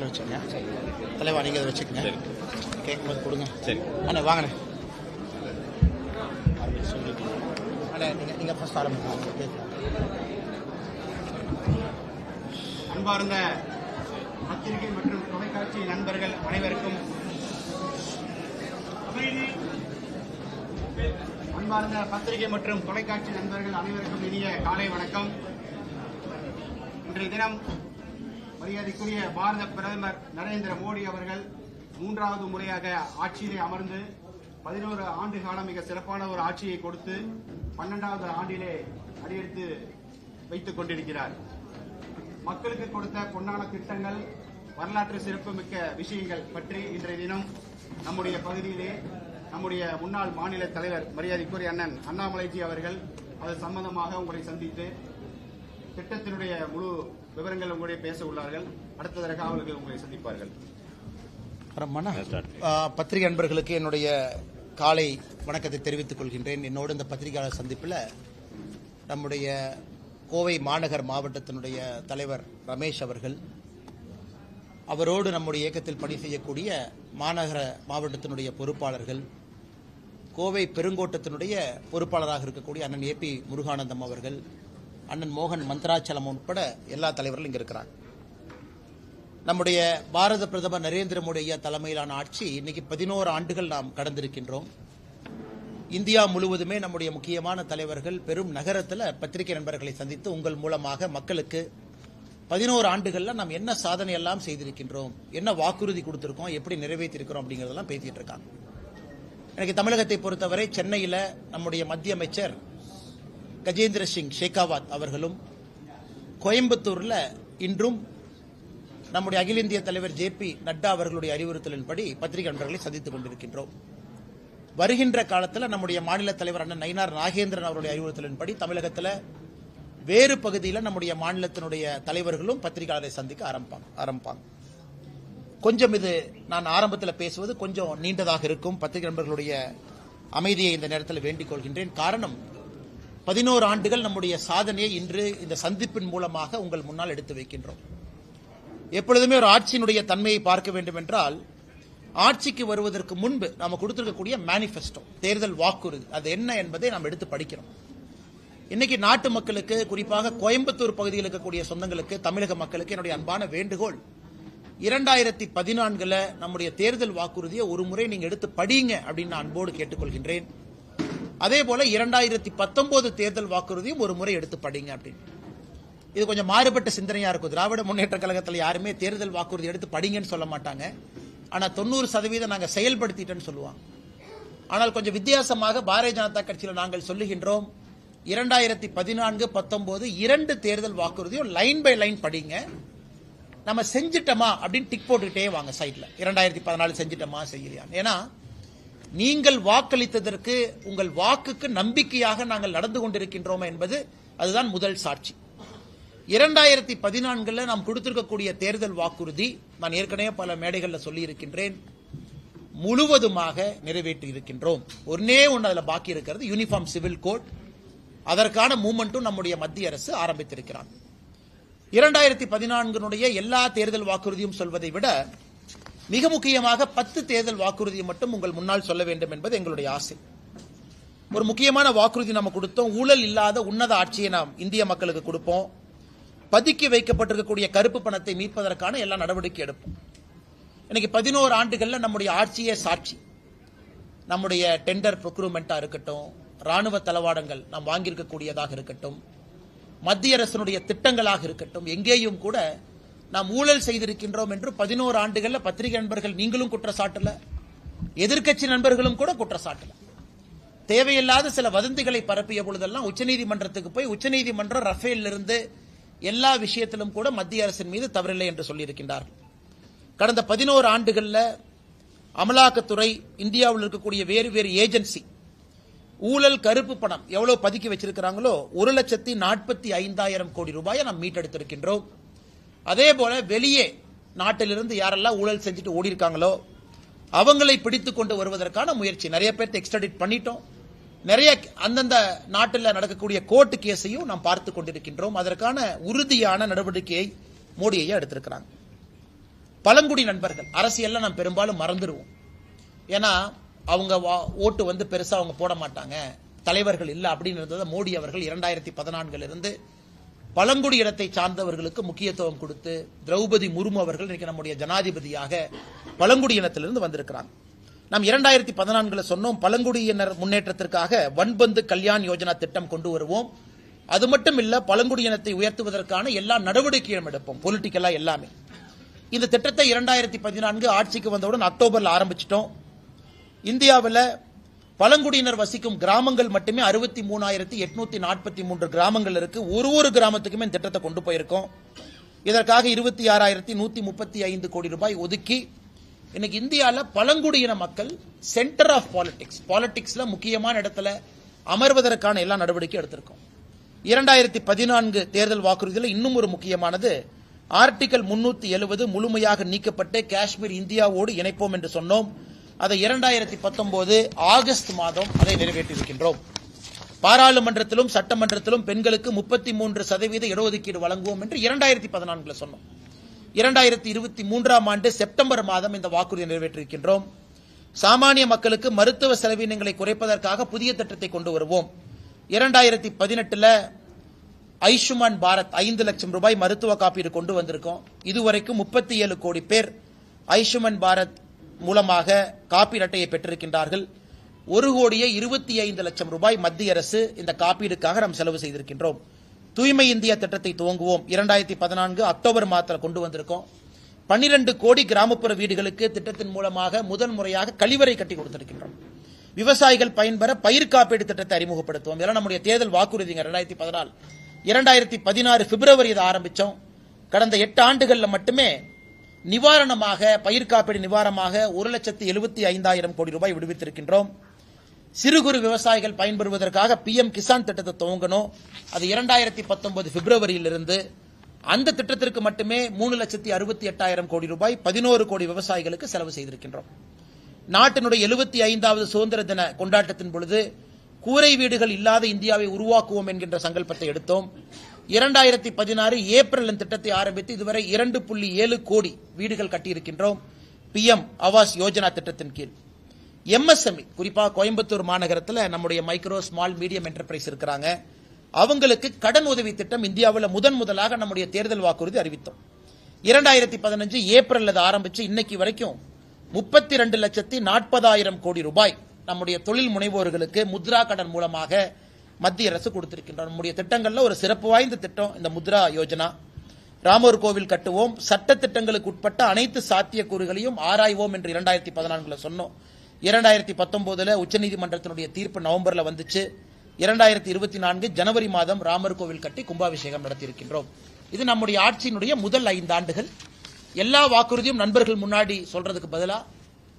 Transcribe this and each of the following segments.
பக்கத்தில் வச்சுங்க. தலைவா நீங்கள் அதை வச்சுக்கங்க. கேட்கும்போது கொடுங்க. சரி அண்ணா வாங்கண்ணே. அண்ணா நீங்கள் ஃபர்ஸ்ட் ஆரம்பிங்க. அன்பார்ந்த பத்திரிகை மற்றும் தொலைக்காட்சி நண்பர்கள் அனைவருக்கும் இனிய காலை வணக்கம். இன்றைய தினம் மரியாதைக்குரிய பாரத பிரதமர் நரேந்திர மோடி அவர்கள் 3வது முறையாக ஆட்சியிலே அமர்ந்து 11 ஆண்டு காலம் மிக சிறப்பான ஒரு ஆட்சியை கொடுத்து 12வது ஆண்டிலே அடியெடுத்து வைத்துக் கொண்டிருக்கிறார். மக்களுக்கு கொடுத்த பொன்னான திட்டங்கள், வரலாற்று சிறப்புமிக்க விஷயங்கள் பற்றி இன்றைய தினம் நம்முடைய பகுதியிலே நம்முடைய முன்னாள் மாநில தலைவர் மரியாதைக்குரிய அண்ணன் அண்ணாமலைஜி அவர்கள் அது சம்பந்தமாக உங்களை சந்தித்து திட்டத்தினுடைய முழு விவரங்கள் உங்களுடைய பேச உள்ளார்கள். அடுத்ததற்காக அவர்கள் உங்களை சந்திப்பார்கள். பத்திரிகை நண்பர்களுக்கு என்னுடைய காலை வணக்கத்தை தெரிவித்துக் கொள்கின்றேன். என்னோடு இந்த பத்திரிகையாளர் சந்திப்பில் நம்முடைய கோவை மாநகர் மாவட்டத்தினுடைய தலைவர் ரமேஷ் அவர்கள், அவரோடு நம்முடைய இயக்கத்தில் பணி செய்யக்கூடிய மாநகர மாவட்டத்தினுடைய பொறுப்பாளர்கள், கோவை பெருங்கோட்டத்தினுடைய பொறுப்பாளராக இருக்கக்கூடிய அண்ணன் ஏபி முருகானந்தம் அவர்கள், அண்ணன் மோகன் மந்த்ராச்சலம் உட்பட எல்லா தலைவர்களும் இங்கே இருக்கிறாங்க. நம்முடைய பாரத பிரதமர் நரேந்திர மோடி ஐயா தலைமையிலான ஆட்சி இன்னைக்கு 11 ஆண்டுகள் நாம் கடந்திருக்கின்றோம். இந்தியா முழுவதுமே நம்முடைய முக்கியமான தலைவர்கள் பெரும் நகரத்தில் பத்திரிகை நண்பர்களை சந்தித்து உங்கள் மூலமாக மக்களுக்கு 11 ஆண்டுகள்ல நாம் என்ன சாதனை எல்லாம் செய்திருக்கின்றோம், என்ன வாக்குறுதி கொடுத்திருக்கோம், எப்படி நிறைவேற்றிருக்கிறோம் அப்படிங்கறதெல்லாம் பேசிட்டு இருக்காங்க. எனக்கு தமிழகத்தை பொறுத்தவரை சென்னையில் நம்முடைய மத்திய அமைச்சர் கஜேந்திர சிங் ஷேகாவத் அவர்களும், கோயம்புத்தூர்ல இன்றும் நம்முடைய அகில இந்திய தலைவர் ஜே.பி. நட்டா அவர்களுடைய அறிவுறுத்தலின்படி பத்திரிகை நண்பர்களை சந்தித்துக் கொண்டிருக்கின்றோம். வருகின்ற காலத்தில் நம்முடைய மாநில தலைவர் அண்ணன் நயினார் நாகேந்திரன் அவருடைய அறிவுறுத்தலின்படி தமிழகத்தில் வேறு பகுதியில் நம்முடைய மாநிலத்தினுடைய தலைவர்களும் பத்திரிகையாளரை சந்திக்க ஆரம்பிப்பாங்க. கொஞ்சம் இது நான் ஆரம்பத்தில் பேசுவது கொஞ்சம் நீண்டதாக இருக்கும். பத்திரிகை நண்பர்களுடைய அமைதியை இந்த நேரத்தில் வேண்டிக் கொள்கின்றேன். காரணம், 11 ஆண்டுகள் நம்முடைய சாதனையை இன்று இந்த சந்திப்பின் மூலமாக உங்கள் முன்னால் எடுத்து வைக்கின்றோம். எப்பொழுதுமே ஒரு ஆட்சியினுடைய தன்மையை பார்க்க வேண்டும் என்றால், ஆட்சிக்கு வருவதற்கு முன்பு நாம கொடுத்திருக்கக்கூடிய மேனிஃபெஸ்டோ, தேர்தல் வாக்குறுதி, அது என்ன என்பதை நாம் எடுத்து படிக்கிறோம். இன்னைக்கு நாட்டு மக்களுக்கு, குறிப்பாக கோயம்புத்தூர் பகுதியில் இருக்கக்கூடிய சொந்தங்களுக்கு, தமிழக மக்களுக்கு என்னுடைய அன்பான வேண்டுகோள், 2014 நம்முடைய தேர்தல் வாக்குறுதியை ஒரு முறை நீங்க எடுத்து படிங்க அப்படின்னு நான் அன்போடு கேட்டுக்கொள்கின்றேன். அதே போல 2019 தேர்தல் வாக்குறுதியும் ஒரு முறை எடுத்து படிங்க அப்படின்னு. இது கொஞ்சம் மாறுபட்ட சிந்தனையா இருக்கும். திராவிட முன்னேற்ற கழகத்தில் யாருமே தேர்தல் வாக்குறுதி எடுத்து படிங்கன்னு சொல்ல மாட்டாங்க. ஆனா 90% நாங்க செயல்படுத்திட்டோன்னு சொல்லுவாங்க. ஆனால் கொஞ்சம் வித்தியாசமாக பாரதிய ஜனதா கட்சியில் நாங்கள் சொல்லுகின்றோம், 2014-19 2 தேர்தல் வாக்குறுதியும் லைன் பை லைன் படிங்க. நம்ம செஞ்சிட்டோமா அப்படின்னு டிக் போட்டுக்கிட்டே வாங்க சைட்ல. 2014 செஞ்சிட்டோமா செய்யலையா? ஏன்னா நீங்கள் வாக்களித்ததற்கு, உங்கள் வாக்குக்கு நம்பிக்கையாக நாங்கள் நடந்து கொண்டிருக்கின்றோம் என்பது அதுதான் முதல் சாட்சி. 2014 நாம் கொடுத்திருக்கக்கூடிய தேர்தல் வாக்குறுதி, நான் ஏற்கனவே பல மேடைகளில் சொல்லி இருக்கின்றேன், முழுவதுமாக நிறைவேற்றி இருக்கின்றோம். ஒன்னே ஒன்று அதுல பாக்கி இருக்கிறது, யூனிஃபார்ம் சிவில் கோட். அதற்கான மூவ்மெண்ட்டும் நம்முடைய மத்திய அரசு ஆரம்பித்திருக்கிறார். 2014 எல்லா தேர்தல் வாக்குறுதியும் சொல்வதை விட மிக முக்கியமாக 10 தேர்தல் வாக்குறுதியை மட்டும் உங்கள் முன்னால் சொல்ல வேண்டும் என்பது எங்களுடைய ஆசை. ஒரு முக்கியமான வாக்குறுதி நம்ம கொடுத்தோம், ஊழல் இல்லாத உன்னத ஆட்சியை நாம் இந்திய மக்களுக்கு கொடுப்போம். பதுக்கி வைக்கப்பட்டிருக்கக்கூடிய கருப்பு பணத்தை மீட்பதற்கான எல்லா நடவடிக்கை எடுப்போம். இன்னைக்கு 11 ஆண்டுகள்ல நம்முடைய ஆட்சியே சாட்சி. நம்முடைய டெண்டர் ப்ரொக்யூர்மெண்டா இருக்கட்டும், ராணுவ தளவாடங்கள் நாம் வாங்கியிருக்கக்கூடியதாக இருக்கட்டும், மத்திய அரசினுடைய திட்டங்களாக இருக்கட்டும், எங்கேயும் கூட நாம் ஊழல் செய்திருக்கின்றோம் என்று 11 ஆண்டுகள்ல பத்திரிகை நண்பர்கள் நீங்களும் குற்றச்சாட்டல, எதிர்க்கட்சி நண்பர்களும் கூட குற்றச்சாட்டல. தேவையில்லாத சில வதந்திகளை பரப்பிய பொழுதெல்லாம் உச்சநீதிமன்றத்துக்கு போய் உச்சநீதிமன்றம் ரஃபேல் இருந்து எல்லா விஷயத்திலும் கூட மத்திய அரசின் மீது தவறில்லை என்று சொல்லியிருக்கின்றார்கள். கடந்த 11 ஆண்டுகள்ல அமலாக்கத்துறை, இந்தியாவில் இருக்கக்கூடிய வேறு வேறு ஏஜென்சி ஊழல் கருப்பு பணம் எவ்வளவு பதுக்கி வச்சிருக்கிறாங்களோ 1,45,000 கோடி ரூபாயை நாம் மீட்டெடுத்திருக்கின்றோம். அதே போல வெளியே நாட்டிலிருந்து யாரெல்லாம் ஊழல் செஞ்சுட்டு ஓடி இருக்காங்களோ அவங்களை பிடித்துக் கொண்டு வருவதற்கான முயற்சி, நிறைய பேர்த்து எக்ஸ்ட்ராடிட் பண்ணிட்டோம். நிறைய அந்தந்த நாட்டில் நடக்கக்கூடிய கோர்ட்டு கேஸையும் நாம் பார்த்துக் கொண்டிருக்கின்றோம். அதற்கான உறுதியான நடவடிக்கையை மோடி ஐயா எடுத்திருக்கிறாங்க. பழங்குடி நண்பர்கள் அரசியல்ல நாம் பெரும்பாலும் மறந்துடுவோம். ஏன்னா அவங்க ஓட்டு வந்து பெருசா அவங்க போட மாட்டாங்க, தலைவர்கள் இல்ல அப்படின்னு மோடி அவர்கள் 2014 இருந்து பழங்குடி இடத்தை சார்ந்தவர்களுக்கு முக்கியத்துவம் கொடுத்து திரௌபதி முர்மு அவர்கள் இன்னைக்கு நம்முடைய ஜனாதிபதியாக பழங்குடி இனத்திலிருந்து வந்திருக்கிறாங்க. நாம் 2014 சொன்னோம், பழங்குடியினர் முன்னேற்றத்திற்காக வன்பந்து கல்யாண் யோஜனா திட்டம் கொண்டு வருவோம். அது மட்டும் இல்ல, பழங்குடியினத்தை உயர்த்துவதற்கான எல்லா நடவடிக்கையும் எடுப்போம், பொலிட்டிக்கலா எல்லாமே. இந்த திட்டத்தை 2014 ஆட்சிக்கு வந்தவுடன் அக்டோபர்ல ஆரம்பிச்சிட்டோம். இந்தியாவில் பழங்குடியினர் வசிக்கும் கிராமங்கள் மட்டுமே 63,843 கிராமங்கள் இருக்கு. ஒரு கிராமத்துக்குமே இந்த திட்டத்தை கொண்டு போயிருக்கோம். இதற்காக 26,135 கோடி ரூபாய் ஒதுக்கி இன்னைக்கு இந்தியாவில் பழங்குடியின மக்கள் சென்டர் ஆஃப் பாலிடிக்ஸ்ல முக்கியமான இடத்துல அமர்வதற்கான எல்லா நடவடிக்கை எடுத்திருக்கோம். 2014 தேர்தல் வாக்குறுதியில் இன்னும் ஒரு முக்கியமானது, ஆர்டிகல் 370 முழுமையாக நீக்கப்பட்டு காஷ்மீர் இந்தியாவோடு இணைப்போம் என்று சொன்னோம். அதை 2019 ஆகஸ்ட் மாதம் அதை நிறைவேற்றியிருக்கின்றோம். பாராளுமன்றத்திலும் சட்டமன்றத்திலும் பெண்களுக்கு 33% இடஒதுக்கீடு வழங்குவோம் என்று 2014 சொன்னோம். 2023 ஆண்டு செப்டம்பர் மாதம் இந்த வாக்குறுதியை நிறைவேற்றியிருக்கின்றோம். சாமானிய மக்களுக்கு மருத்துவ செலவினங்களை குறைப்பதற்காக புதிய திட்டத்தை கொண்டு வருவோம். 2018 ஆயுஷ்மான் பாரத் 5 லட்சம் ரூபாய் மருத்துவ காப்பீடு கொண்டு வந்திருக்கோம். இதுவரைக்கும் 37 கோடி பேர் ஆயுஷ்மான் பாரத் மூலமாக காப்பீடு அட்டையை பெற்றிருக்கின்றார்கள். 1,25 லட்சம் ரூபாய் மத்திய அரசு இந்த காப்பீடுக்காக நாம் செலவு செய்திருக்கின்றோம். தூய்மை இந்தியா திட்டத்தை துவங்குவோம். 2014 அக்டோபர் மாதத்தில் கொண்டு வந்திருக்கோம். 12 கோடி கிராமப்புற வீடுகளுக்கு திட்டத்தின் மூலமாக முதல் முறையாக கழிவறை கட்டி கொடுத்திருக்கின்றோம். விவசாயிகள் பயன்பெற பயிர் காப்பீடு திட்டத்தை அறிமுகப்படுத்துவோம். இதெல்லாம் நம்முடைய தேர்தல் வாக்குறுதிங்க. 2014 2016 பிப்ரவரி இதை ஆரம்பிச்சோம். கடந்த 8 ஆண்டுகளில் மட்டுமே நிவாரணமாக பயிர் காப்பீடு நிவாரணமாக 1,75,000 கோடி ரூபாய் விடுவித்திருக்கின்றோம். சிறு குறு விவசாயிகள் பயன்பெறுவதற்காக பிஎம் கிசான் திட்டத்தை துவங்கணும். அது 2019 பிப்ரவரியிலிருந்து அந்த திட்டத்திற்கு மட்டுமே 3,68,000 கோடி ரூபாய் 11 கோடி விவசாயிகளுக்கு செலவு செய்திருக்கின்றோம். நாட்டினுடைய 75வது சுதந்திர தின கொண்டாட்டத்தின் பொழுது கூரை வீடுகள் இல்லாத இந்தியாவை உருவாக்குவோம் என்கின்ற சங்கல்பத்தை எடுத்தோம். 2016 ஏப்ரல் திட்டத்தை ஆரம்பித்து இதுவரை 2.7 கோடி வீடுகள் கட்டியிருக்கின்றோம். பிஎம் ஆவாஸ் யோஜனா திட்டத்தின் கீழ் எம்எஸ்எம்இ, குறிப்பாக கோயம்புத்தூர் மாநகரத்தில் நம்முடைய மைக்ரோ ஸ்மால் மீடியம் என்டர்பிரைஸ் இருக்கிறாங்க. அவங்களுக்கு கடன் உதவி திட்டம் இந்தியாவில் முதலாக நம்முடைய தேர்தல் வாக்குறுதி அறிவித்தோம். 2015 ஏப்ரல் ஆரம்பிச்சு இன்னைக்கு வரைக்கும் 32,40,000 கோடி ரூபாய் நம்முடைய தொழில் முனைவோர்களுக்கு முத்ரா கடன் மூலமாக மத்திய அரசு கொடுத்திருக்கின்றோம். நம்முடைய திட்டங்கள்ல ஒரு சிறப்பு வாய்ந்த திட்டம் இந்த முத்ரா யோஜனா. ராமர் கோவில் கட்டுவோம், சட்ட திட்டங்களுக்கு உட்பட்ட அனைத்து சாத்தியக்கூறுகளையும் ஆராய்வோம் என்று 2014 சொன்னோம். 2019 உச்சநீதிமன்றத்தினுடைய தீர்ப்பு நவம்பர்ல வந்துச்சு. 2024 ஜனவரி மாதம் ராமர் கோவில் கட்டி கும்பாபிஷேகம் நடத்தியிருக்கின்றோம். இது நம்முடைய ஆட்சியினுடைய முதல் 5 ஆண்டுகள். எல்லா வாக்குறுதியும் நண்பர்கள் முன்னாடி சொல்றதுக்கு பதிலா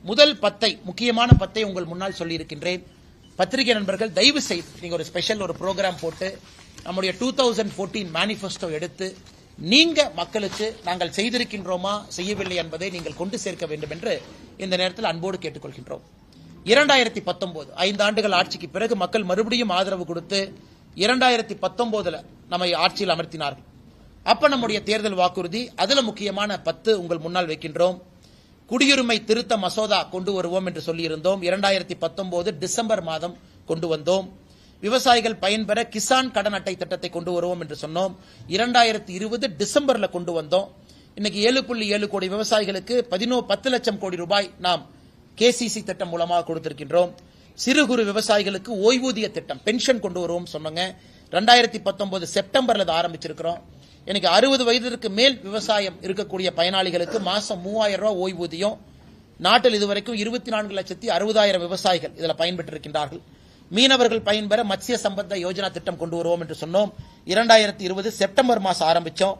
முதல் 10 முக்கியமான 10 உங்கள் முன்னால் சொல்லியிருக்கின்றேன். பத்திரிகை நண்பர்கள் தயவு செய்து நீங்க ஒரு ஸ்பெஷல் ஒரு ப்ரோக்ராம் போட்டு நம்முடைய 2014 மேனிஃபெஸ்டோ எடுத்து நீங்க மக்களுக்கு நாங்கள் செய்திருக்கின்றோமா செய்யவில்லை என்பதை நீங்கள் கொண்டு சேர்க்க வேண்டும் என்று இந்த நேரத்தில் அன்போடு கேட்டுக்கொள்கின்றோம். 2019 5 ஆண்டுகள் ஆட்சிக்கு பிறகு மக்கள் மறுபடியும் ஆதரவு கொடுத்து 2019 நம்மை ஆட்சியில் அமர்த்தினார்கள். அப்ப நம்முடைய தேர்தல் வாக்குறுதி அதுல முக்கியமான 10 உங்கள் முன்னால் வைக்கின்றோம். குடியுரிமை திருத்த மசோதா கொண்டு வருவோம் என்று சொல்லியிருந்தோம். 2019 டிசம்பர் மாதம் கொண்டு வந்தோம். விவசாயிகள் பயன்பெற கிசான் கடன் அட்டை திட்டத்தை கொண்டு வருவோம் என்று சொன்னோம். 2020 டிசம்பர்ல கொண்டு வந்தோம். இன்னைக்கு 7.7 கோடி விவசாயிகளுக்கு 10 லட்சம் கோடி ரூபாய் நாம் கேசிசி திட்டம் மூலமாக கொடுத்திருக்கின்றோம். சிறு குறு விவசாயிகளுக்கு ஓய்வூதிய திட்டம் பென்ஷன் கொண்டு வருவோம் சொன்னாங்க. 2019 செப்டம்பர்ல ஆரம்பிச்சிருக்கிறோம். எனக்கு 60 வயதிற்கு மேல் விவசாயம் இருக்கக்கூடிய பயனாளிகளுக்கு மாசம் 3,000 ரூபாய் ஓய்வூதியம். நாட்டில் இதுவரைக்கும் 24,60,000 விவசாயிகள் இதில் பயன்பெற்றிருக்கின்றார்கள். மீனவர்கள் பயன்பெற மத்ஸ்ய சம்பந்த யோஜனா திட்டம் கொண்டு வருவோம் என்று சொன்னோம். 2020 செப்டம்பர் மாசம் ஆரம்பிச்சோம்.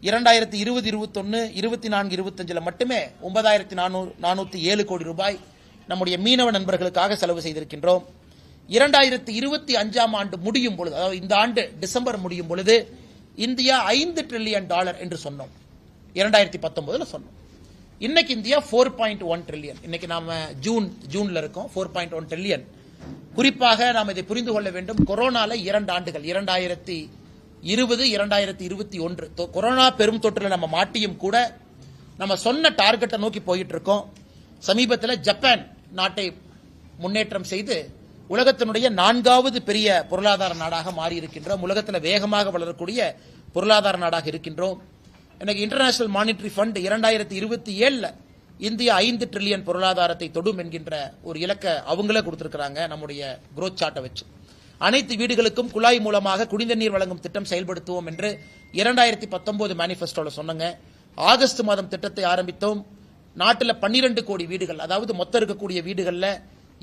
2020, 21, 24, 25 மட்டுமே 9,407 கோடி ரூபாய் நம்முடைய மீனவ நண்பர்களுக்காக செலவு செய்திருக்கின்றோம். 2025 ஆண்டு முடியும் பொழுது, அதாவது இந்த ஆண்டு டிசம்பர் முடியும் பொழுது இந்தியா $5 ட்ரில்லியன் என்று சொன்னோம். 2019 சொன்னோம். இன்னைக்கு இந்தியா 4.1 ட்ரில்லியன். இன்னைக்கு நாம ஜூன்ல இருக்கோம். 4.1 ட்ரில்லியன். குறிப்பாக நாம் இதை புரிந்து கொள்ள வேண்டும். கொரோனால 2 ஆண்டுகள் 2020, 2021 கொரோனா பெரும் தொற்றுல நம்ம மாட்டியும் கூட நம்ம சொன்ன டார்கெட்டை நோக்கி போயிட்டு இருக்கோம். சமீபத்தில் ஜப்பான் நாட்டை முன்னேற்றம் செய்து உலகத்தினுடைய 4வது பெரிய பொருளாதார நாடாக மாறி இருக்கின்றோம். உலகத்தில் வேகமாக வளரக்கூடிய பொருளாதார நாடாக இருக்கின்றோம். எனக்கு international monetary fund 2027 India 5 trillion பொருளாதாரத்தை தொடும் என்கின்ற ஒரு இலக்கை அவங்களே கொடுத்திருக்கிறாங்க. நம்முடைய குரோத் சார்ட்டை வச்சு அனைத்து வீடுகளுக்கும் குழாய் மூலமாக குடிநீர் வழங்கும் திட்டம் செயல்படுத்துவோம் என்று 2019 மேனிஃபெஸ்டோல சொன்னாங்க. ஆகஸ்ட் மாதம் திட்டத்தை ஆரம்பித்தோம். நாட்டில் 12 கோடி வீடுகள், அதாவது மொத்தம் இருக்கக்கூடிய வீடுகளில்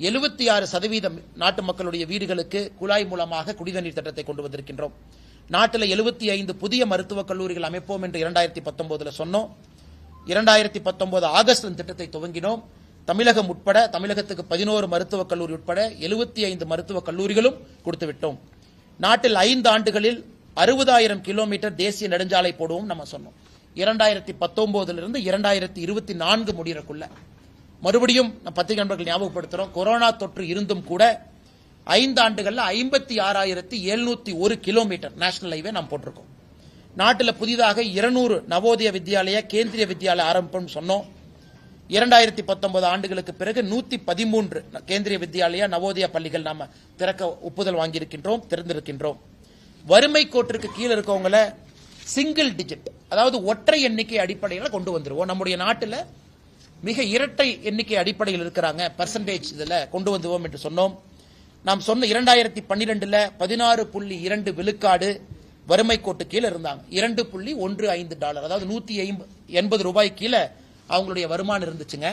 76% நாட்டு மக்களுடைய வீடுகளுக்கு குழாய் மூலமாக குடிநீர் திட்டத்தை கொண்டு வந்திருக்கின்றோம். நாட்டில் 75 புதிய மருத்துவக் கல்லூரிகள் அமைப்போம் என்று 2019 சொன்னோம். 2019 ஆகஸ்ட் திட்டத்தை துவங்கினோம். தமிழகம் உட்பட தமிழகத்துக்கு 11 மருத்துவக் கல்லூரி உட்பட 75 மருத்துவக் கல்லூரிகளும் கொடுத்து விட்டோம். நாட்டில் 5 ஆண்டுகளில் 60,000 கிலோமீட்டர் தேசிய நெடுஞ்சாலை போடுவோம் நம்ம சொன்னோம். 2019 2024 முடியறக்குள்ள மறுபடியும் பத்திரிகை நண்பர்கள் ஞாபகப்படுத்துறோம். கொரோனா தொற்று இருந்தும் கூட 5 ஆண்டுகள்ல 56,701 கிலோமீட்டர் நேஷனல் ஹைவே நாம் போட்டிருக்கோம். நாட்டில் புதிதாக 200 நவோதய வித்யாலயா கேந்திரிய வித்யாலயா ஆரம்பிப்போம் சொன்னோம். 2019 ஆண்டுகளுக்கு பிறகு 113 கேந்திரிய வித்யாலயா நவோதயா பள்ளிகள் நாம திறக்க ஒப்புதல் வாங்கியிருக்கின்றோம், திறந்திருக்கின்றோம். வறுமை கோட்டிற்கு கீழே இருக்கவங்கள சிங்கிள் டிஜிட், அதாவது ஒற்றை எண்ணிக்கை அடிப்படையில் கொண்டு வந்துருவோம். நம்முடைய நாட்டில் மிக இரட்டை எண்ணிக்கை அடிப்படையில் இருக்கிறாங்க, பெர்சன்டேஜ் இதில் கொண்டு வந்துவோம் என்று சொன்னோம். நாம் சொன்ன 2012 16.2 விழுக்காடு வறுமை கோட்டு கீழே இருந்தாங்க. $2.15, அதாவது $180 ரூபாய் கீழே அவங்களுடைய வருமானம் இருந்துச்சுங்க.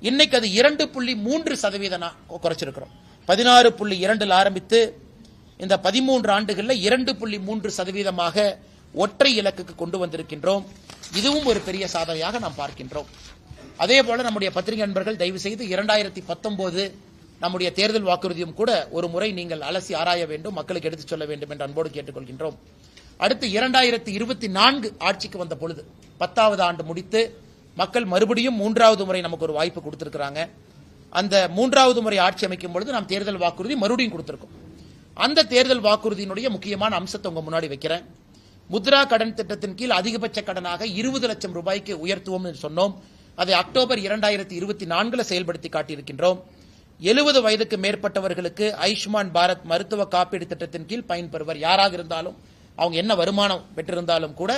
இன்னைக்கு அது 2.3% குறைச்சிருக்கிறோம். 16.2 ஆரம்பித்து இந்த 13 ஆண்டுகளில் 2.3% ஒற்றை இலக்குக்கு கொண்டு வந்திருக்கின்றோம். இதுவும் ஒரு பெரிய சாதனையாக நாம் பார்க்கின்றோம். அதே போல நம்முடைய பத்திரிகை நண்பர்கள் தயவு செய்து 2019 நம்முடைய தேர்தல் வாக்குறுதியும் கூட ஒரு முறை நீங்கள் அலசி ஆராய வேண்டும், மக்களுக்கு எடுத்துச் சொல்ல வேண்டும் என்று அன்போடு கேட்டுக்கொள்கின்றோம். அடுத்து 2024 ஆட்சிக்கு வந்த பொழுது 10வது ஆண்டு முடித்து மக்கள் மறுபடியும் 3வது முறை நமக்கு ஒரு வாய்ப்பு கொடுத்திருக்கிறாங்க. அந்த 3வது முறை ஆட்சி அமைக்கும் பொழுது நாம் தேர்தல் வாக்குறுதி மறுபடியும் கொடுத்திருக்கோம். அந்த தேர்தல் வாக்குறுதியினுடைய முக்கியமான அம்சத்தை உங்க முன்னாடி வைக்கிறேன். முத்ரா கடன் திட்டத்தின் கீழ் அதிகபட்ச கடனாக 20 லட்சம் ரூபாய்க்கு உயர்த்துவோம் என்று சொன்னோம். அதை அக்டோபர் 2024 செயல்படுத்தி காட்டியிருக்கின்றோம். 70 வயதுக்கு மேற்பட்டவர்களுக்கு ஆயுஷ்மான் பாரத் மருத்துவ காப்பீடு திட்டத்தின் கீழ் பயன்பெறுவர் யாராக இருந்தாலும், அவங்க என்ன வருமானம் பெற்றிருந்தாலும் கூட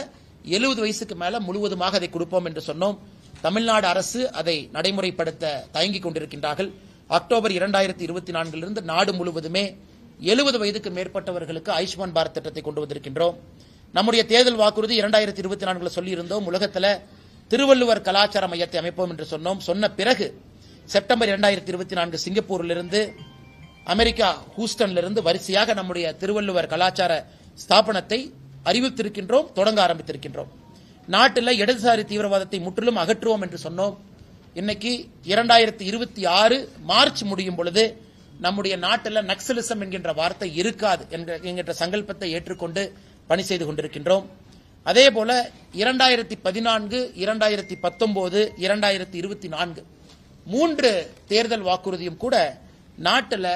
70 வயசுக்கு மேல முழுவதுமாக அதை கொடுப்போம் என்று சொன்னோம். தமிழ்நாடு அரசு அதை நடைமுறைப்படுத்த தயங்கிக் கொண்டிருக்கின்றார்கள். அக்டோபர் 2024 நாடு முழுவதுமே 70 வயதுக்கு மேற்பட்டவர்களுக்கு ஆயுஷ்மான் பாரத் திட்டத்தை கொண்டு வந்திருக்கின்றோம். நம்முடைய தேர்தல் வாக்குறுதி 2024 சொல்லியிருந்தோம். உலகத்தில் திருவள்ளுவர் கலாச்சார மையத்தை அமைப்போம் என்று சொன்னோம். சொன்ன பிறகு செப்டம்பர் 2024 சிங்கப்பூரிலிருந்து, அமெரிக்கா ஹூஸ்டனிலிருந்து வரிசையாக நம்முடைய திருவள்ளுவர் கலாச்சார ஸ்தாபனத்தை அறிவித்திருக்கின்றோம், தொடங்க ஆரம்பித்திருக்கின்றோம். நாட்டில் இடதுசாரி தீவிரவாதத்தை முற்றிலும் அகற்றுவோம் என்று சொன்னோம். இன்னைக்கு 2026 மார்ச் முடியும் பொழுது நம்முடைய நாட்டில் நக்சலிசம் என்கின்ற வார்த்தை இருக்காது என்கின்ற சங்கல்பத்தை ஏற்றுக்கொண்டு பணி செய்து கொண்டிருக்கின்றோம். அதே போல 2014, 2019, 2024 3 தேர்தல் வாக்குறுதியும் கூட நாட்டில்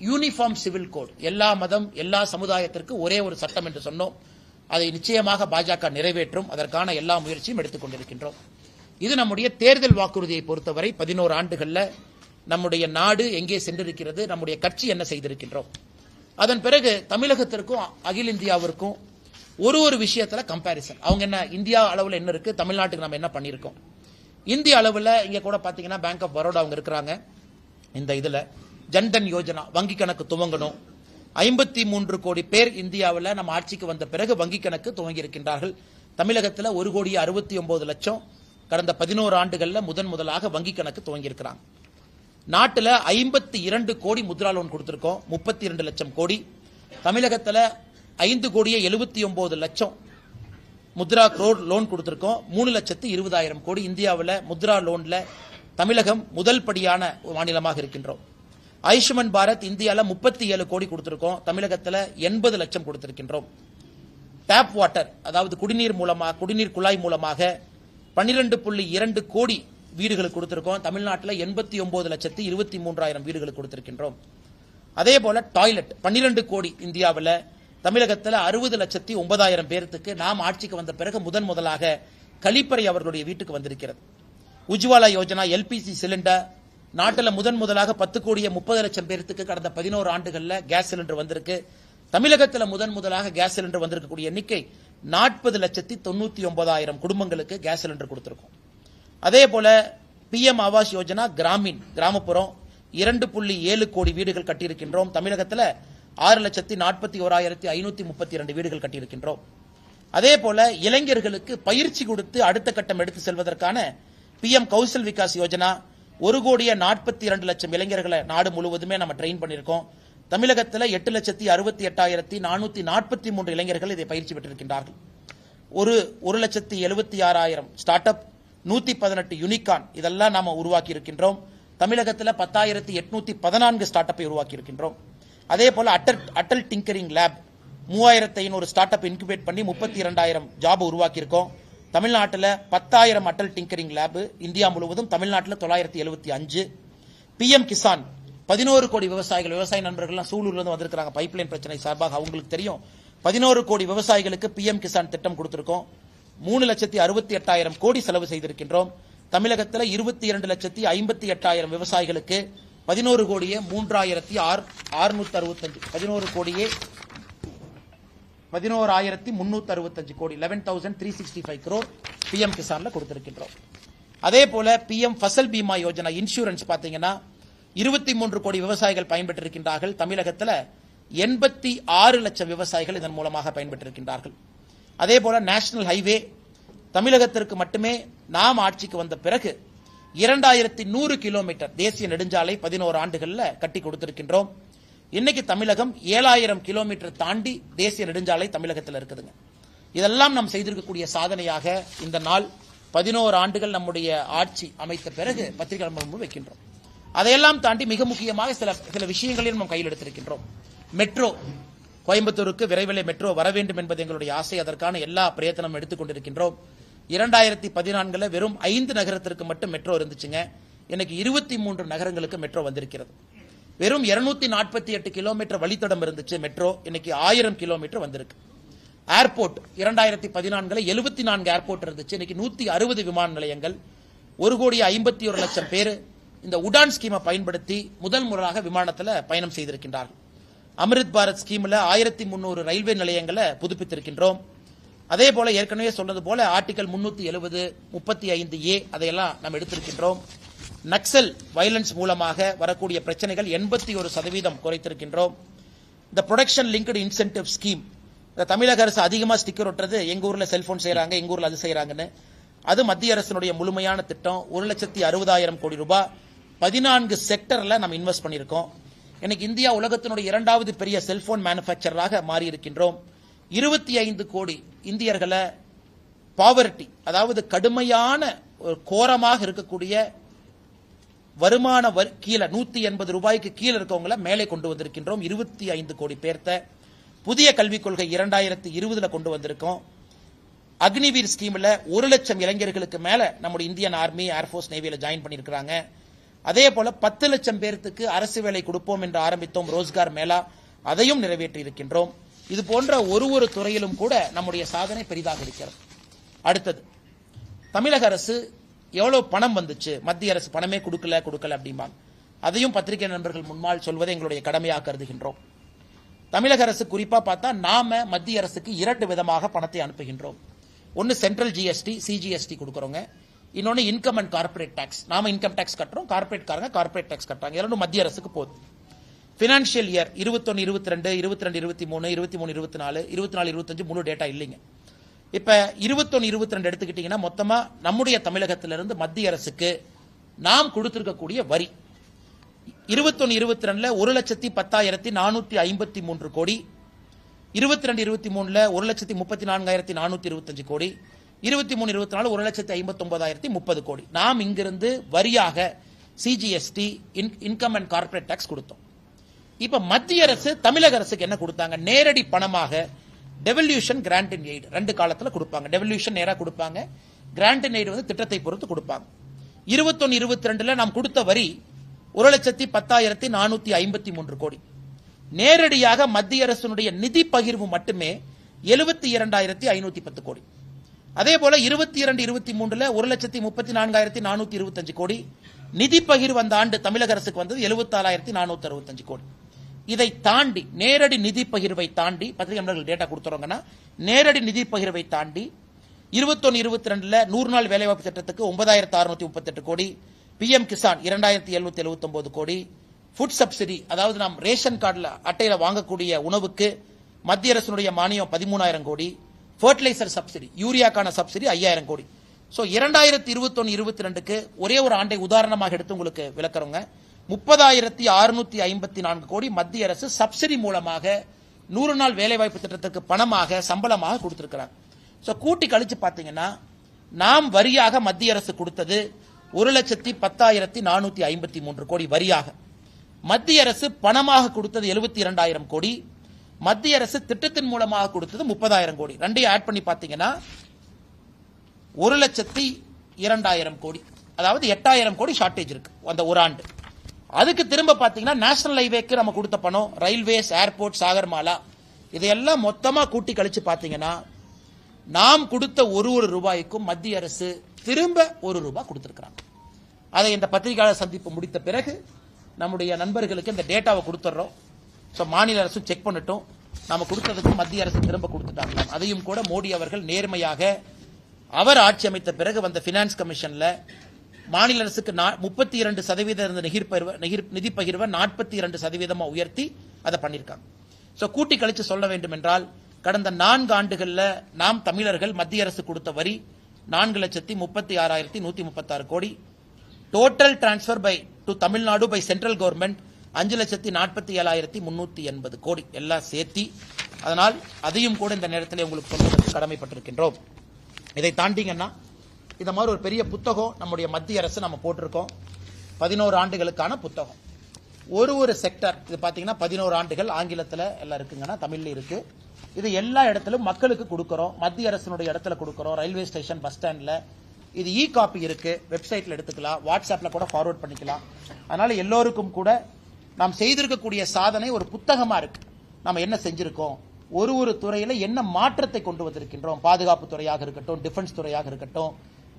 யூனிஃபார்ம் சிவில் கோட், எல்லா மதம் எல்லா சமுதாயத்திற்கு ஒரே ஒரு சட்டம் என்று சொன்னோம். அதை நிச்சயமாக பாஜக நிறைவேற்றும், அதற்கான எல்லா முயற்சியும் எடுத்துக் கொண்டிருக்கின்றோம். இது நம்முடைய தேர்தல் வாக்குறுதியை பொறுத்தவரை 11 ஆண்டுகளில் நம்முடைய நாடு எங்கே சென்றிருக்கிறது, நம்முடைய கட்சி என்ன செய்திருக்கின்றோம். அதன் பிறகு தமிழகத்திற்கும் அகில இந்தியாவிற்கும் ஒரு விஷயத்துல கம்பாரிசன். அவங்க என்ன இந்தியா அளவில் என்ன இருக்கு, தமிழ்நாட்டுக்கு நம்ம என்ன பண்ணியிருக்கோம். இந்திய அளவில் இங்க கூட பாத்தீங்கன்னா பேங்க் ஆஃப் பரோடா அவங்க இருக்கிறாங்க. இந்த இதுல ஜன்தன் யோஜனா வங்கி கணக்கு துவங்கணும். 53 கோடி பேர் இந்தியாவில் நம்ம ஆட்சிக்கு வந்த பிறகு வங்கி கணக்கு துவங்கி இருக்கின்றார்கள். தமிழகத்தில் 1,69,00,000 கடந்த 11 ஆண்டுகளில் முதலாக வங்கி கணக்கு துவங்கி இருக்கிறாங்க. நாட்டில் 52 கோடி முத்ரா லோன் கொடுத்திருக்கோம், 32 லட்சம் கோடி. தமிழகத்தில் 5,79,00,000 முத்ரா லோன் கொடுத்திருக்கோம், 3,20,000 கோடி. இந்தியாவில் முத்ரா லோன்ல தமிழகம் முதல் படியான மாநிலமாக இருக்கின்றோம். ஆயுஷ்மான் பாரத் இந்தியாவில் 37 கோடி கொடுத்திருக்கோம், தமிழகத்தில் 80 லட்சம் கொடுத்திருக்கின்றோம். டேப் வாட்டர், அதாவது குடிநீர் குழாய் மூலமாக 12.2 கோடி வீடுகளுக்கு கொடுத்திருக்கோம், தமிழ்நாட்டில் 89,23,000 வீடுகளுக்கு கொடுத்திருக்கின்றோம். அதே போல டாய்லெட் 12 கோடி இந்தியாவில், தமிழகத்தில் 60,09,000 பேருக்கு நாம் ஆட்சிக்கு வந்த பிறகு முதலாக கழிப்பறை அவர்களுடைய வீட்டுக்கு வந்திருக்கிறது. உஜ்வாலா யோஜனா, எல்பிஜி சிலிண்டர், நாட்டில் முதலாக 10 கோடியே 30 லட்சம் பேருக்கு கடந்த 11 ஆண்டுகள்ல கேஸ் சிலிண்டர் வந்திருக்கு. தமிழகத்தில் முதலாக கேஸ் சிலிண்டர் வந்திருக்கக்கூடிய எண்ணிக்கை 40,99,000 குடும்பங்களுக்கு கேஸ் சிலிண்டர் கொடுத்திருக்கோம். அதே போல பிஎம் ஆவாஸ் யோஜனா கிராமீன், கிராமப்புறம் 2.7 கோடி வீடுகள் கட்டியிருக்கின்றோம். தமிழகத்தில் 6,41,532 வீடுகள் கட்டியிருக்கின்றோம். அதே போல இளைஞர்களுக்கு பயிற்சி கொடுத்து அடுத்த கட்டம் எடுத்து செல்வதற்கான பிஎம் கௌசல் விகாஸ் யோஜனா 1,42,00,000 இளைஞர்களை நாடு முழுவதுமே நம்ம ட்ரெயின் பண்ணியிருக்கோம். தமிழகத்தில் 8,68,443 இளைஞர்கள் இதை பயிற்சி பெற்றிருக்கின்றார்கள். 1,76,000 ஸ்டார்ட் அப், 118 யூனிகான் இதெல்லாம் நாம உருவாக்கி இருக்கின்றோம். தமிழகத்தில் 10,814 ஸ்டார்ட் அப்பை உருவாக்கி இருக்கின்றோம். அதே போல Atal tinkering lab 3,500 start up incubate பண்ணி 32,000 ஜாப் உருவாக்கி இருக்கோம். தமிழ்நாட்டில் 10,000 அட்டல் டிங்கரிங் லேப், இந்தியா முழுவதும் தமிழ்நாட்டில் 975. பிஎம் கிசான் 11 கோடி விவசாயிகள், விவசாய நண்பர்கள்லாம் சூலூர்ல இருந்து வந்திருக்காங்க பைப்லைன் பிரச்சனை சார்பாக, அவங்களுக்கு தெரியும். 11 கோடி விவசாயிகளுக்கு பிஎம் கிசான் திட்டம் கொடுத்திருக்கோம். 3,68,000 கோடி செலவு செய்திருக்கின்றோம். தமிழகத்தில் 22,58,000 விவசாயிகளுக்கு 11 கோடியே 3,665 11,365 கோடி 11,365 crore பிஎம் கிசான்ல கொடுத்திருக்கின்றோம். அதே போல பிஎம் ஃபசல் பீமா யோஜனா இன்சூரன்ஸ் பாத்தீங்கன்னா 23 கோடி விவசாயிகள் பயன்பெற்றிருக்கின்றார்கள். தமிழகத்தில் 86 லட்சம் விவசாயிகள் இதன் மூலமாக பயன்பெற்றிருக்கின்றார்கள். அதே போல நேஷனல் ஹைவே தமிழகத்திற்கு மட்டுமே நாம் ஆட்சிக்கு வந்த பிறகு 2,100 கிலோமீட்டர் தேசிய நெடுஞ்சாலை 11 ஆண்டுகள்ல கட்டி கொடுத்திருக்கின்றோம். இன்னைக்கு தமிழகம் 7,000 கிலோமீட்டர் தாண்டி தேசிய நெடுஞ்சாலை தமிழகத்தில் இருக்குதுங்க. இதெல்லாம் நாம் செய்திருக்கக்கூடிய சாதனையாக இந்த நாள் 11 ஆண்டுகள் நம்முடைய ஆட்சி அமைத்த பிறகு பத்திரிகை முன்பு வைக்கின்றோம். அதையெல்லாம் தாண்டி மிக முக்கியமாக சில விஷயங்களையும் நாம் கையில் எடுத்திருக்கின்றோம். மெட்ரோ, கோயம்புத்தூருக்கு விரைவில் மெட்ரோ வர வேண்டும் என்பது எங்களுடைய ஆசை. அதற்கான எல்லா பிரயத்தனம் எடுத்துக் கொண்டிருக்கின்றோம். 2014 வெறும் 5 நகரத்திற்கு மட்டும் மெட்ரோ இருந்துச்சுங்க. இன்னைக்கு 23 நகரங்களுக்கு மெட்ரோ வந்திருக்கிறது. வெறும் 248 கிலோமீட்டர் வழித்தடம் இருந்துச்சு மெட்ரோ, இன்னைக்கு 1000 கிலோமீட்டர் வந்திருக்கு. ஏர்போர்ட் 2014 74 ஏர்போர்ட் இருந்துச்சு, இன்னைக்கு 160 விமான நிலையங்கள். 1,51,00,000 பேர் இந்த உடான் ஸ்கீமை பயன்படுத்தி முதல் முறையாக விமானத்தில் பயணம் செய்திருக்கின்றார்கள். அமிர்த் பாரத் ஸ்கீம்ல 1,300 ரயில்வே நிலையங்களை புதுப்பித்திருக்கின்றோம். அதே போல ஏற்கனவே சொன்னது போல ஆர்டிகல் 370, 35A அதையெல்லாம் நாம் எடுத்திருக்கின்றோம். நக்சல் வயலன்ஸ் மூலமாக வரக்கூடிய பிரச்சனைகள் 81% குறைத்திருக்கின்றோம். இந்த ப்ரொடக்ஷன் லிங்க்டு இன்சென்டிவ் ஸ்கீம், தமிழக அரசு அதிகமா ஸ்டிக்கர் ஒட்டுறது, எங்க ஊர்ல செல்போன் செய்யறாங்க, எங்க ஊர்ல அது செய்யறாங்கன்னு, அது மத்திய அரசினுடைய முழுமையான திட்டம். 1,60,000 கோடி ரூபாய் 14 செக்டர்ல நம்ம இன்வெஸ்ட் பண்ணியிருக்கோம். இன்னைக்கு இந்தியா உலகத்தினுடைய 2வது பெரிய செல்போன் மேனுபேக்சராக மாறி இருக்கின்றோம். 25 கோடி இந்தியர்களை பாவர்ட்டி, அதாவது கடுமையான கோரமாக இருக்கக்கூடிய வருமான கீழே 180 ரூபாய்க்கு கீழே இருக்கவங்களை மேலே கொண்டு வந்திருக்கின்றோம். 25 கோடி பேர்த்த புதிய கல்விக் கொள்கை 2020 கொண்டு வந்திருக்கோம். அக்னிவீர் ஸ்கீம்ல 1 லட்சம் இளைஞர்களுக்கு மேல நம்முடைய இந்தியன் ஆர்மி, ஏர்போர்ஸ், நேவியில ஜாயின் பண்ணியிருக்கிறாங்க. அதே போல 10 லட்சம் பேருக்கு அரசு வேலை கொடுப்போம் என்று ஆரம்பித்தோம் ரோஸ்கார் மேளா, அதையும் நிறைவேற்றி இருக்கின்றோம். இது போன்ற ஒரு துறையிலும் கூட நம்முடைய சாதனை பெரிதாக இருக்கிறது. அடுத்தது, தமிழக அரசு எவ்வளவு பணம் வந்துச்சு, மத்திய அரசு பணமே கொடுக்கல அப்படிம்பாங்க. அதையும் பத்திரிகை நண்பர்கள் முன்னால் சொல்வதை எங்களுடைய கடமையாக கருதுகின்றோம். தமிழக அரசு குறிப்பா பார்த்தா நாம மத்திய அரசுக்கு 2 விதமாக பணத்தை அனுப்புகின்றோம். ஒன்னு சென்ட்ரல் ஜிஎஸ்டி, சிஜிஎஸ்டி கொடுக்கறோங்க. இன்னொன்னு இன்கம் அண்ட் கார்பரேட் டாக்ஸ். நாம இன்கம் டாக்ஸ் கட்டுறோம், கார்பரேட் கார்பரேட் டாக்ஸ் கட்டுறாங்க. இரண்டும் மத்திய அரசுக்கு போகுது. பினான்சியல் இயர் 21-22, 22-23, 23-24, 24-25 முழு டேட்டா இல்லைங்க. இப்ப 21-22 எடுத்துக்கிட்டீங்கன்னா மொத்தமா நம்முடைய தமிழகத்திலிருந்து மத்திய அரசுக்கு நாம் கொடுத்திருக்கக்கூடிய வரி 21-22 1,10,453 கோடி, 22-23 1,34,425 கோடி, 23-24 1,59,030 கோடி. நாம் இங்கிருந்து வரியாக CGST, income and corporate tax கொடுத்தோம். இப்ப மத்திய அரசு தமிழக அரசுக்கு என்ன கொடுத்தாங்க? நேரடி பணமாக டெவல்யூஷன், கிராண்ட் இன் எய்ட் 2 காலத்துல கொடுப்பாங்க. டெவல்யூஷன் நேரா கொடுப்பாங்க, கிராண்ட் இன் எய்ட் திட்டத்தை பொறுத்து கொடுப்பாங்க. 21-22 நாம் கொடுத்த வரி 1,10,453 கோடி. நேரடியாக மத்திய அரசினுடைய நிதி பகிர்வு மட்டுமே 72,510 கோடி. அதே போல 22-23 1,34,425 கோடி நிதி பகிர்வு அந்த ஆண்டு தமிழக அரசுக்கு வந்தது 74,465 கோடி. இதை தாண்டி நேரடி நிதி பகிர்வை தாண்டி பத்திரிகை நண்பர்கள் டேட்டா கொடுத்துறோங்கன்னா நேரடி நிதி பகிர்வை தாண்டி 21-22 100 நாள் வேலைவாய்ப்பு திட்டத்துக்கு 9,638 கோடி, PM கிசான் 2,779 கோடி, ஃபுட் சப்சிடி அதாவது நாம் ரேஷன் கார்டில் அட்டையில வாங்கக்கூடிய உணவுக்கு மத்திய அரசினுடைய மானியம் 13,000 கோடி, ஃபர்டிலைசர் சப்சிடி யூரியாக்கான சப்சிடி 5,000 கோடி. ஸோ 2021-22க்கு ஒரே ஒரு ஆண்டை உதாரணமாக எடுத்து உங்களுக்கு விளக்குறோங்க. 30,654 கோடி மத்திய அரசு சப்சிடி மூலமாக 100 நாள் வேலைவாய்ப்பு திட்டத்துக்கு பணமாக சம்பளமாக கொடுத்திருக்கிறாங்க. ஸோ கூட்டி கழிச்சு பார்த்தீங்கன்னா நாம் வரியாக மத்திய அரசு கொடுத்தது 1,10,453 கோடி வரியாக. மத்திய அரசு பணமாக கொடுத்தது 72,000 கோடி. மத்திய அரசு திட்டத்தின் மூலமாக கொடுத்தது 30,000 கோடி. ரெண்டையும் ஆட் பண்ணி பார்த்தீங்கன்னா 1,02,000 கோடி, அதாவது 8,000 கோடி ஷார்டேஜ் இருக்கு அந்த ஒரு ஆண்டு. அதுக்கு திரும்ப பார்த்தீங்கன்னா நேஷனல் ஹைவேக்கு நம்ம கொடுத்த பணம், ரயில்வேஸ், ஏர்போர்ட், சாகர்மாலா, இதையெல்லாம் மொத்தமா கூட்டி கழிச்சு பார்த்தீங்கன்னா நாம் கொடுத்த ஒரு ரூபாய்க்கும் மத்திய அரசு திரும்ப ₹1 கொடுத்திருக்கிறாங்க. அதை இந்த பத்திரிகையாளர் சந்திப்பு முடித்த பிறகு நம்முடைய நண்பர்களுக்கு இந்த டேட்டாவை கொடுத்துறோம். ஸோ மாநில அரசு செக் பண்ணட்டும், நாம கொடுத்ததுக்கு மத்திய அரசு திரும்ப கொடுத்துட்டாங்க. அதையும் கூட மோடி அவர்கள் நேர்மையாக அவர் ஆட்சி அமைத்த பிறகு வந்த பினான்ஸ் கமிஷன்ல மாநில அரசுக்கு 32% இருந்த நிதி பகிர்வை 42% உயர்த்தி அதை பண்ணியிருக்காங்க. ஸோ கூட்டி கழிச்சு சொல்ல வேண்டும் என்றால் கடந்த 4 ஆண்டுகள்ல நாம் தமிழர்கள் மத்திய அரசு கொடுத்த வரி 4,36,136 கோடி. Total transfer by to Tamil Nadu by central government 5,47,380 கோடி எல்லாம் சேர்த்தி. அதனால் அதையும் கூட இந்த நேரத்தில் உங்களுக்கு சொல்வதற்கு கடமைப்பட்டிருக்கின்றோம். இதை தாண்டிங்கன்னா இந்த மாதிரி ஒரு பெரிய புத்தகம் நம்முடைய மத்திய அரசு நம்ம போட்டிருக்கோம். 11 ஆண்டுகளுக்கான புத்தகம். ஒரு செக்டர் இது பாத்தீங்கன்னா 11 ஆண்டுகள் ஆங்கிலத்தில் எல்லாம் இருக்குங்கன்னா தமிழ்ல இருக்கு. இது எல்லா இடத்திலும் மக்களுக்கு கொடுக்கிறோம். மத்திய அரசினுடைய இடத்துல கொடுக்கிறோம். ரயில்வே ஸ்டேஷன், பஸ் ஸ்டாண்ட்ல இது இ காப்பி இருக்கு. வெப்சைட்ல எடுத்துக்கலாம், வாட்ஸ்அப்ல கூட ஃபார்வர்ட் பண்ணிக்கலாம். அதனால எல்லோருக்கும் கூட நாம் செய்திருக்கக்கூடிய சாதனை ஒரு புத்தகமா இருக்கு. நம்ம என்ன செஞ்சிருக்கோம், ஒரு துறையில என்ன மாற்றத்தை கொண்டு வந்திருக்கின்றோம். பாதுகாப்பு துறையாக இருக்கட்டும், டிஃபென்ஸ் துறையாக இருக்கட்டும்,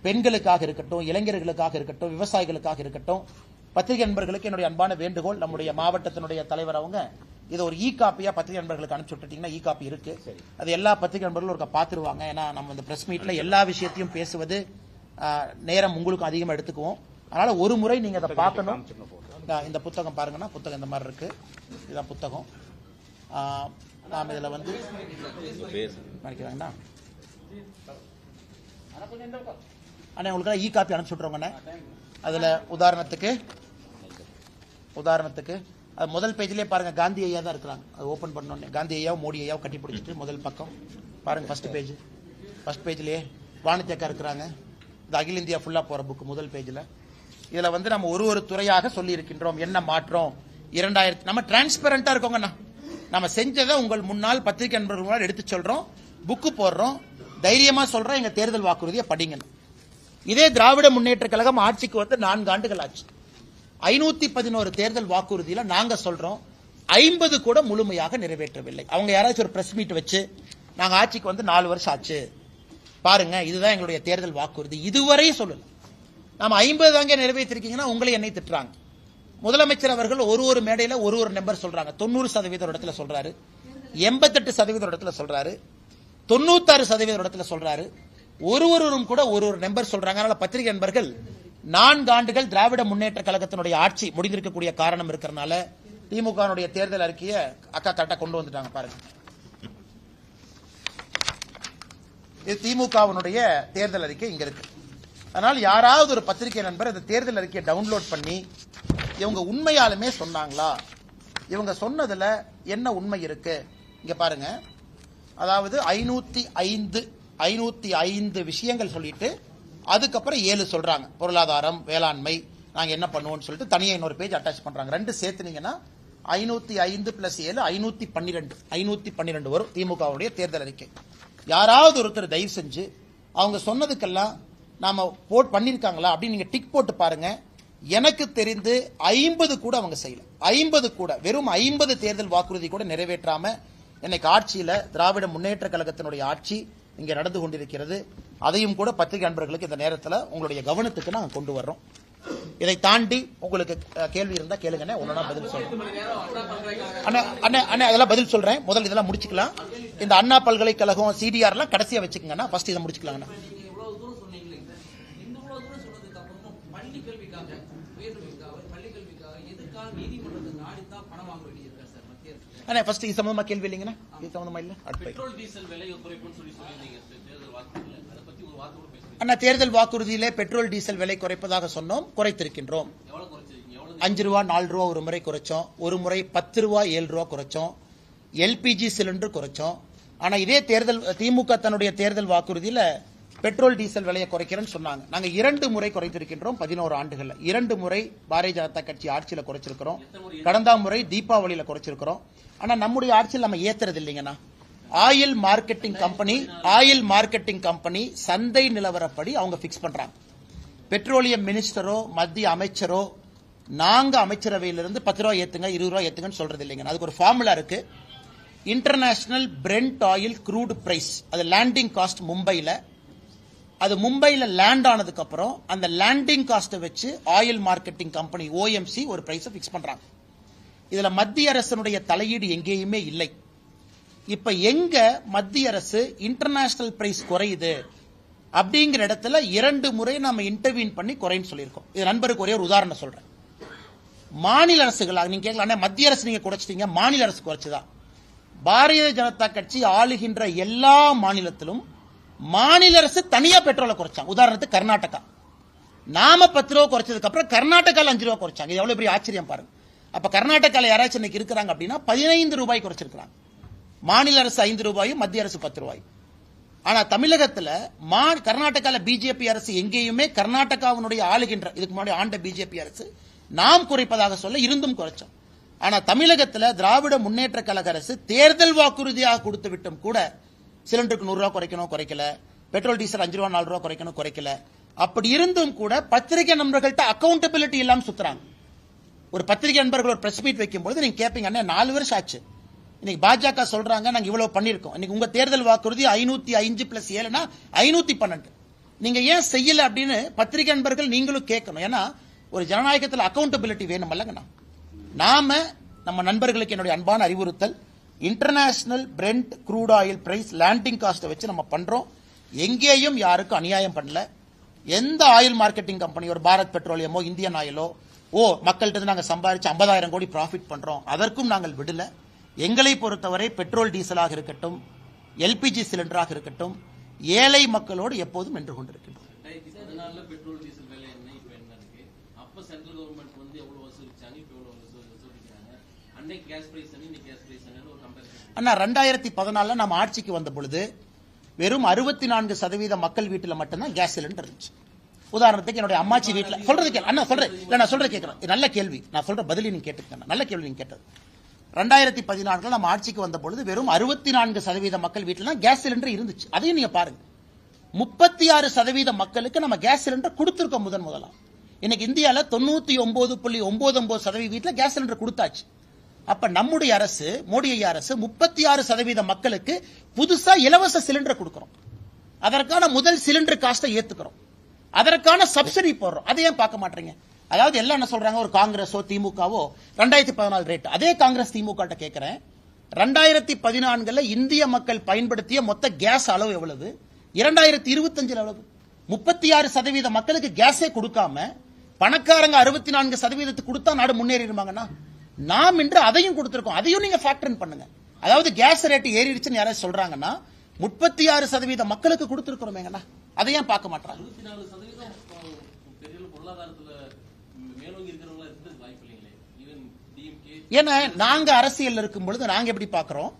பெண்களுக்காக இருக்கட்டும், இளைஞர்களுக்காக இருக்கட்டும், விவசாயிகளுக்காக இருக்கட்டும். பத்திரிகை நண்பர்களுக்கு என்னுடைய அன்பான வேண்டுகோள், நம்முடைய மாவட்டத்தினுடைய தலைவர் அவங்க இதை ஒரு இ காப்பியா பத்திரிகை நண்பர்களுக்கு அனுப்பிச்சு விட்டுட்டீங்கன்னா இ காப்பி இருக்கு. அது எல்லா பத்திரிகை நண்பர்களும் ஒரு பாத்துருவாங்க. ஏன்னா நம்ம இந்த பிரஸ் மீட்ல எல்லா விஷயத்தையும் பேசுவது நேரம் உங்களுக்கு அதிகமா எடுத்துக்குவோம். அதனால ஒரு முறை நீங்க அதை பார்க்கணும். இந்த புத்தகம் பாருங்கன்னா புத்தகம் இந்த மாதிரி இருக்கு. இதுதான் புத்தகம். நாம் இதுல வந்து நினைக்கிறாங்கன்னா உங்களுக்கு இ காப்பி அனுப்பிச்சு விட்டுருவாங்க. அதுல உதாரணத்துக்கு அது முதல் பேஜ்லயே பாருங்க, காந்தி ஐயா தான் இருக்கிறாங்க. அது ஓபன் பண்ணோன்னே காந்தி ஐயாவும் மோடி ஐயாவும் கட்டி பிடிச்சிட்டு முதல் பக்கம் பாருங்க. ஃபர்ஸ்ட் பேஜ்லயே வாணிஜ்யக்கா இருக்கிறாங்க. இது அகில இந்தியா ஃபுல்லா போற புக் முதல் பேஜ்ல. இதுல வந்து நம்ம ஒரு துறையாக சொல்லி இருக்கின்றோம். என்ன மாற்றம் 2000 நம்ம டிரான்ஸ்பரண்டா இருக்கோங்கண்ணா. நம்ம செஞ்சதை உங்கள் முன்னாள் பத்திரிகை நண்பர்கள் முன்னாள் எடுத்து சொல்றோம், புக்கு போடுறோம், தைரியமா சொல்றோம். எங்க தேர்தல் வாக்குறுதியை படிங்க. இதே திராவிட முன்னேற்ற கழகம் ஆட்சிக்கு வந்து 4 ஆண்டுகள் ஆச்சு. 511 தேர்தல் வாக்குறுதியில நாங்க சொல்றோம் 50 கூட முழுமையாக நிறைவேற்றவில்லை. அவங்க யாராச்சும் ஒரு பிரஸ் மீட் வச்சு நாங்க ஆட்சிக்கு வந்து 4 வருஷம் ஆச்சு பாருங்க, இதுதான் எங்களுடைய தேர்தல் வாக்குறுதி, இதுவரை சொல்லல. நாம 50 தாங்க நிறைவேற்றிருக்கீங்கன்னா உங்களை என்னை திட்டுறாங்க. முதலமைச்சர் அவர்கள் ஒரு மேடையில ஒரு நம்பர் சொல்றாங்க. 90% இடத்துல சொல்றாரு, 88% இடத்துல சொல்றாரு, 96% இடத்துல சொல்றாரு. ஒருவரும் கூட ஒரு நம்பர் சொல்றாங்க. அதனால பத்திரிகை நண்பர்கள் 4 ஆண்டுகள் திராவிட முன்னேற்ற கழகத்தினுடைய ஆட்சி முடிந்திருக்கக்கூடிய காரணம் இருக்கிறனால திமுக தேர்தல் அறிக்கையை அக்கா கரெக்டா கொண்டு வந்துட்டாங்க பாருங்க. இது திமுகவினுடைய தேர்தல் அறிக்கை இங்க இருக்கு. அதனால யாராவது ஒரு பத்திரிகை நண்பர் இந்த தேர்தல் அறிக்கையை டவுன்லோட் பண்ணி இவங்க உண்மையாலுமே சொன்னாங்களா, இவங்க சொன்னதுல என்ன உண்மை இருக்கு இங்க பாருங்க. அதாவது 505 விஷயங்கள் சொல்லிட்டு அதுக்கப்புறம் 7 சொல்றாங்க. பொருளாதாரம், வேளாண்மை, நாங்க என்ன பண்ணுவோம்னு சொல்லிட்டு தனியா இன்னொரு பேஜ் அட்டாச் பண்றாங்க. 2 சேர்த்துனீங்கன்னா 505 + 7 512 வரும் திமுகவுடைய தேர்தல் அறிக்கை. யாராவது ஒருத்தர் தயவு செஞ்சு அவங்க சொன்னதுக்கெல்லாம் நாம போட் பண்ணிருக்காங்களா அப்படின்னு நீங்க டிக் போட்டு பாருங்க. எனக்கு தெரிந்து 50 கூட அவங்க செய்யல. 50 கூட, வெறும் 50 தேர்தல் வாக்குறுதி கூட நிறைவேற்றாம இன்னைக்கு ஆட்சியில திராவிட முன்னேற்ற கழகத்தினுடைய ஆட்சி இங்க நடந்து கொண்டிருக்கிறது. அதையும் கூட பத்திரிகை நண்பர்களுக்கு இந்த நேரத்தில் உங்களுடைய கவனத்துக்கு நாங்கள் கொண்டு வர்றோம். இதை தாண்டி உங்களுக்கு கேள்வி இருந்தா கேளுங்க, ஒன்னொன்னா பதில் சொல்றேன். அண்ணா அதெல்லாம் பதில் சொல்றேன். முதல் இதெல்லாம் முடிச்சுக்கலாம். இந்த அண்ணா பல்கலைக்கழகம் சிடிஆர்லாம் கடைசியா வச்சுக்கோங்கண்ணா, ஃபர்ஸ்ட் இதை முடிச்சுக்கலாங்கண்ணா. அண்ணா ஃபர்ஸ்ட் இது சம்பந்தமா கேள்வி இல்லைங்கண்ணா, இது சம்பந்தமா இல்ல. பெட்ரோல் டீசல் விலை குறைப்புன்னு சொல்லியிருந்தீங்க தேர்தல் வாக்குறுதியில, அதை பத்தி ஒரு வார்த்தை கூட பேசுறீங்க. அண்ணா தேர்தல் வாக்குறுதியிலே பெட்ரோல் டீசல் விலை குறைப்பதாக சொன்னோம், குறைத்திருக்கின்றோம். எவ்வளவு குறைச்சிருக்கீங்க? 5 ரூபா 4 ரூபா ஒரு முறை குறைச்சோம், ஒரு முறை 10 ரூபா 7 ரூபா குறைச்சோம், எல்பிஜி சிலிண்டர் குறைச்சோம். ஆனா இதே தேர்தல் திமுக தன்னுடைய தேர்தல் வாக்குறுதியில பெட்ரோல் டீசல் விலையை குறைக்கிறேன்னு சொன்னாங்க. நாங்க 2 முறை குறைத்திருக்கின்றோம் 11 ஆண்டுகள்ல. 2 முறை பாரதிய ஜனதா கட்சி ஆட்சியில குறைச்சிருக்கிறோம், கடந்த முறை தீபாவளியில குறைச்சிருக்கிறோம். ஆனா நம்முடைய ஆட்சியில் நம்ம ஏத்துறது இல்லைங்கண்ணா. ஆயில் மார்க்கெட்டிங் கம்பெனி சந்தை நிலவரப்படி அவங்க பிக்ஸ் பண்றாங்க. பெட்ரோலியம் மினிஸ்டரோ மத்திய அமைச்சரோ நாங்க அமைச்சரவையிலிருந்து 10 ரூபாய் ஏத்துங்க 20 ரூபாய் ஏத்துங்கன்னு சொல்றது இல்லைங்க. அதுக்கு ஒரு ஃபார்முலா இருக்கு. International Brent oil crude price, அது லேண்டிங் காஸ்ட் மும்பைல, அது மும்பைல லேண்ட் ஆனதுக்கு அப்புறம் அந்த லேண்டிங் காஸ்ட் வச்சு ஆயில் மார்க்கெட்டிங் கம்பெனி ஓஎம்சி ஒரு பிரைஸ் பிக்ஸ் பண்றாங்க. இதுல மத்திய அரசினுடைய தலையீடு எங்கேயுமே இல்லை. இப்ப எங்க மத்திய அரசு இன்டர்நேஷனல் பிரைஸ் குறையுது அப்படிங்கிற இடத்துல 2 முறை நாம இன்டர்வீன் பண்ணி குறைன்னு சொல்லியிருக்கோம். இது நண்பருக்கு ஒரே ஒரு உதாரணம் சொல்றேன். மாநில அரசுகளாக நீங்க கேட்கலாம், மத்திய அரசு நீங்க குறைச்சிட்டீங்க, மாநில அரசு குறைச்சுதான். பாரதிய ஜனதா கட்சி ஆளுகின்ற எல்லா மாநிலத்திலும் மாநில அரசு தனியா பெட்ரோலை குறைச்சாங்க. உதாரணத்துக்கு கர்நாடகா, நாம 10 ரூபா குறைச்சதுக்கு அப்புறம் கர்நாடகால 5 ரூபா குறைச்சாங்க. இது எவ்வளவு பெரிய ஆச்சரியம் பாருங்க. அப்ப கர்நாடகால யாராச்சும் இன்னைக்கு இருக்கிறாங்க அப்படின்னா 15 ரூபாய் குறைச்சிருக்காங்க. மாநில அரசு 5 ரூபாயும் மத்திய அரசு 10 ரூபாய். ஆனா தமிழகத்துல கர்நாடகால பிஜேபி அரசு எங்கேயுமே கர்நாடகாவினுடைய ஆளுகின்ற இதுக்கு முன்னாடி ஆண்ட பிஜேபி அரசு நாம் குறைப்பதாக சொல்ல இருந்தும் குறைச்சோம். ஆனா தமிழகத்துல திராவிட முன்னேற்ற கழக அரசு தேர்தல் வாக்குறுதியாக கொடுத்து விட்டும் கூட சிலிண்டருக்கு 100 ரூபாய் குறைக்கணும் குறைக்கல, பெட்ரோல் டீசல் 5 ரூபாய் 4 ரூபாய் குறைக்கணும் குறைக்கல. அப்படி இருந்தும் கூட பத்திரிகை நண்பர்கள்ட்ட அக்கௌண்டபிலிட்டி இல்லாம சுத்துறாங்க. ஒரு பத்திரிகை நண்பர்கள் ஒரு பிரஸ் மீட் வைக்கும்போது நீங்க கேட்பீங்க, அண்ணா 4 வருஷம் ஆச்சு, இன்னைக்கு பாஜக சொல்றாங்க நாங்க இவ்வளவு பண்ணிருக்கோம், இன்னைக்கு உங்க தேர்தல் வாக்குறுதி 505 + 7 512, நீங்க ஏன் செய்யல அப்படின்னு பத்திரிகை நண்பர்கள் நீங்களும் கேட்கணும். ஏன்னா ஒரு ஜனநாயகத்தில் அக்கௌண்டபிலிட்டி வேணும் அல்லங்கண்ணா. நாம நம்ம நண்பர்களுக்கு என்னுடைய அன்பான அறிவுறுத்தல், international Brent crude oil price landing cost வச்சு நம்ம பண்றோம். எங்கேயும் யாருக்கும் அநியாயம் பண்ணல. எந்த ஆயில் மார்க்கெட்டிங் கம்பெனி, ஒரு பாரத் பெட்ரோலியமோ இந்தியன் ஆயிலோ மக்கள்கிட்ட நாங்க சம்பாதிச்சு 50,000 கோடி ப்ராஃபிட் பண்றோம், அதற்கும் நாங்கள் விடல. எங்களை பொறுத்தவரை பெட்ரோல் டீசலாக இருக்கட்டும், எல்பிஜி சிலிண்டராக இருக்கட்டும், ஏழை மக்களோடு எப்போதும் நின்று கொண்டிருக்கின்றோம். பெட்ரோல் டீசல் விலை என்ன இப்ப என்ன இருக்கு? அப்ப சென்ட்ரல் கவர்மெண்ட் வந்து எவ்வளவு வசூலிச்சாங்க, இப்ப எவ்வளவு வசூலிக்கிறாங்க? அன்னைக்கு கேஸ் பிரைஸ் என்ன, இன்னைக்கு கேஸ் பிரைஸ் என்ன ஒரு கம்பேரிசன். அண்ணா 2014 நம்ம ஆட்சிக்கு வந்த பொழுது வெறும் 64% மக்கள் வீட்டுல மட்டும்தான் கேஸ் சிலிண்டர் இருந்துச்சு. உதாரணத்துக்கு என்னுடைய அம்மாச்சி வீட்டுல சொல்றது அண்ணா சொல்றேன், இல்ல நான் சொல்றேன் கேட்கிறேன், நல்ல கேள்வி, நான் சொல்ற பதிலி நீங்க கேட்டுக்கங்க, நல்ல கேள்வி நீங்க கேட்டது. 2014 நம்ம ஆட்சிக்கு வந்த பொழுது வெறும் 64% மக்கள் வீட்டுல கேஸ் சிலிண்டர் இருந்துச்சு. அதையும் நீங்க பாருங்க, 36% மக்களுக்கு நம்ம கேஸ் சிலிண்டர் கொடுத்திருக்கோம் முதலாம். இன்னைக்கு இந்தியால 99.99% வீட்டுல கேஸ் சிலிண்டர் கொடுத்தாச்சு. அப்ப நம்முடைய அரசு, மோடி ஐயா அரசு 36% மக்களுக்கு புதுசா இலவச சிலிண்டர் கொடுக்கிறோம். அதற்கான முதல் சிலிண்டர் காஸ்ட்டை ஏத்துக்கிறோம், அதற்கான சப்சிடி போடுறோம். அதை ஏன் பார்க்க மாட்டீங்க? அதாவது எல்லாம் என்ன சொல்றாங்க, ஒரு காங்கிரஸோ திமுகவோ 2014 ரேட், அதே காங்கிரஸ் திமுக கேட்கிறேன், 2014 இந்திய மக்கள் பயன்படுத்திய மொத்த கேஸ் அளவு எவ்வளவு, 2025 எவ்வளவு? 36% மக்களுக்கு கேஸே கொடுக்காம பணக்காரங்க 64% கொடுத்தா நாடு முன்னேறிடுவாங்கன்னா, நாம் இன்று அதையும் கொடுத்திருக்கோம். அதையும் நீங்க ஃபேக்டர் பண்ணுங்க. அதாவது கேஸ் ரேட் ஏறிடுச்சுன்னு யாராவது சொல்றாங்கன்னா 36% மக்களுக்கு கொடுத்திருக்கிறோமேங்கண்ணா, அதையும் பார்க்க மாட்டாங்க. 24% பெரிய பொருளாதாரத்துல மேலோங்கி இருக்கிறவங்களா இருக்கிறது வாய்ப்பு இல்லைங்களே. ஈவன் டிஎம்கே, ஏன்னா நாங்க அரசியல் இருக்கும் பொழுது நாங்க எப்படி பார்க்கிறோம்,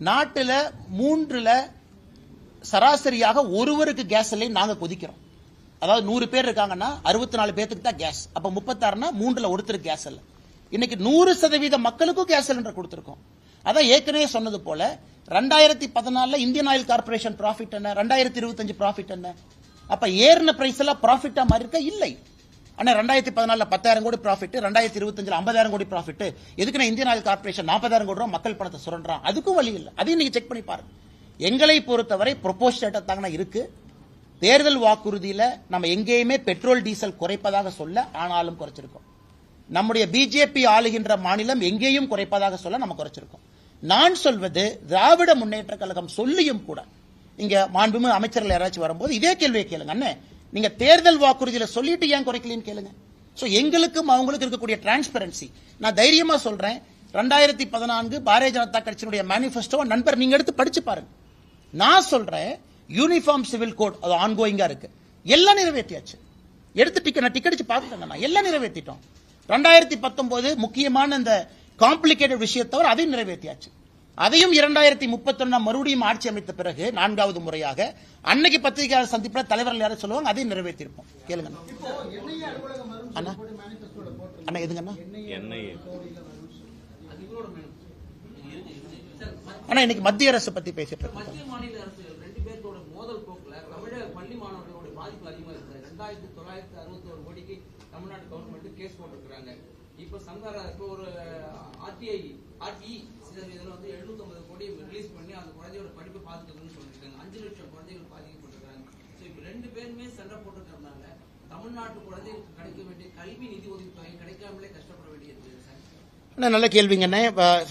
நாட்டுல 3ல் சராசரியாக ஒருவருக்கு கேஸ் இல்லை நாங்க கொதிக்கிறோம். அதாவது 100 பேர் இருக்காங்கன்னா 64 பேருக்கு தான் கேஸ். அப்ப 36னா 3ல் ஒருத்தருக்கு கேஸ் இல்லை. இன்னைக்கு 100% மக்களுக்கும் கேஸ் சிலிண்டர் கொடுத்திருக்கோம். அதான் ஏற்கனவே சொன்னது போல 2014 இந்தியன் ஆயில் கார்பரேஷன் ப்ராஃபிட் என்ன, 2025 ப்ராஃபிட் என்ன? அப்ப ஏறின பிரைஸ் எல்லாம் ப்ராஃபிட்டா மாதிரி இருக்கா? இல்லை. ஆனா 2014 10,000 கோடி ப்ராஃபிட், 2025 50,000 கோடி ப்ராஃபிட். எதுக்குன்னா இந்தியன் ஆயில் கார்பரேஷன் 40,000 கோடி ரூபாய் மக்கள் பணத்தை சுரண்டான். அதுக்கும் வழி இல்லை. அதையும் நீங்க செக் பண்ணி பாருங்க. எங்களை பொறுத்தவரை ப்ரொபோஷனேட்டா தாங்க இருக்கு. தேர்தல் வாக்குறுதியில நம்ம எங்கேயுமே பெட்ரோல் டீசல் குறைப்பதாக சொல்ல, ஆனாலும் குறைச்சிருக்கோம். நம்முடைய பிஜேபி ஆளுகின்ற மாநிலம் எங்கேயும் குறைப்பதாக சொல்ல நம்ம குறைச்சிருக்கோம். நான் சொல்வது திராவிட முன்னேற்ற கழகம் சொல்லியும் கூட இங்க மாண்புமிகு அமைச்சர்கள் யாராச்சும் வரும்போது இதே கேள்வியை கேளுங்க. அண்ணே, நீங்க தேர்தல் வாக்குறுதியில சொல்லிட்டு ஏன் குறைக்கலன்னு கேளுங்க. சோ எங்களுக்கும் அவங்களுக்கு இருக்கக்கூடிய டிரான்ஸ்பரன்சி, நான் தைரியமா சொல்றேன், 2014 பாரதிய ஜனதா கட்சியினுடைய மேனிபெஸ்டோ நண்பர் நீங்க எடுத்து படிச்சு பாருங்க. நான் சொல்றேன், யூனிஃபார்ம் சிவில் கோட் அது ஆன்கோயிங்கா இருக்கு, எல்லாம் நிறைவேற்றியாச்சு. எடுத்து நான் டிக்கெட் அடிச்சு பாத்துட்டேன், எல்லாம் நிறைவேற்றிட்டோம். 2019 முக்கியமான இந்த காம்ப்ளிகேட்டட் விஷயத்தை தவிர அதையும் நிறைவேற்றியாச்சு. அதையும் 2031 மறுபடியும் ஆட்சி அமைத்த பிறகு 4வது முறையாக அன்னைக்கு பத்திரிகையாளர் சந்திப்பில் தலைவர்கள் யாரும் சொல்லுவாங்க, அதையும் நிறைவேற்றிருப்போம். கேளுங்க அண்ணா. அண்ணா எதுங்கண்ணா? ஆனா இன்னைக்கு மத்திய அரசு பத்தி பேசிட்டு இருக்கோம். மத்திய மாநில அரசுகள் ரெண்டு பேரோட மோதல் போக்குல தமிழக பள்ளி மாணவர்களோட பாதிப்பு அதிகமா இருக்கு. 2961 கோடிக்கு தமிழ்நாடு கவர்மெண்ட் கேஸ் போட்டிருக்காங்க. இப்ப இப்போ ஒரு ஆர்டிஇ இதுல வந்து 750 கோடி ரிலீஸ் பண்ணி அந்த குழந்தையோட படிப்பை பாத்துக்கணும்னு சொல்லிருக்காங்க. 5 லட்சம் குழந்தைகள் பாதிக்கப்பட்டிருக்காங்க. இப்ப ரெண்டு பேருமே சண்டை போட்டுக்கிறதுனால தமிழ்நாட்டு குழந்தைகளுக்கு கிடைக்க வேண்டிய கல்வி நிதி உதவித்தொகை கிடைக்காமலே கஷ்டப்பட வேண்டியது. நல்ல கேள்விங்கண்ணே.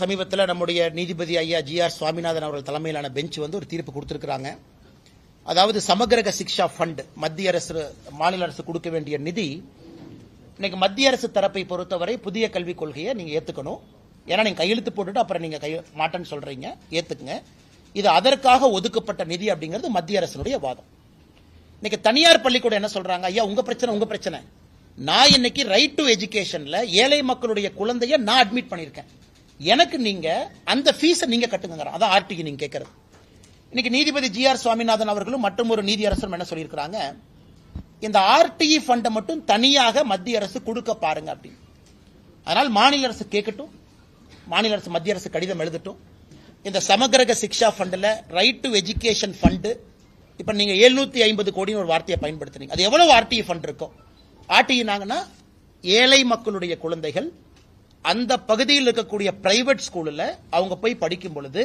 சமீபத்தில் நம்முடைய நீதிபதி ஐயா GR சுவாமிநாதன் அவர்கள் தலைமையிலான பெஞ்ச் வந்து ஒரு தீர்ப்பு கொடுத்திருக்கிறாங்க. அதாவது சமகிரக சிக்ஷா ஃபண்ட் மத்திய அரசு மாநில அரசு கொடுக்க வேண்டிய நிதி, இன்னைக்கு மத்திய அரசு தரப்பை பொறுத்தவரை புதிய கல்விக் கொள்கையை நீங்க ஏத்துக்கணும். ஏன்னா நீங்க கையெழுத்து போட்டுட்டு அப்புறம் நீங்க மாட்டேன்னு சொல்றீங்க, ஏத்துக்குங்க. இது அதற்காக ஒதுக்கப்பட்ட நிதி அப்படிங்கிறது மத்திய அரசினுடைய வாதம். இன்னைக்கு தனியார் பள்ளிக்கூடம் என்ன சொல்றாங்க, ஐயா உங்க பிரச்சனை, நான் இன்னைக்கு ரைட் டு எஜுகேஷன்ல ஏழை மக்களுடைய குழந்தைய நான் அட்மிட் பண்ணிருக்கேன், எனக்கு நீங்க அந்த ஃபீஸை நீங்க கட்டுங்க. அதான் ஆர்டிஇ நீங்க கேட்கறது. இன்னைக்கு நீதிபதி GR சுவாமிநாதன் அவர்களும் மற்றும் ஒரு நீதியரசரும் என்ன சொல்லியிருக்கிறாங்க, இந்த ஆர்டிஇ ஃபண்டை மட்டும் தனியாக மத்திய அரசு கொடுக்க பாருங்க அப்படின்னு. அதனால் மாநில அரசு கேட்கட்டும், மாநில அரசு மத்திய அரசு கடிதம் எழுதட்டும். இந்த சமகிரக சிக்ஷா ஃபண்ட்ல ரைட் டு எஜுகேஷன் ஃபண்ட், இப்ப நீங்க 750 கோடி ஒரு வார்த்தையை பயன்படுத்துறீங்க, அது எவ்வளவு ஆர்டிஇ ஃபண்ட் இருக்கும்? ஆர்டிஇனாங்கன்னா ஏழை மக்களுடைய குழந்தைகள் அந்த பகுதியில் இருக்கக்கூடிய பிரைவேட் ஸ்கூல்ல அவங்க போய் படிக்கும் பொழுது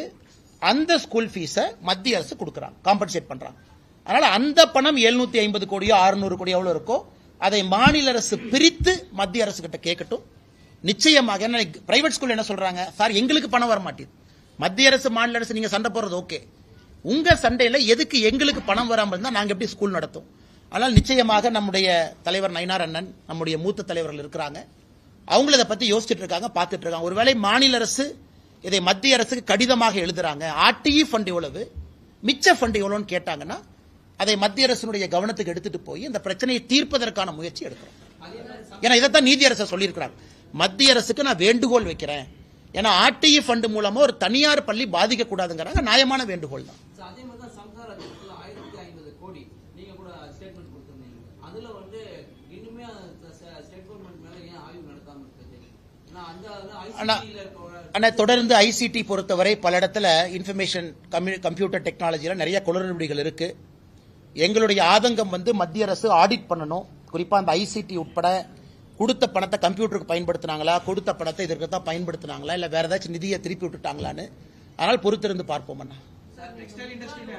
அந்த ஸ்கூல் ஃபீஸை மத்திய அரசு கொடுக்கறாங்க, காம்பன்சேட் பண்றாங்க. அதனால அந்த பணம் 750 கோடியோ 600 கோடியோ எவ்வளவு இருக்கோ அதை மாநில அரசு பிரித்து மத்திய அரசு கிட்ட கேட்கட்டும். நிச்சயமாக பிரைவேட் ஸ்கூல் என்ன சொல்றாங்க, சார் எங்களுக்கு பணம் வர மாட்டேது, மத்திய அரசு மாநில அரசு நீங்க சண்டை போறது ஓகே, உங்க சண்டையில எதுக்கு எங்களுக்கு பணம் வராம இருந்தா நாங்க எப்படி ஸ்கூல் நடத்தும்? ஆனால் நிச்சயமாக நம்முடைய தலைவர் நயினார் அண்ணன், நம்முடைய மூத்த தலைவர்கள் இருக்கிறாங்க, அவங்க இதை பத்தி யோசிச்சுட்டு இருக்காங்க, பார்த்துட்டு இருக்காங்க. ஒருவேளை மாநில அரசு இதை மத்திய அரசுக்கு கடிதமாக எழுதுறாங்க, ஆர்டிஇ ஃபண்ட் எவ்வளவு, மிச்ச ஃபண்ட் எவ்வளவுன்னு கேட்டாங்கன்னா அதை மத்திய அரசினுடைய கவனத்துக்கு எடுத்துட்டு போய் இந்த பிரச்சனையை தீர்ப்பதற்கான முயற்சி எடுக்கிறோம். ஏன்னா இதைத்தான் நீதி அரசு சொல்லியிருக்கிறாங்க. மத்திய அரசுக்கு நான் வேண்டுகோள் வைக்கிறேன், ஏன்னா ஆர்டிஇ ஃபண்ட் மூலமா ஒரு தனியார் பள்ளி பாதிக்க கூடாதுங்கிறாங்க, நியாயமான வேண்டுகோள் தான். அதே மாதிரி தான் சம்சார 1050 கோடி நீங்க கூட ஸ்டேட்மெண்ட் கொடுத்திருந்தீங்க. அதுல வந்து இன்னுமே ஸ்டேட் கவர்மெண்ட் மேல ஏன் ஆய்வு நடத்தாம இருக்கு? தொடர்ந்து ஐசிடி பொறுத்தவரை பல இடத்துல இன்ஃபர்மேஷன் கம்ப்யூட்டர் டெக்னாலஜியில நிறைய குளறுபடிகள் இருக்கு. எங்களுடைய ஆதங்கம் வந்து மத்திய அரசு ஆடிட் பண்ணணும். குறிப்பா அந்த ஐசிடி உட்பட கொடுத்த பணத்தை கம்ப்யூட்டருக்கு பயன்படுத்தினாங்களா, கொடுத்த பணத்தை இதற்கு தான் பயன்படுத்தினாங்களா, இல்ல வேற ஏதாச்சும் நிதியை திருப்பி விட்டுட்டாங்களான்னு. அதனால் பொறுத்திருந்து பார்ப்போம். அண்ணா டெக்ஸ்டைல் இண்டஸ்ட்ரியில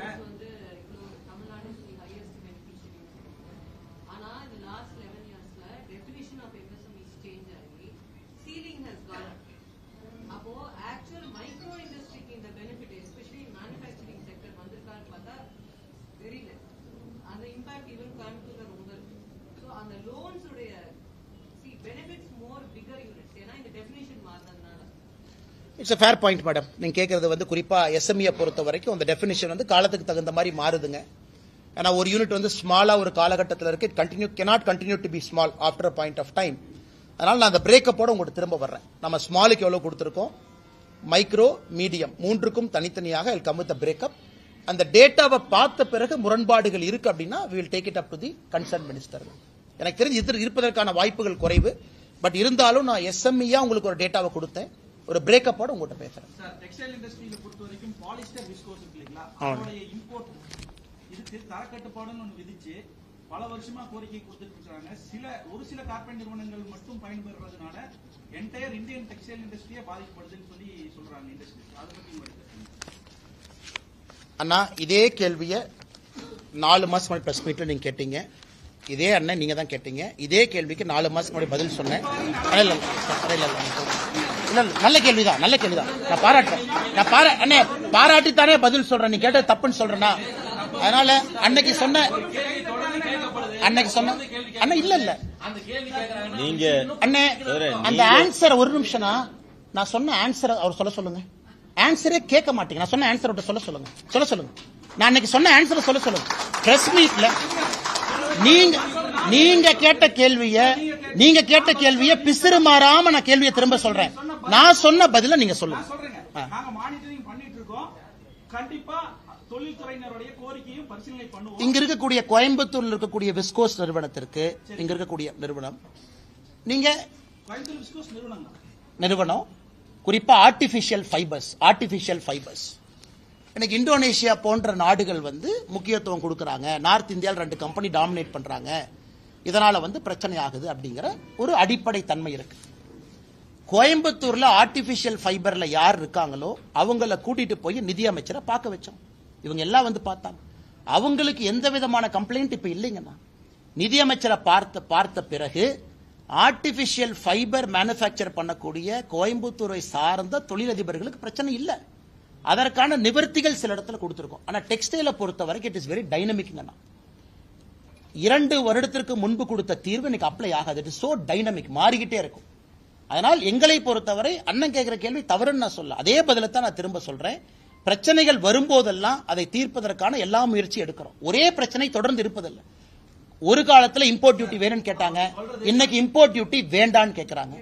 it's a fair point madam. நீங்க கேட்கறது வந்து குறிப்பா எஸ்எம்இ பொறுத்த வரைக்கும் அந்த டெஃபினிஷன் வந்து காலத்துக்கு தகுந்த மாதிரி மாறுதுங்க. ஏன்னா ஒரு யூனிட் வந்து ஸ்மாலா ஒரு காலகட்டத்தில் இருக்கு, cannot continue to be small after a point of time. அதனால நான் அந்த பிரேக்கப்போட உங்களுக்கு திரும்ப வர்றேன். நம்ம ஸ்மாலுக்கு எவ்வளவு கொடுத்திருக்கோம், மைக்ரோ, மீடியம் மூன்றுக்கும் தனித்தனியாக I'll come with the breakup. அந்த டேட்டாவை பார்த்த பிறகு முரண்பாடுகள் இருக்கு அப்படின்னா we will take it up to the concerned minister. எனக்கு தெரிஞ்சு இது இருப்பதற்கான வாய்ப்புகள் குறைவு. பட் இருந்தாலும் நான் எஸ்எம்இயா உங்களுக்கு ஒரு டேட்டாவை கொடுத்தேன், ஒரு பிரேக்கப்போட உங்கள்கிட்ட பேசுறேன். சார் டெக்ஸ்டைல் இண்டஸ்ட்ரியில பொறுத்த வரைக்கும் பாலிஸ்டர் விஸ்கோஸ் இருக்கு இல்லைங்களா, அதோட இம்போர்ட் இதுக்கு தரக்கட்டுப்பாடுன்னு ஒன்று விதிச்சு பல வருஷமா கோரிக்கை கொடுத்துட்டு இருக்காங்க. ஒரு சில கார்பரேட் நிறுவனங்கள் மட்டும் பயன்பெறுறதுனால என்டையர் இந்தியன் டெக்ஸ்டைல் இண்டஸ்ட்ரியே பாதிக்கப்படுதுன்னு சொல்லி சொல்றாங்க இண்டஸ்ட்ரி. அதை பத்தி அண்ணா இதே கேள்வியை 4 மாசம் முன்னாடி பிரஸ் மீட்ல நீங்க கேட்டீங்க, இதே அண்ணன் நீங்க தான் கேட்டீங்க, இதே கேள்விக்கு 4 மாசம் முன்னாடி பதில் சொன்னேன். இல்ல நல்ல கேள்விதான், நல்ல கேள்விதான். நான் பாராட்டுறேன். அண்ணே பாராட்டித்தானே பதில் சொல்றேன். நீ கேட்டது தப்புன்னு சொல்றேன்னா, அதனால அன்னைக்கு சொன்ன அண்ணா இல்ல நீங்க அண்ணே அந்த ஆன்சர் ஒரு நிமிஷம்னா நான் சொன்ன ஆன்சர் அவர் சொல்ல சொல்லுங்க. ஆன்சரே கேட்க மாட்டீங்க. நான் சொன்ன ஆன்சர் சொல்ல சொல்லுங்க. நான் அன்னைக்கு சொன்ன ஆன்சரை சொல்ல சொல்லுங்க. பிரஸ் மீட்ல நீங்க கேட்ட கேள்விய பிசிறு மாறாம நான் கேள்வியை திரும்ப சொல்றேன். நான் சொன்ன பதில நீங்க சொல்லுங்க. நாங்க மானிட்டரிங் பண்ணிட்டு இருக்கோம். கண்டிப்பா தொழில்துறையினருடைய கோரிக்கையும் பரிசீலனை பண்ணுவோம். இங்க இருக்கக்கூடிய கோயம்புத்தூர்ல இருக்கக்கூடிய விஸ்கோஸ் நிறுவனத்திற்கு, இங்க இருக்கக்கூடிய நிறுவனம், நீங்க கோயம்புத்தூர் விஸ்கோஸ் நிறுவனம் குறிப்பா ஆர்டிபிஷியல் ஃபைபர்ஸ் இன்னைக்கு இந்தோனேஷியா போன்ற நாடுகள் முக்கியத்துவம் கொடுக்கறாங்க. நார்த் இந்தியாவில் 2 கம்பெனி டாமினேட் பண்றாங்க. இதனால பிரச்சனை ஆகுது அப்படிங்கிற ஒரு அடிப்படை தன்மை இருக்கு. கோயம்புத்தூர்ல ஆர்டிபிஷியல் ஃபைபர்ல யார் இருக்காங்களோ அவங்கள கூட்டிட்டு போய் நிதியமைச்சரை பார்க்க வச்சோம். இவங்க எல்லாம் பார்த்தாங்க. அவங்களுக்கு எந்த விதமான கம்ப்ளைண்ட் இப்ப இல்லைங்கண்ணா. நிதியமைச்சரை பார்த்த பிறகு ஆர்டிபிஷியல் ஃபைபர் மேனுஃபேக்சர் பண்ணக்கூடிய கோயம்புத்தூரை சார்ந்த தொழிலதிபர்களுக்கு பிரச்சனை இல்ல. அதற்கான நிவர்த்திகள் சில இடத்துல கொடுத்திருக்கோம். ஆனா டெக்ஸ்டைல பொறுத்த வரைக்கும் இட் இஸ் வெரி டைனமிக். 2 வருடத்திற்கு முன்பு கொடுத்த தீர்வு இன்னைக்கு அப்ளை ஆகாது. இட் இஸ் சோ டைனமிக், மாறிக்கிட்டே இருக்கும். அதனால் எங்களை பொறுத்தவரை அண்ணன் கேட்கிற கேள்வி தவறுன்னு நான் சொல்ல, அதே பதில தான் நான் திரும்ப சொல்றேன். பிரச்சனைகள் வரும்போதெல்லாம் அதை தீர்ப்பதற்கான எல்லா முயற்சி எடுக்கிறோம். ஒரே பிரச்சனை தொடர்ந்து இருப்பதில்லை. ஒரு காலத்துல இம்போர்ட் டியூட்டி வேணும்னு கேட்டாங்க, இன்னைக்கு இம்போர்ட் டியூட்டி வேண்டான்னு கேட்கறாங்க.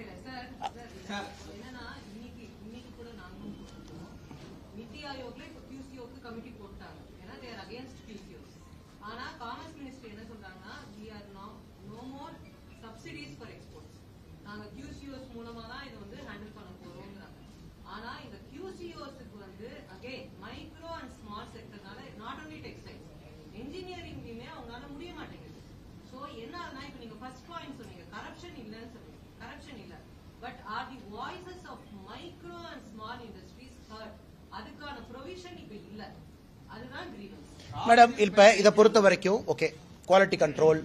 மேடம் இப்ப இதை பொறுத்த வரைக்கும் ஓகே, குவாலிட்டி கண்ட்ரோல்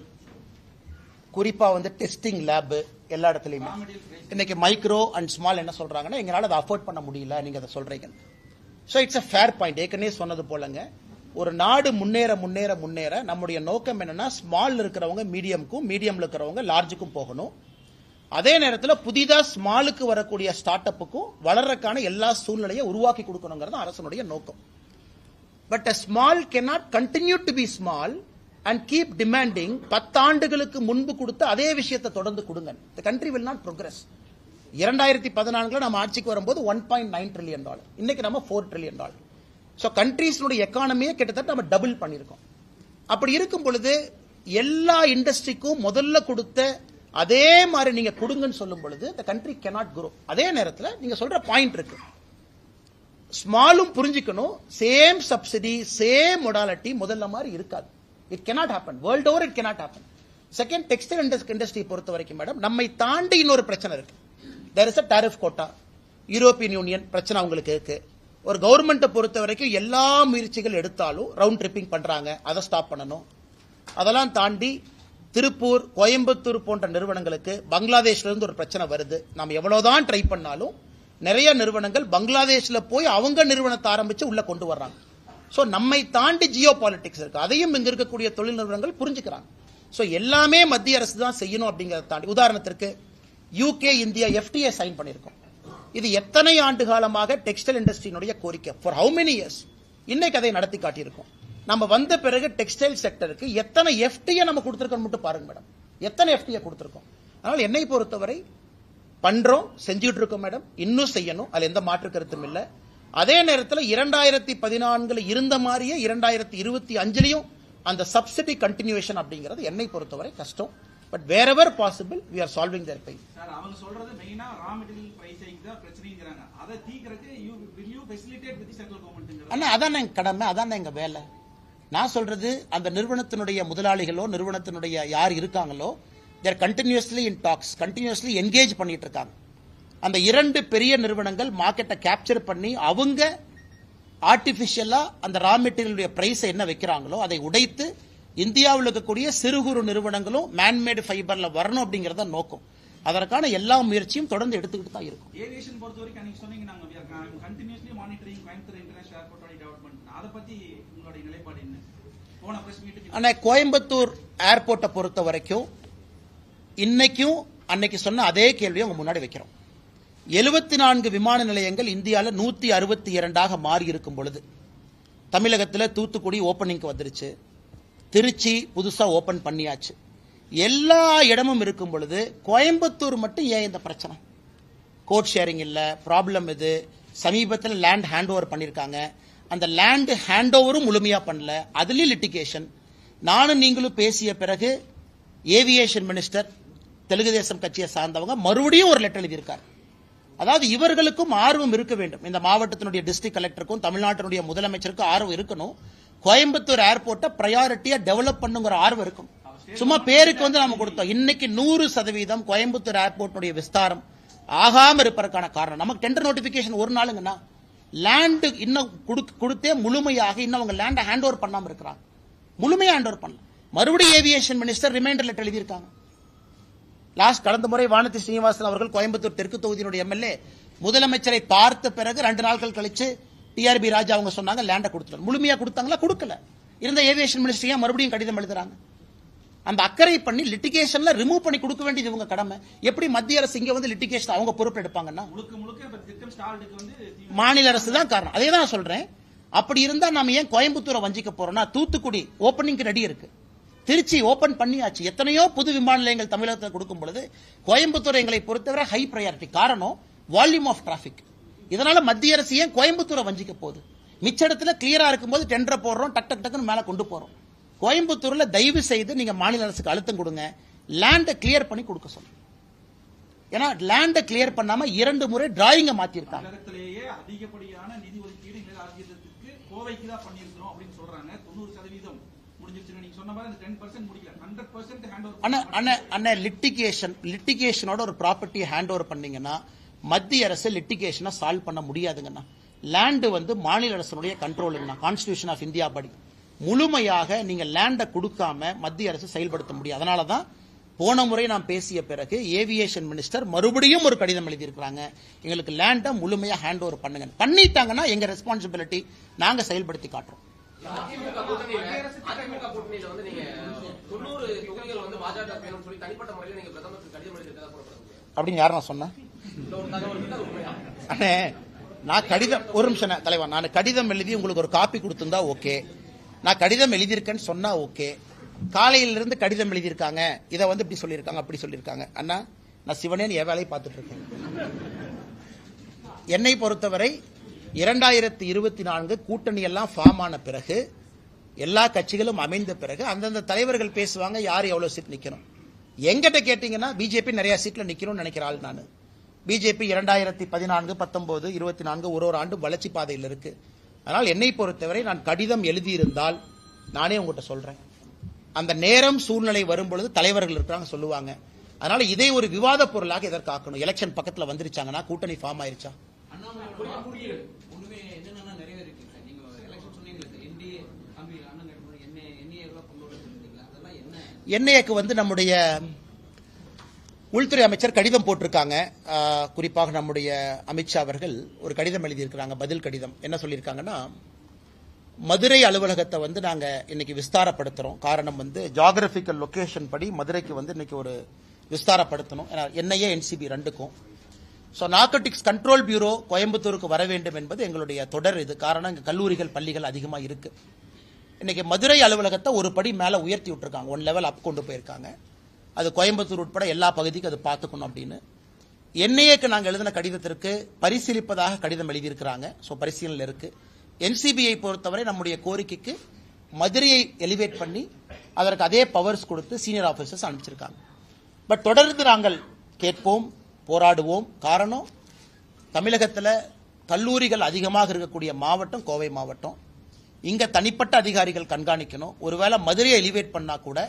குறிப்பா டெஸ்டிங் லேப் எல்லா இடத்துலயுமே இன்னைக்கு மைக்ரோ அண்ட் ஸ்மால் என்ன சொல்றாங்கன்னா, எங்களால அதை அஃபோர்ட் பண்ண முடியல, நீங்க அதை சொல்றீங்க. So it's a fair point. ஏற்கனவே சொன்னது போலங்க, ஒரு நாடு முன்னேற முன்னேற முன்னேற நம்முடைய நோக்கம் என்னன்னா, ஸ்மால் இருக்கிறவங்க மீடியம்க்கும், மீடியம்ல இருக்கிறவங்க லார்ஜுக்கும் போகணும். அதே நேரத்தில் புதிதா ஸ்மாலுக்கு வரக்கூடிய ஸ்டார்ட் அப்புக்கும் வளர்றதுக்கான எல்லா சூழ்நிலையை உருவாக்கி கொடுக்கணுங்கிறது அரசனுடைய நோக்கம். But a small cannot continue to be small and keep demanding 10 ஆண்டுகளுக்கு முன்பு கொடுத்த அதே விஷயத்தை தொடர்ந்து கொடுங்க. The country will not progress. 2014 நம்ம ஆட்சிக்கு வரும்போது $1.9 trillion, இன்னைக்கு நம்ம $4 trillion. சோ கண்ட்ரீஸ்னுடைய எக்கானமியை கிட்டத்தட்ட நம்ம டபுள் பண்ணிருக்கோம். அப்படி இருக்கும் பொழுது எல்லா இண்டஸ்ட்ரிக்கும் முதல்ல கொடுத்த அதே மாதிரி நீங்க கொடுங்கன்னு சொல்லும் பொழுது the country cannot grow. அதே நேரத்தில் நீங்க சொல்ற பாயிண்ட் இருக்கு, ஸ்மாலும் புரிஞ்சுக்கணும், சேம் சப்சிடி சேம் மொடாலிட்டி முதல்ல மாதிரி இருக்காது. It cannot happen, world over it cannot happen. Second, textile industry பொறுத்த வரைக்கும் மேடம் நம்மை தாண்டி இன்னொரு பிரச்சனை இருக்கு. There is a tariff quota. European Union பிரச்சனை அவங்களுக்கு இருக்கு. ஒரு கவர்மெண்ட்டை பொறுத்த வரைக்கும் எல்லா முயற்சிகள் எடுத்தாலும் ரவுண்ட் ட்ரிப்பிங் பண்றாங்க, அதை ஸ்டாப் பண்ணணும். அதெல்லாம் தாண்டி திருப்பூர், கோயம்புத்தூர் போன்ற நிறுவனங்களுக்கு பங்களாதேஷ்ல இருந்து ஒரு பிரச்சனை வருது. நாம் எவ்வளவுதான் ட்ரை பண்ணாலும் நிறைய நிறுவனங்கள் பங்களாதேஷ்ல போய் அவங்க நிறுவனத்தை ஆரம்பிச்சு உள்ள கொண்டு வர்றாங்க. சோ நம்மை தாண்டி ஜியோ பாலிடிக்ஸ் இருக்கு, அதையும் இங்க இருக்கக்கூடிய தொழில் நிறுவனங்கள் புரிஞ்சுக்கிறாங்க. சோ எல்லாமே மத்திய அரசு தான் செய்யணும் அப்படிங்கறத தாண்டி, உதாரணத்திற்கு யூகே இந்தியா FTA சைன் பண்ணிருக்கோம். இது எத்தனை ஆண்டு காலமாக டெக்ஸ்டைல் இண்டஸ்ட்ரியினுடைய கோரிக்கை, ஃபார் ஹவு மெனி இயர்ஸ். இன்னைக்கு அதை நடத்தி காட்டியிருக்கோம். நம்ம வந்த பிறகு டெக்ஸ்டைல் செக்டருக்கு எத்தனை FTA நம்ம கொடுத்திருக்கோம் மட்டும் பாருங்க மேடம், எத்தனை FTA கொடுத்திருக்கோம். அதனால என்னை பொறுத்தவரை பண்றோம், செஞ்சுட்டு இருக்கோம் மேடம், இன்னும் செய்யணும், அதுல எந்த மாற்று கருத்தும் இல்ல. அதே நேரத்தில் 2014 இருந்த மாதிரியே 2025 அந்த சப்சிடி கண்டினியூஷன் அப்படிங்கிறது என்னை பொறுத்தவரை கஷ்டம். But wherever possible we are solving their pain. Sir அவங்க சொல்றது மெயினா ரா மெட்டீரியல் பிரைசிங் தான் பிரச்சனைங்கறாங்க. அதை தீர்க்கறதுக்கு will you facilitate with the central government? அண்ணா அதான் எங்க கடமை, அதான் எங்க வேலை. நான் சொல்றது அந்த நிறுவனத்தினுடைய முதலாளிகளோ நிறுவனத்தினுடைய யார் இருக்காங்களோ they are continuously in talks, continuously engage பண்ணிட்டு இருக்காங்க. அந்த 2 பெரிய நிறுவனங்கள் மார்க்கெட்டை கேப்சர் பண்ணி அவங்க ஆர்டிபிஷியலா அந்த ரா மெட்டீரியலுடைய பிரைஸ் என்ன வைக்கிறாங்களோ அதை உடைத்து இந்தியாவில் இருக்கக்கூடிய சிறு குறு நிறுவனங்களும் மேன்மேடு ஃபைபர்ல வரணும் அப்படிங்கறத நோக்கம். அதற்கான எல்லா முயற்சியும் தொடர்ந்து எடுத்துக்கிட்டு தான் இருக்கும். ஏவியேஷன் பொறுத்த வரைக்கும் நீங்க சொன்னீங்க நாங்க continuously monitoring Coimbatore international airport development, அதை பத்தி உங்களுடைய நிலைப்பாடு என்ன? போன பிரஸ் மீட்டுக்கு ஆனா கோயம்புத்தூர் ஏர்போர்ட்டை பொறுத்த வரைக்கும் இன்னைக்கும் அன்னைக்கு சொன்ன அதே கேள்வியை உங்க முன்னாடி வைக்கிறோம். 74 விமான நிலையங்கள் இந்தியாவில் 162ஆக மாறி இருக்கும் பொழுது தமிழகத்தில் தூத்துக்குடி ஓப்பனிங்க்கு வந்துருச்சு, திருச்சி புதுசா ஓபன் பண்ணியாச்சு, எல்லா இடமும் இருக்கும் பொழுது கோயம்புத்தூர் மட்டும் ஏன் இந்த பிரச்சனை? கோட் ஷேரிங் இல்ல, ப்ராப்ளம் இது. சமீபத்தில் லேண்ட் ஹேண்ட் ஓவர் பண்ணிருக்காங்க, அந்த லேண்ட் ஹேண்ட் ஓவரும் முழுமையா பண்ணல, அதுலயும் லிட்டிகேஷன். நானும் நீங்களும் பேசிய பிறகு ஏவியேஷன் மினிஸ்டர் தெலுங்கு தேசம் கட்சியை சார்ந்தவங்க மறுபடியும் ஒரு லெட்டர் எழுதியிருக்கார். அதாவது இவர்களுக்கும் ஆர்வம் இருக்க வேண்டும், இந்த மாவட்டத்தினுடைய டிஸ்ட்ரிக்ட் கலெக்டருக்கும் தமிழ்நாட்டினுடைய முதலமைச்சருக்கும் ஆர்வம் இருக்கணும், கோயம்புத்தூர் ஏர்போர்ட்டை பிரையாரிட்டியா டெவலப் பண்ணுங்கிற ஆர்வம் இருக்கும். சும்மா பேருக்கு வந்து நாம கொடுத்தோம். இன்னைக்கு 100% கோயம்புத்தூர் ஏர்போர்ட்டுடைய விஸ்தாரம் ஆகாம இருப்பதற்கான காரணம் நமக்கு டெண்டர் நோட்டிபிகேஷன் ஒரு நாளுங்கண்ணா, லேண்ட் இன்னும் கொடுத்தே முழுமையாக இன்னும் அவங்க லேண்ட் ஹேண்ட் ஓவர் பண்ணாம இருக்கிறாங்க, முழுமையா ஹேண்ட் ஓவர் பண்ணல. மறுபடியும் ஏவியேஷன் மினிஸ்டர் ரிமைண்டர் லெட்டர் எழுதியிருக்காங்க. கடந்த முறை வானதி ஸ்ரீனிவாசன் அவர்கள் கோயம்புத்தூர் தெற்கு தொகுதியினுடைய எம்எல்ஏ முதலமைச்சரை பார்த்த பிறகு 2 நாட்கள் கழிச்சு டிஆர்பி ராஜா அவங்க சொன்னாங்க லேண்டை கொடுத்துட்டாங்க. முழுமையா கொடுத்தாங்களா? கொடுக்கல. இருந்த ஏவியேஷன் மினிஸ்டர் மறுபடியும் கடிதம் எழுதுறாங்க. அந்த அக்கறை பண்ணி லிட்டிகேஷன்ல ரிமூவ் பண்ணி கொடுக்க வேண்டியது இவங்க கடமை. எப்படி மத்திய அரசு இங்க வந்து லிட்டிகேஷன் அவங்க பொறுப்பு எடுப்பாங்கன்னா மாநில அரசு தான் காரணம். அதே தான் சொல்றேன். அப்படி இருந்தா நாம ஏன் கோயம்புத்தூரை வஞ்சிக்க போறோம்னா, தூத்துக்குடி ஓபனிங் ரெடி இருக்கு, திருச்சி ஓபன் பண்ணியாச்சு, எத்தனையோ புது விமான நிலையங்கள் தமிழகத்தில் கொடுக்கும் பொழுது கோயம்புத்தூர் எங்களை பொறுத்தவரை ஹை பிரையாரிட்டி. காரணம் வால்யூம் ஆஃப் டிராபிக். இதனால மத்திய அரசு ஏன் கோயம்புத்தூரை வஞ்சிக்க போகுது? மிச்ச இடத்துல கிளியரா இருக்கும்போது டெண்டர் போடுறோம், டக் டக் டக்குன்னு மேல கொண்டு போறோம். கோயம்புத்தூர்ல தயவு செய்து நீங்க மாநில அரசுக்கு அழுத்தம் கொடுங்க, லேண்டை கிளியர் பண்ணி கொடுக்க சொல்லுங்க. ஏன்னா லேண்டை கிளியர் பண்ணாம 2 முறை டிராயிங்க மாத்திருக்காங்க. தமிழகத்திலேயே அதிகப்படியான நிதி ஒதுக்கீடு இந்த ராஜ்யத்துக்கு கோவைக்கு தான் பண்ணியிருக்கிறோம் அப்படின்னு சொல்றாங்க. 90% முடிஞ்சிருச்சுன்னு நீங்க சொன்ன மாதிரி அந்த 10% முடியல, 100% ஹேண்ட் ஓவர். அண்ணா லிட்டிகேஷனோட ஒரு ப்ராப்பர்ட்டி ஹேண்ட் ஓவர் பண்ணீங்கன்னா மத்திய அரசு லிட்டிகேஷனை சால்வ் பண்ண முடியாதுங்கண்ணா. லேண்ட் வந்து மாநில அரசுடைய கண்ட்ரோலுங்கண்ணா. கான்ஸ்டிடியூஷன் ஆஃப் இந்தியா படி முழுமையாக நீங்க லேண்டை கொடுக்காம மத்திய அரசு செயல்படுத்த முடியும். அதனாலதான் போன முறை நான் பேசிய பிறகு ஏவியேஷன் மினிஸ்டர் மறுபடியும் ஒரு கடிதம் எழுதியிருக்கிறாங்க, எங்களுக்கு லேண்டை முழுமையா ஹேண்ட் ஓவர் பண்ணுங்க. பண்ணிட்டாங்கன்னா எங்க ரெஸ்பான்சிபிலிட்டி நாங்க செயல்படுத்தி காட்டுறோம். அதிமுக கூட்டணியில வந்து நீங்க 90 தொகுதிகள் வந்து பாஜக வேணும்னு சொல்லி தனிப்பட்ட முறையில் நீங்க பிரதமருக்கு கடிதம் எழுதியிருக்கதா கூறப்படுது. அப்படின்னு யாரும் சொன்னா? அண்ணே நான் கடிதம் ஒரு நிமிஷம் தலைவா, நான் கடிதம் எழுதி உங்களுக்கு ஒரு காப்பி கொடுத்திருந்தா ஓகே, நான் கடிதம் எழுதியிருக்கேன்னு சொன்னா ஓகே. காலையிலிருந்து கடிதம் எழுதியிருக்காங்க, இதை வந்து இப்படி சொல்லியிருக்காங்க அப்படி சொல்லியிருக்காங்க. அண்ணா நான் சிவனேன் என் வேலையை பார்த்துட்டு இருக்கேன். என்னை பொறுத்தவரை 2024 கூட்டணி எல்லாம் ஃபார்ம் ஆன பிறகு, எல்லா கட்சிகளும் அமைந்த பிறகு அந்தந்த தலைவர்கள் பேசுவாங்க யார் எவ்வளவு சீட் நிக்கணும். எங்கிட்ட கேட்டீங்கன்னா பிஜேபி நிறைய சீட்ல நிக்கணும்னு நினைக்கிற ஆள் நான். பிஜேபி 2014, 19, 24 ஒரு ஆண்டு வளர்ச்சி பாதையில் இருக்கு. அதனால் என்னை பொறுத்தவரை நான் கடிதம் எழுதியிருந்தால் நானே உங்ககிட்ட சொல்றேன், அந்த நேரம் சூழ்நிலை வரும்பொழுது தலைவர்கள் இருக்கிறாங்க சொல்லுவாங்க. அதனால இதை ஒரு விவாத பொருளாக எதற்கு ஆக்கணும்? எலெக்ஷன் பக்கத்துல வந்துருச்சாங்கன்னா கூட்டணி ஃபார்ம் ஆயிருச்சா? என்ஐஏக்கு வந்து நம்முடைய உள்துறை அமைச்சர் கடிதம் போட்டிருக்காங்க. குறிப்பாக நம்முடைய அமித்ஷா அவர்கள் ஒரு கடிதம் எழுதியிருக்கிறாங்க, பதில் கடிதம். என்ன சொல்லியிருக்காங்கன்னா, மதுரை அலுவலகத்தை வந்து நாங்க இன்னைக்கு விஸ்தாரப்படுத்துறோம். காரணம் வந்து ஜியோகிராபிக்கல் லொகேஷன் படி மதுரைக்கு வந்து இன்னைக்கு ஒரு விஸ்தாரப்படுத்தணும். என்ஐஏ என்சிபி ரெண்டுக்கும். ஸோ நார்கோட்டிக்ஸ் கண்ட்ரோல் பியூரோ கோயம்புத்தூருக்கு வர வேண்டும் என்பது எங்களுடைய தொடர் இது. காரணம் இங்க கல்லூரிகள் பள்ளிகள் அதிகமாக இருக்கு. இன்னைக்கு மதுரை அலுவலகத்தை ஒரு படி மேல உயர்த்தி விட்டுருக்காங்க, 1 லெவல் அப் கொண்டு போயிருக்காங்க. அது கோயம்புத்தூர் உட்பட எல்லா பகுதிக்கும் அது பார்த்துக்கணும் அப்படின்னு என்ஐஏக்கு நாங்கள் எழுதின கடிதத்திற்கு பரிசீலிப்பதாக கடிதம் எழுதியிருக்கிறாங்க. ஸோ பரிசீலனையில் இருக்கு. என்சிபியை பொறுத்தவரை நம்முடைய கோரிக்கைக்கு மதுரையை எலிவேட் பண்ணி அதற்கு அதே பவர்ஸ் கொடுத்து சீனியர் ஆபீசர்ஸ் அனுப்பிச்சிருக்காங்க. பட் தொடர்ந்து நாங்கள் கேட்போம், போராடுவோம். காரணம் தமிழகத்தில் கல்லூரிகள் அதிகமாக இருக்கக்கூடிய மாவட்டம் கோவை மாவட்டம். இங்க தனிப்பட்ட அதிகாரிகள் கண்காணிக்கணும். ஒருவேளை மதுரையை எலிவேட் பண்ணா கூட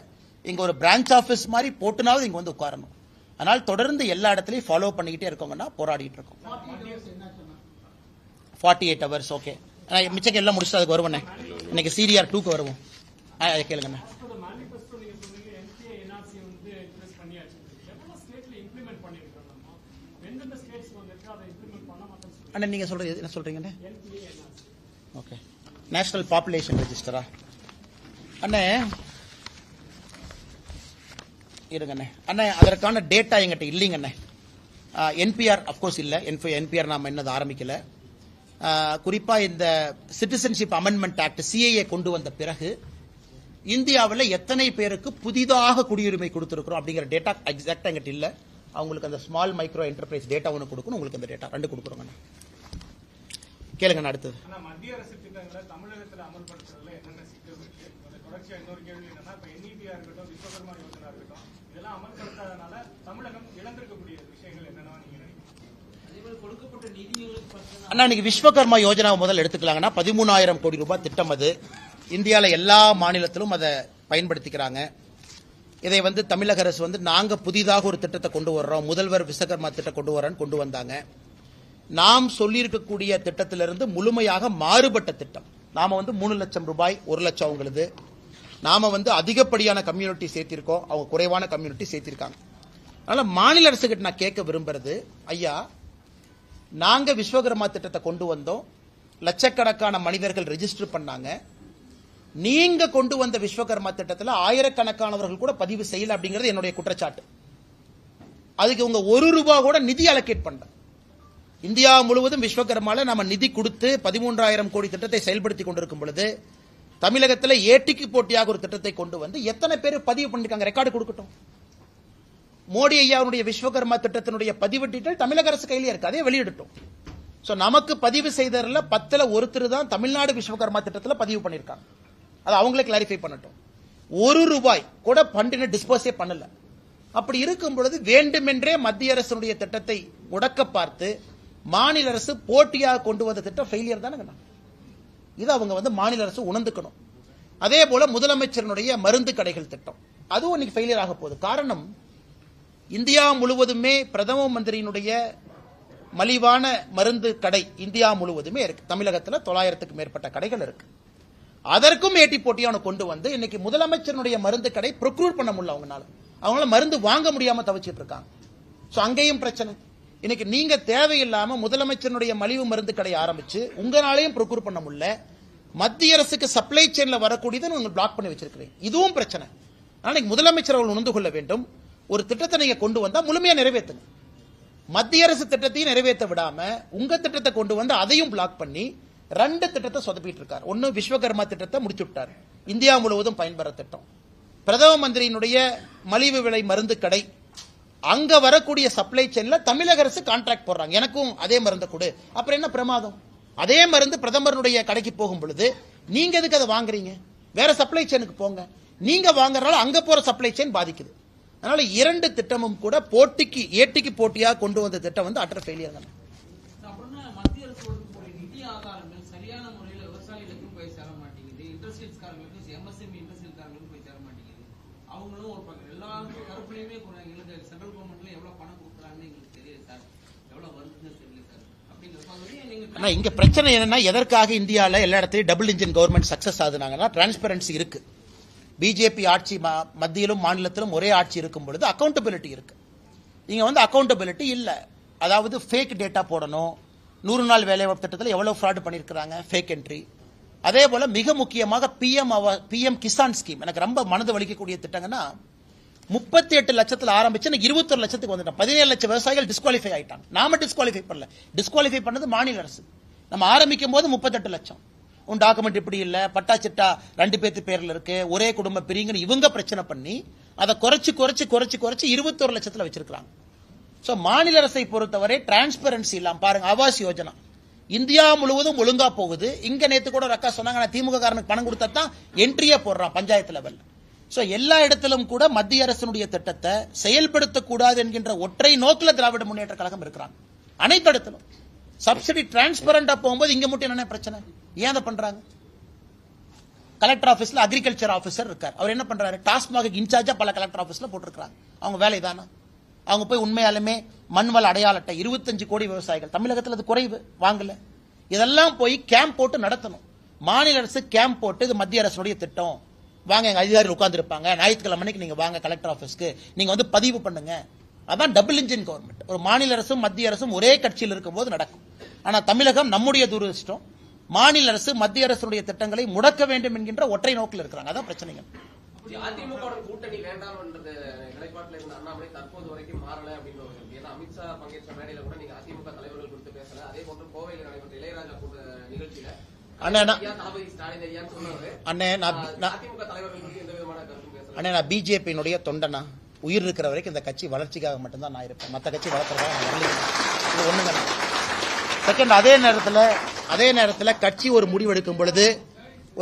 இங்க ஒரு பிரான்ச் ஆபீஸ் மாதிரி போட்டுனாவது இங்க வந்து உட்காரணும். அதனால் தொடர்ந்து எல்லா இடத்துலயும் ஃபாலோ பண்ணிக்கிட்டே இருக்கோங்கன்னா போராடிட்டு இருக்கோம். 48 hours ஓகே. மிச்சம் எல்லாம் முடிச்சுட்டு அதுக்கு வருவேண்ணே. இன்னைக்கு CDR 2க்கு வருவோம். கேளுங்கண்ணே. அண்ணா நீங்க சொல்றது என்ன சொல்றீங்கண்ணே? ஓகே, நேஷனல் பாப்புலேஷன் ரெஜிஸ்டரா அண்ணே? இருங்கண்ணே. அண்ணே அதற்கான டேட்டா எங்கிட்ட இல்லைங்கண்ணே. NPR அப்கோர்ஸ் இல்ல. NPR நாம என்னது ஆரம்பிக்கல. குறிப்பா இந்த சிட்டிசன்ஷிப் அமெண்ட்மெண்ட் ஆக்ட் CAA கொண்டு வந்த பிறகு இந்தியாவில் எத்தனை பேருக்கு புதிதாக குடியுரிமை கொடுத்திருக்கிறோம் அப்படிங்கிற டேட்டா எக்ஸாக்டா எங்கிட்ட இல்ல. அவங்களுக்கு அந்த ஸ்மால் மைக்ரோ என்டர்பிரைஸ் டேட்டா ஒன்று கொடுக்கணும். உங்களுக்கு அந்த டேட்டா 2 கொடுக்குறோங்க. கேளுங்க. அடுத்தது மத்திய அரசு திட்டங்களை தமிழகத்தில் அமல்படுத்துறதுல என்னென்ன சிக்கல் இருக்கு? தொடர்ச்சியா இன்னொரு கேள்வி என்னன்னா, இப்ப NEPR இருக்கட்டும், விஸ்வகர்மா யோஜனா இருக்கட்டும், இதெல்லாம் அமல்படுத்தாதனால தமிழகம் இழந்திருக்கக்கூடிய விஷயங்கள் என்னென்ன நீங்க நினைக்கிறீங்க? அதே மாதிரி கொடுக்கப்பட்ட நிதிகளுக்கு அண்ணா இன்னைக்கு விஸ்வகர்மா யோஜனா முதல் எடுத்துக்கலாங்கன்னா 13,000 கோடி ரூபாய் திட்டம். அது இந்தியாவில் எல்லா மாநிலத்திலும் அதை பயன்படுத்திக்கிறாங்க. இதை தமிழக அரசு நாங்க புதிதாக ஒரு திட்டத்தை கொண்டு வர்றோம், முதல்வர் விஸ்வகர்மா திட்டம் கொண்டு வரோன்னு கொண்டு வந்தாங்க. நாம் சொல்லியிருக்கக்கூடிய திட்டத்திலிருந்து முழுமையாக மாறுபட்ட திட்டம். நாம 3 லட்சம் ரூபாய், 1 லட்சம் அவங்களது. நாம அதிகப்படியான கம்யூனிட்டி சேர்த்திருக்கோம், அவங்க குறைவான கம்யூனிட்டி சேர்த்திருக்காங்க. அதனால மாநில அரசு கிட்ட நான் கேட்க விரும்புறது, ஐயா நாங்க விஸ்வகர்மா திட்டத்தை கொண்டு வந்தோம், லட்சக்கணக்கான மனிதர்கள் ரெஜிஸ்டர் பண்ணாங்க. நீங்க கொண்டு வந்த விஸ்வகர்மா திட்டத்தில் ஆயிரக்கணக்கானவர்கள் கூட பதிவு செய்யல அப்படிங்கிறது என்னுடைய குற்றச்சாட்டு. அதுக்கு உங்க 1 ரூபாய் கூட நிதி அலோகேட் பண்ண. இந்தியா முழுவதும் விஸ்வகர்மால நம்ம நிதி கொடுத்து 13,000 கோடி திட்டத்தை செயல்படுத்தி கொண்டிருக்கும் பொழுது தமிழகத்தில் ஏட்டிக்கு போட்டியாக ஒரு திட்டத்தை கொண்டு வந்து எத்தனை பேர் பதிவு பண்ணிருக்காங்க? ரெக்கார்டு கொடுக்கட்டும். மோடி ஐயாவுடைய விஸ்வகர்மா திட்டத்தினுடைய பதிவு டீட்டெயில் தமிழக அரசு கையிலே இருக்கு, அதே வெளியிடட்டும். சோ நமக்கு பதிவு செய்ததுல 10ல் ஒருத்தர் தான் தமிழ்நாடு விஸ்வகர்மா திட்டத்தில் பதிவு பண்ணிருக்காங்க. அது அவங்களே கிளாரிஃபை பண்ணட்டும். 1 ரூபாய் கூட ஃபண்டினை டிஸ்போஸே பண்ணல. அப்படி இருக்கும் பொழுது வேண்டுமென்றே மத்திய அரசுடைய திட்டத்தை முடக்க பார்த்து மாநில அரசு போட்டியாக கொண்டு வந்த திட்டம் ஃபெயிலியர் தானே. இது அவங்க மாநில அரசு உணர்ந்துக்கணும். அதே போல முதலமைச்சருடைய மருந்து கடைகள் திட்டம் அதுவும் இன்னைக்கு ஃபெயிலியர் ஆக போகுது. காரணம், இந்தியா முழுவதுமே பிரதம மந்திரியினுடைய மலிவான மருந்து கடை இந்தியா முழுவதுமே இருக்கு. தமிழகத்தில் 900க்கும் மேற்பட்ட கடைகள் இருக்கு. அதற்கும் ஏட்டி போட்டியான கொண்டு வந்து இன்னைக்கு முதலமைச்சருடைய மருந்து கடை ப்ரொக்யூர் பண்ண முடியல. அவங்களால மருந்து வாங்க முடியாம தவிச்சிட்டு இருக்காங்க. சோ அங்கேயும் பிரச்சனை. இன்னைக்கு நீங்க தேவையில்லாம முதலமைச்சருடைய மலிவு மருந்து கடை ஆரம்பிச்சு உங்களாலையும் ப்ரொக்யூர் பண்ண முடியல. மத்திய அரசுக்கு சப்ளை செயின்ல வரக்கூடியதை நீங்க பிளாக் பண்ணி வச்சிருக்கீங்க. இதுவும் பிரச்சனை. ஆனா முதலமைச்சர் அவர்கள் உணர்ந்து கொள்ள வேண்டும். ஒரு திட்டத்தை நீங்க கொண்டு வந்தா முழுமையா நிறைவேற்றுங்க. மத்திய அரசு திட்டத்தையும் நிறைவேற்ற விடாம உங்க திட்டத்தை கொண்டு வந்து அதையும் பிளாக் பண்ணி 2 திட்டத்தை சொதப்பிட்டு இருக்காரு. ஒன்னு விஸ்வகர்மா திட்டத்தை முடிச்சு விட்டார், இந்தியா முழுவதும் பயன்பெற திட்டம். பிரதம மந்திரியினுடைய மலிவு விலை மருந்து கடை அங்க வரக்கூடிய சப்ளை செயின்ல தமிழக அரசு கான்ட்ராக்ட் போடுறாங்க, எனக்கும் அதே மருந்து கொடு. அப்புறம் என்ன பிரமாதம்? அதே மருந்து பிரதமருடைய கடைக்கு போகும் பொழுது நீங்க எதுக்கு அதை வாங்குறீங்க? வேற சப்ளை செயினுக்கு போங்க. நீங்க வாங்குறதால அங்க போற சப்ளை செயின் பாதிக்குது. அதனால 2 திட்டமும் கூட போட்டிக்கு ஏட்டிக்கு போட்டியாக கொண்டு வந்த திட்டம் அட்டர் ஃபெயிலியர் தான். மத்திய அரசு ஒதுக்கக்கூடிய நிதி ஆதாரங்கள் சரியான முறையில் விவசாயிகளுக்கும் போய் சேர மாட்டேங்குது, இண்டஸ்ட்ரியல்ஸ்காரங்களுக்கும் MSME இண்டஸ்ட்ரியல்காரங்களுக்கும் போய் சேர மாட்டேங்குது. அவங்களும் ஒரு பக்கம் எல்லாருக்கும் கருப்புலையுமே எங்களுக்கு சென்ட்ரல் கவர்மெண்ட்ல எவ்வளவு பணம் கொடுக்குறாங்கன்னு எங்களுக்கு தெரியாது சார், எவ்வளவு வருதுன்னு தெரியல சார். அப்படிங்கிறப்ப இங்க பிரச்சனை என்னன்னா, எதற்காக இந்தியாவில் எல்லா இடத்துலயும் டபுள் இன்ஜின் கவர்மெண்ட் சக்சஸ் ஆகுதுனாங்கன்னா டிரான்ஸ்பரன்சி இருக்கு. பிஜேபி ஆட்சி மத்தியிலும் மாநிலத்திலும் ஒரே ஆட்சி இருக்கும் பொழுது அக்கௌண்டபிலிட்டி இருக்கு. இங்க அக்கௌண்டபிலிட்டி இல்ல. அதாவது ஃபேக் டேட்டா போடணும். 100 நாள் வேலைவாய்ப்பு திட்டத்தில் எவ்வளவு ஃப்ராட் பண்ணிருக்காங்க, ஃபேக் என்ட்ரி. அதே போல மிக முக்கியமாக PM கிசான் ஸ்கீம் எனக்கு ரொம்ப மனது வலிக்கக்கூடிய திட்டங்கன்னா 38 லட்சத்தில் ஆரம்பிச்சு 21 லட்சத்துக்கு வந்துட்டோம். 17 லட்சம் விவசாயிகள் டிஸ்குவாலிஃபை ஆயிட்டாங்க. நாம டிஸ்குவாலிஃபை பண்ணல, டிஸ்குவாலிஃபை பண்ணது மாநில அரசு. நம்ம ஆரம்பிக்கும் போது 38 லட்சம். உன் டாக்குமெண்ட் இப்படி இல்ல, பட்டா சிட்டா 2 பேர்த்து பேர்ல இருக்கு, ஒரே குடும்ப பிரிங்கன்னு இவங்க பிரச்சனை பண்ணி அதை குறைச்சு 21 லட்சத்துல வச்சிருக்காங்க. சோ மாநில அரசை பொறுத்தவரை டிரான்ஸ்பரன்சி இல்லாம பாருங்க. ஆவாஸ் யோஜனா இந்தியா முழுவதும் ஒழுங்கா போகுது. இங்க நேத்து கூட ஒரு அக்கா சொன்னாங்க, நான் திமுக காரனுக்கு பணம் கொடுத்தா தான் என்ட்ரியே போடுறான் பஞ்சாயத்து லெவல். சோ எல்லா இடத்திலும் கூட மத்திய அரசினுடைய திட்டத்தை செயல்படுத்தக்கூடாது என்கின்ற ஒற்றை நோக்கில திராவிட முன்னேற்ற கழகம் இருக்கிறாங்க. அனைத்து இடத்திலும் சப்சிடி டிரான்ஸ்பரண்டா போகும்போது இங்க மட்டும் என்ன பிரச்சனை? ஏன் அதை பண்றாங்க? கலெக்டர் ஆபீஸ்ல அக்ரிகல்ச்சர் ஆபீசர் இருக்கார், அவர் என்ன பண்றாரு? டாஸ்மாக் இன்சார்ஜா பல கலெக்டர் ஆபீஸ்ல போட்டிருக்காங்க. அவங்க வேலை தானே. அவங்க போய் உண்மையாலுமே மண்வள அடையாள அட்டை 25 கோடி விவசாயிகள் தமிழகத்தில் அது குறைவு வாங்கல. இதெல்லாம் போய் கேம்ப் போட்டு நடத்தணும். மாநில அரசு கேம்ப் போட்டு இது மத்திய அரசுடைய திட்டம், வாங்க எங்க அதிகாரிகள் உட்கார்ந்து இருப்பாங்க, ஞாயிற்றுக்கிழமை அன்னைக்கு நீங்க வாங்க கலெக்டர் ஆபீஸ்க்கு, நீங்க வந்து பதிவு பண்ணுங்க. அதான் டபுள் இன்ஜின் கவர்மெண்ட். ஒரு மாநில அரசும் மத்திய அரசும் ஒரே கட்சியில் இருக்கும்போது நடக்கும். ஆனா தமிழகம் நம்முடைய துரதிர்ஷ்டம், மாநில அரசு மத்திய அரசுடைய திட்டங்களை முடக்க வேண்டும் என்கின்ற ஒற்றை நோக்கில் இருக்கிறாங்க. அதான் பிரச்சனைங்க. அதிமுக கூட்டணி வேண்டாம் என்ற நிலைப்பாட்டில் இருந்த அண்ணாமலை தற்போது வரைக்கும் மாறல அப்படின்னு ஒரு கருத்து. ஏன்னா அமித்ஷா பங்கேற்ற மேடையில கூட நீங்க அதிமுக தலைவர்கள் குறித்து பேசல. அதே போன்று கோவையில் நடைபெற்ற இளையராஜா நிகழ்ச்சியில தளபதி ஸ்டாலின் ஐயா சொன்னவர் அதிமுக தலைவர்கள் குறித்து எந்த விதமான கருத்தும் பேசல. அண்ணே, நான் பிஜேபியினுடைய தொண்டனா, உயிர் இருக்கிற வரைக்கும் இந்த கட்சி வளர்ச்சிக்காக மட்டும்தான் நான் இருப்பேன். மற்ற கட்சி வளர்க்கறதுக்காக நான் வரல. இது ஒண்ணுங்க. செகண்ட், அதே நேரத்தில் கட்சி ஒரு முடிவெடுக்கும் பொழுது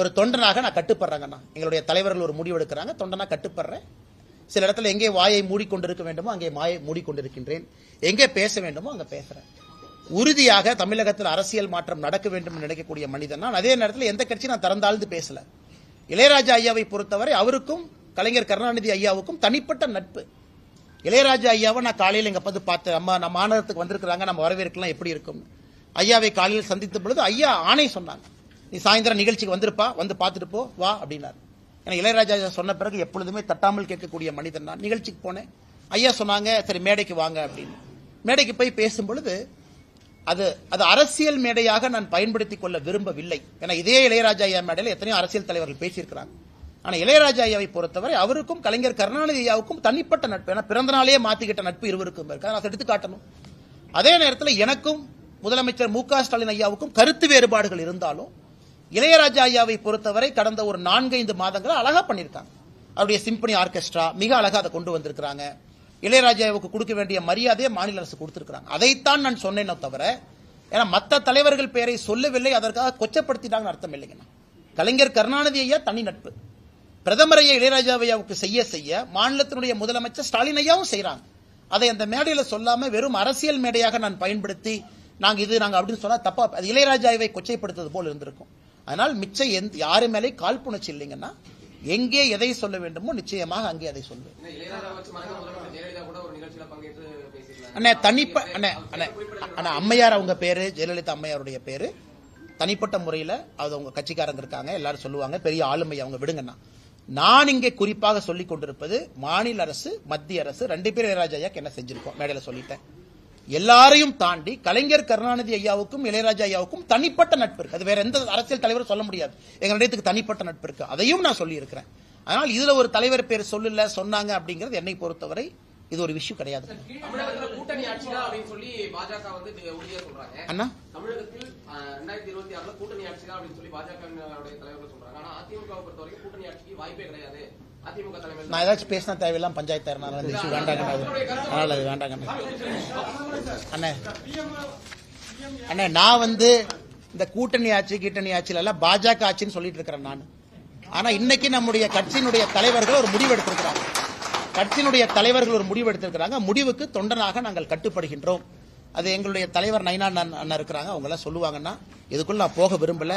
ஒரு தொண்டனாக நான் கட்டுப்படுறேங்கண்ணா. எங்களுடைய தலைவர்கள் ஒரு முடிவெடுக்கிறாங்க, தொண்டனா கட்டுப்படுறேன். சில இடத்துல எங்கே வாயை மூடிக்கொண்டிருக்க வேண்டுமோ அங்கே வாயை மூடிக்கொண்டிருக்கின்றேன், எங்கே பேச வேண்டுமோ அங்கே பேசுறேன். உறுதியாக தமிழகத்தில் அரசியல் மாற்றம் நடக்க வேண்டும் என்று நினைக்கக்கூடிய மனிதன் நான். அதே நேரத்தில் எந்த கட்சி நான் திறந்தாழ்ந்து பேசல. இளையராஜா ஐயாவை பொறுத்தவரை அவருக்கும் கலைஞர் கருணாநிதி ஐயாவுக்கும் தனிப்பட்ட நட்பு. இளையராஜா ஐயாவை நான் காலையில் எங்க பார்த்து பார்த்தேன். நம்ம மாநகரத்துக்கு வந்திருக்கிறாங்க, நம்ம வரவேற்கலாம், எப்படி இருக்கும். ஐயாவை காலையில் சந்தித்த பொழுது ஐயா ஆணை சொன்னாங்க, நீ சாயந்தரம் நிகழ்ச்சிக்கு வந்திருப்பா, வந்து பார்த்துட்டு போ வா அப்படின்னாரு. ஏன்னா இளையராஜா சொன்ன பிறகு எப்பொழுதுமே தட்டாமல் கேட்கக்கூடிய மனிதன் நான். நிகழ்ச்சிக்கு போனேன், ஐயா சொன்னாங்க சரி மேடைக்கு வாங்க அப்படின்னு. மேடைக்கு போய் பேசும் பொழுது அது அரசியல் மேடையாக நான் பயன்படுத்திக் கொள்ள விரும்பவில்லை. ஏன்னா இதே இளையராஜா ஐயா மேடையில் எத்தனையோ அரசியல் தலைவர்கள் பேசியிருக்கிறாங்க. ஆனா இளையராஜா ஐயாவை பொறுத்தவரை அவருக்கும் கலைஞர் கருணாநிதி ஐயாவுக்கும் தனிப்பட்ட நட்பு. ஏன்னா பிறந்த நாளே மாத்திக்கிட்ட நட்பு இருவருக்கும் இருக்கு, அதை எடுத்து காட்டணும். அதே நேரத்தில் எனக்கும் முதலமைச்சர் மு க ஸ்டாலின் ஐயாவுக்கும் கருத்து வேறுபாடுகள் இருந்தாலும் இளையராஜா ஐயாவை பொறுத்தவரை கடந்த ஒரு 4-5 மாதங்கள் அழகா பண்ணியிருக்காங்க. அவருடைய சிம்பனி ஆர்கெஸ்ட்ரா மிக அழகா அதை கொண்டு வந்திருக்கிறாங்க. இளையராஜாவுக்கு கொடுக்க வேண்டிய மரியாதையை மாநில அரசு கொடுத்திருக்கிறாங்க. அதைத்தான் நான் சொன்னேனோ தவிர, ஏன்னா மற்ற தலைவர்கள் பெயரை சொல்லவில்லை, அதற்காக கொச்சப்படுத்திட்டாங்கன்னு அர்த்தம் இல்லைங்கண்ணா. கலைஞர் கருணாநிதி ஐயா தனி நட்பு, பிரதமர் ஐயா இளையராஜா ஐயாவுக்கு செய்ய மாநிலத்தினுடைய முதலமைச்சர் ஸ்டாலின் ஐயாவும் செய்யறாங்க. அதை அந்த மேடையில சொல்லாம வெறும் அரசியல் மேடையாக நான் பயன்படுத்தி நாங்க அப்படின்னு சொன்னா தப்பா, அது இளையராஜாவை கொச்சைப்படுத்துவது போல் இருந்திருக்கும். அதனால் மிச்சம் யாரு மேலே காழ்ப்புணர்ச்சி இல்லைங்கன்னா, எங்கே எதை சொல்ல வேண்டுமோ நிச்சயமாக அங்கே அதை சொல்லுவேன். அண்ணா அம்மையார் அவங்க பேரு, ஜெயலலிதா அம்மையாருடைய பேரு. தனிப்பட்ட முறையில் அது அவங்க கட்சிக்காரங்க இருக்காங்க, எல்லாரும் சொல்லுவாங்க, பெரிய ஆளுமை அவங்க, விடுங்கண்ணா. நான் இங்கே குறிப்பாக சொல்லிக் கொண்டிருப்பது மாநில அரசு மத்திய அரசு 2 பேர் இளையராஜா ஐயாக்கு என்ன செஞ்சிருக்கோம் மேடையில சொல்லிட்டேன். எல்லாரையும் தாண்டி கலைஞர் கருணாநிதி ஐயாவுக்கும் இளையராஜா ஐயாவுக்கும் தனிப்பட்ட நட்பு இருக்கு. அது வேற எந்த அரசியல் தலைவரும் சொல்ல முடியாது. எங்களிடத்துக்கு தனிப்பட்ட நட்பு இருக்கு, அதையும் நான் சொல்லி இருக்கிறேன். அதனால் இதுல ஒரு தலைவர் பேர் சொல்லல சொன்னாங்க அப்படிங்கிறது என்னை பொறுத்தவரை இது ஒரு விஷயம் கிடையாது. கூட்டணி ஆட்சி தான் அப்படின்னு சொல்லி பாஜக வந்து உறுதியா சொல்றாங்க. அண்ணா தமிழகத்தில் 2026 கூட்டணி ஆட்சி தான் அப்படின்னு சொல்லி பாஜக தலைவர்கள் சொல்றாங்க. ஆனா அதிமுக பொறுத்த வரைக்கும் கூட்டணி ஆட்சிக்கு வாய்ப்பே கிடையாது. அதிமுக தலைவர் நான் ஏதாச்சும் பேசினா தேவையில்லாம் பஞ்சாயத்து வேண்டாங்க, அதனால அது வேண்டாங்க. அண்ணே நான் வந்து இந்த கூட்டணி ஆட்சியில எல்லாம் பாஜக ஆட்சின்னு சொல்லிட்டு இருக்கிறேன் நான். ஆனா இன்னைக்கு நம்முடைய கட்சியினுடைய தலைவர்கள் ஒரு முடிவு எடுத்திருக்கிறாங்க. முடிவுக்கு தொண்டனாக நாங்கள் கட்டுப்படுகின்றோம். அது எங்களுடைய தலைவர் நைனா அண்ணா இருக்கிறாங்க, அவங்க எல்லாம் சொல்லுவாங்கன்னா இதுக்குள்ள நான் போக விரும்பல.